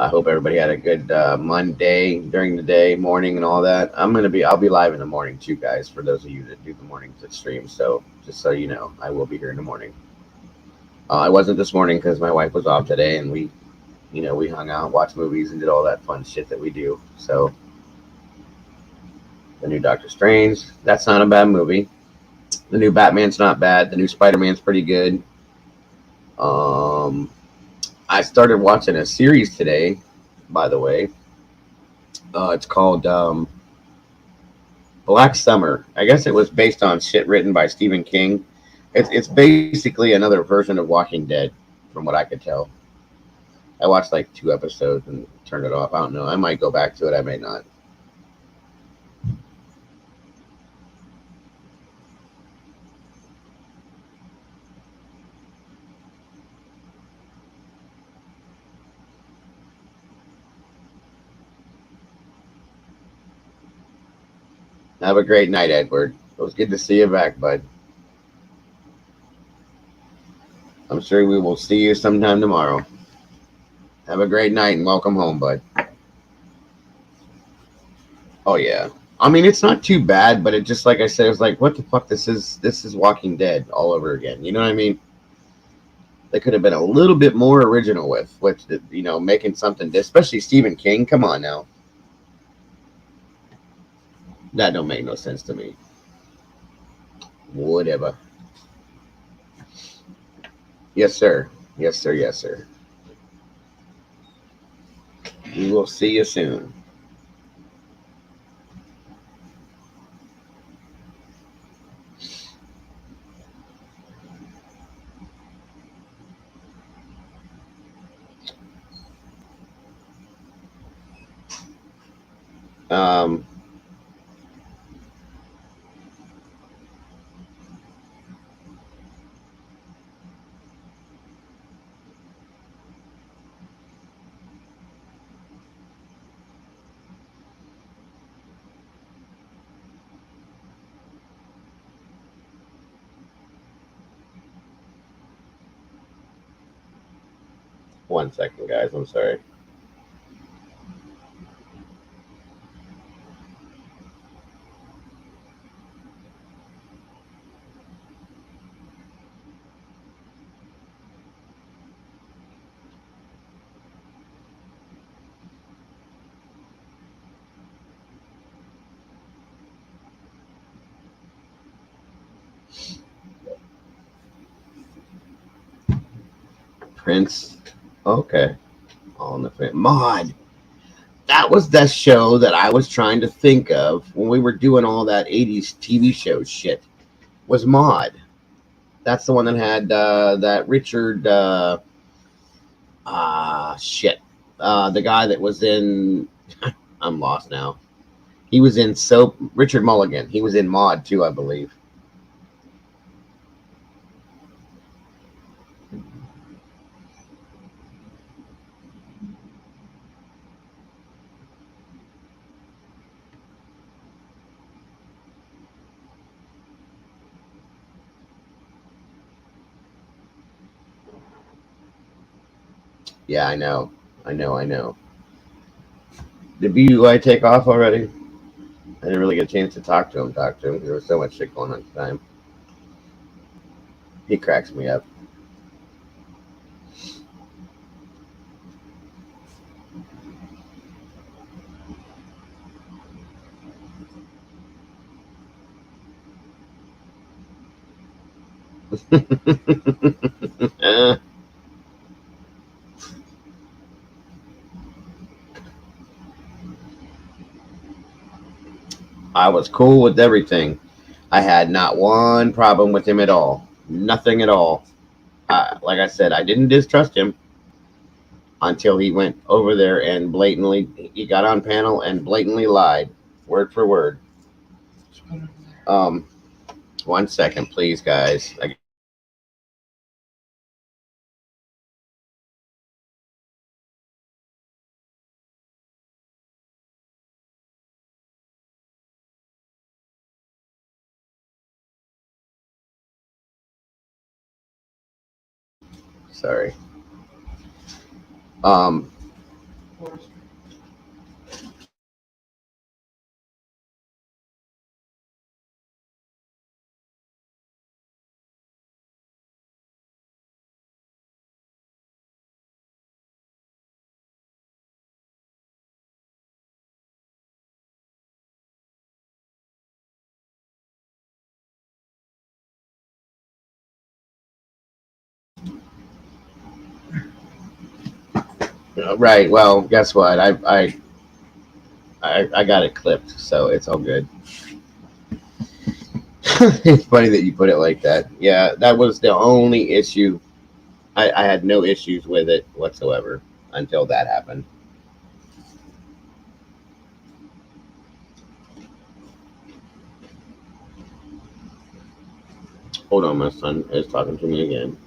[SPEAKER 1] I hope everybody had a good Monday during the day, morning, and all that. I'll be live in the morning too, guys. For those of you that do the morning stream, so just so you know, I will be here in the morning. I wasn't this morning because my wife was off today, and we hung out, watched movies, and did all that fun shit that we do. So the new Doctor Strange, that's not a bad movie. The new Batman's not bad. The new Spider-Man's pretty good. Um, I started watching a series today, by the way. It's called Black Summer. I guess it was based on shit written by Stephen King. It's basically another version of Walking Dead, from what I could tell. I watched like 2 episodes and turned it off. I don't know. I might go back to it. I may not. Have a great night, Edward. It was good to see you back, bud. I'm sure we will see you sometime tomorrow. Have a great night and welcome home, bud. Oh yeah. I mean, it's not too bad, but it just like I said, it was like, what the fuck? This is Walking Dead all over again. You know what I mean? They could have been a little bit more original with making something, especially Stephen King. Come on now, that don't make no sense to me. Whatever. Yes, sir. Yes, sir. We will see you soon. Um, one second, guys. I'm sorry. Prince. Okay. All in the Mod. That was the show that I was trying to think of when we were doing all that 80s TV show shit. Was Mod. That's the one that had that Richard shit. The guy that was in I'm lost now. He was in Soap. Richard Mulligan. He was in Mod too, I believe. Yeah, I know. I know. Did BUI take off already? I didn't really get a chance to talk to him. There was so much shit going on at the time. He cracks me up. I was cool with everything. I had not one problem with him at all. Nothing at all. Like I said, I didn't distrust him until he went over there and he got on panel and blatantly lied, word for word. Um, 1 second, please, guys. Sorry. Um, right. Well, guess what? I got it clipped, so it's all good. It's funny that you put it like that. Yeah, that was the only issue. I had no issues with it whatsoever until that happened. Hold on, my son is talking to me again.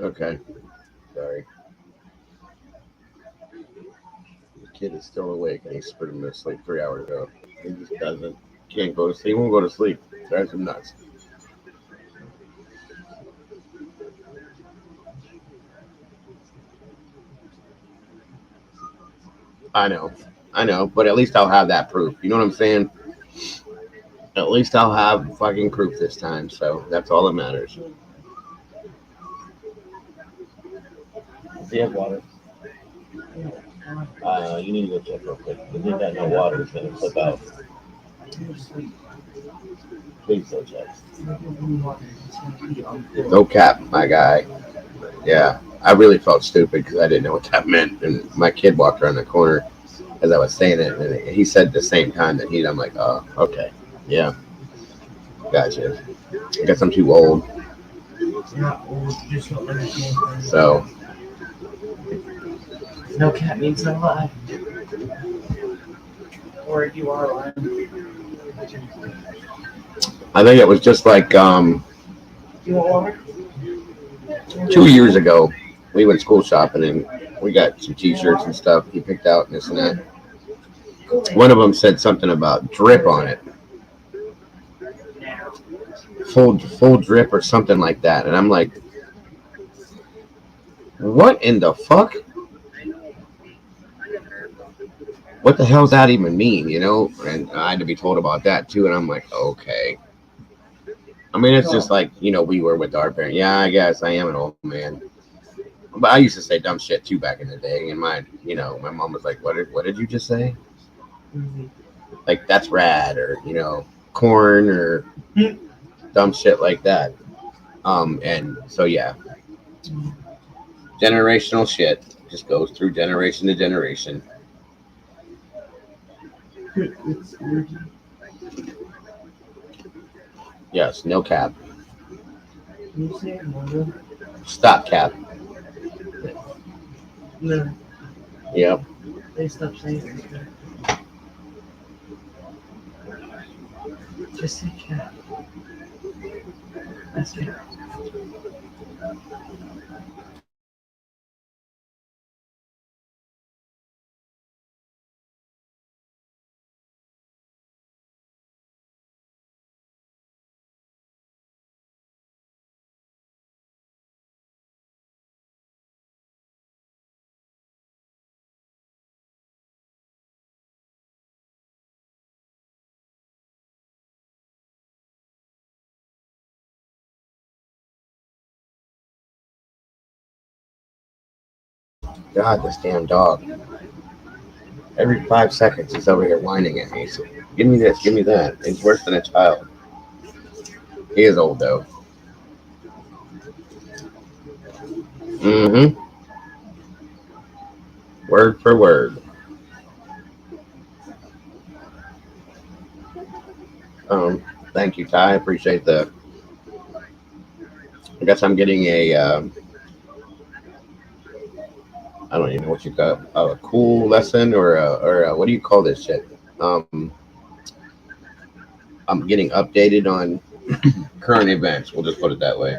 [SPEAKER 1] Okay. Sorry. The kid is still awake and he's put him to sleep 3 hours ago. He just doesn't. Can't go to sleep. He won't go to sleep. Drives him nuts. I know. I know. But at least I'll have that proof. You know what I'm saying? At least I'll have fucking proof this time. So that's all that matters. Do you have water? You need to go check real quick. If you got no water, it's gonna flip out. Please go check. No cap, my guy. Yeah, I really felt stupid because I didn't know what that meant, and my kid walked around the corner as I was saying it, and he said at the same time that he. I'm like, oh, okay, yeah, gotcha. I guess I'm too old, so
[SPEAKER 3] No cat means no lie. Or you are lying.
[SPEAKER 1] I think it was just like
[SPEAKER 3] You want water?
[SPEAKER 1] 2 years ago. We went school shopping and we got some T-shirts and stuff. He picked out and this and that. One of them said something about drip on it, full drip or something like that, and I'm like, what in the fuck? What the hell does that even mean? You know? And I had to be told about that too, and I'm like, okay. I mean, it's just like we were with our parents. Yeah, I guess I am an old man, but I used to say dumb shit too back in the day. And my mom was like, what did you just say? Like that's rad, or corn, or dumb shit like that. And so yeah, generational shit just goes through generation to generation. Yes, no cap.
[SPEAKER 3] You say it more.
[SPEAKER 1] Stop cap.
[SPEAKER 3] No,
[SPEAKER 1] Yep.
[SPEAKER 3] they stopped saying it. Just say cat. That's cat.
[SPEAKER 1] God, this damn dog. Every 5 seconds he's over here whining at me. So give me this, give me that. He's worse than a child. He is old though. Mm-hmm. Word for word. Thank you, Ty. I appreciate the. I guess I'm getting a. I don't even know what you got. A cool lesson or what do you call this shit? Um, I'm getting updated on current events. We'll just put it that way.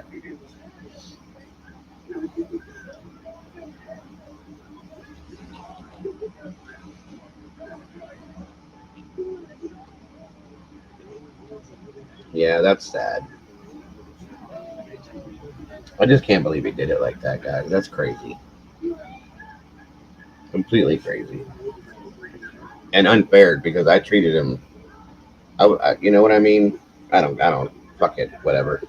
[SPEAKER 1] Yeah, that's sad. I just can't believe he did it like that, guys. That's crazy. Completely crazy and unfair because I treated him. You know what I mean? I don't. Fuck it. Whatever.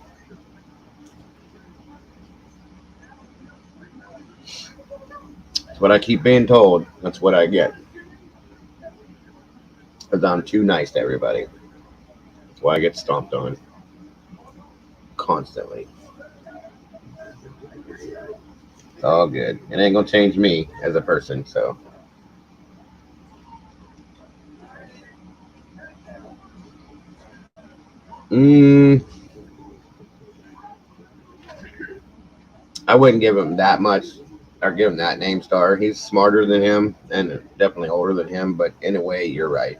[SPEAKER 1] It's what I keep being told. That's what I get because I'm too nice to everybody. That's why I get stomped on constantly. It's all good. It ain't gonna change me as a person. So, mm, I wouldn't give him that much or give him that name star. He's smarter than him and definitely older than him. But in a way, you're right.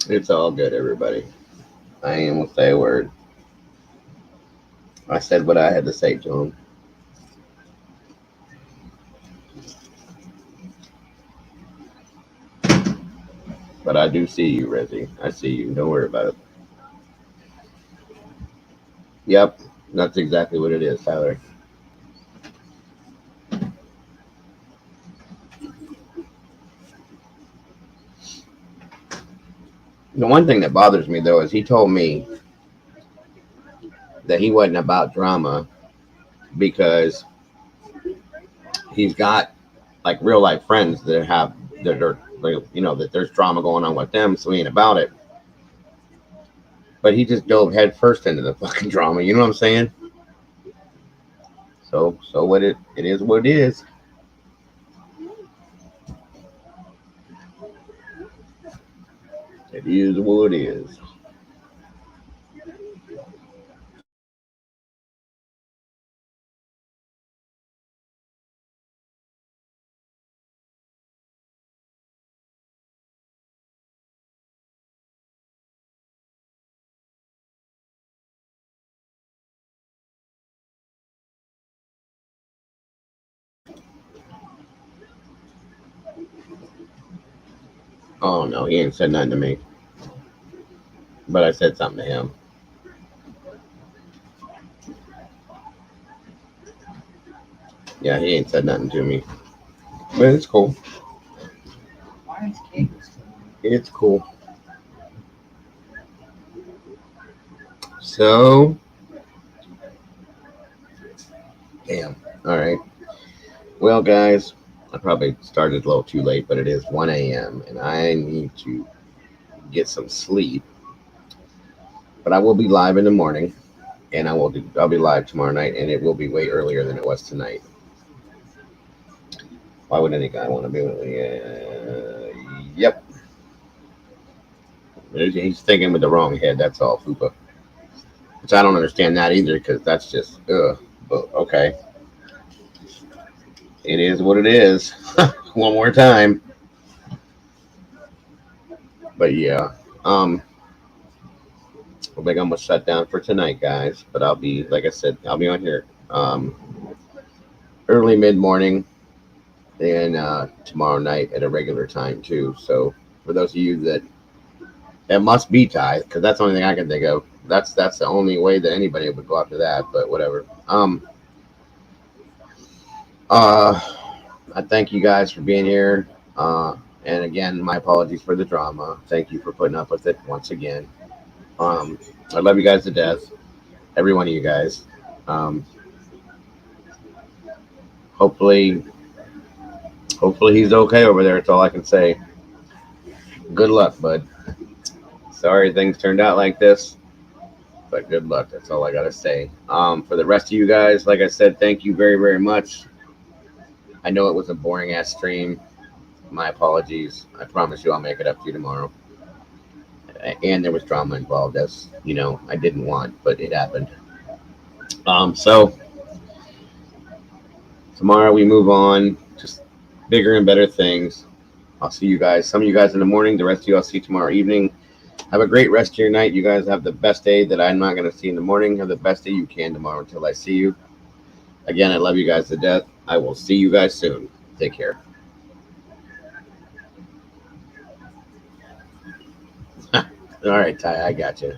[SPEAKER 1] It's all good, everybody. I ain't gonna say a word. I said what I had to say to him. But I do see you, Rezzy. I see you. Don't worry about it. Yep, that's exactly what it is, Tyler. The one thing that bothers me though is he told me that he wasn't about drama because he's got like real life friends that have that are like, that there's drama going on with them, so he ain't about it. But he just dove head first into the fucking drama. You know what I'm saying? So what it is what it is. It is what it is. Oh no, he ain't said nothing to me. But I said something to him. Yeah, he ain't said nothing to me. But it's cool.
[SPEAKER 3] Why is cake still on?
[SPEAKER 1] It's cool. So damn. Alright. Well guys, I probably started a little too late, but it is 1 a.m. and I need to get some sleep. But I will be live in the morning, and I'll be live tomorrow night, and it will be way earlier than it was tonight. Why would any guy want to be with me? Yep. He's thinking with the wrong head. That's all, Fupa. Which I don't understand that either, because that's just But okay, it is what it is. One more time. But yeah, I think I'm gonna shut down for tonight, guys. But I'll be, like I said, I'll be on here early mid morning and tomorrow night at a regular time too. So for those of you that it must be Ty, because that's the only thing I can think of. That's the only way that anybody would go after that. But whatever. Uh, I thank you guys for being here. And again, my apologies for the drama. Thank you for putting up with it once again. I love you guys to death, every one of you guys. Um, hopefully, hopefully he's okay over there. That's all I can say. Good luck, bud. Sorry things turned out like this, but good luck. That's all I gotta say. For the rest of you guys, like I said, thank you very, very much. I know it was a boring ass stream. My apologies. I promise you I'll make it up to you tomorrow. And there was drama involved, as you know, I didn't want, but it happened. So tomorrow we move on, just bigger and better things. I'll see you guys. Some of you guys in the morning. The rest of you I'll see tomorrow evening. Have a great rest of your night. You guys have the best day that I'm not going to see in the morning. Have the best day you can tomorrow until I see you. Again, I love you guys to death. I will see you guys soon. Take care. All right, Ty, I got you.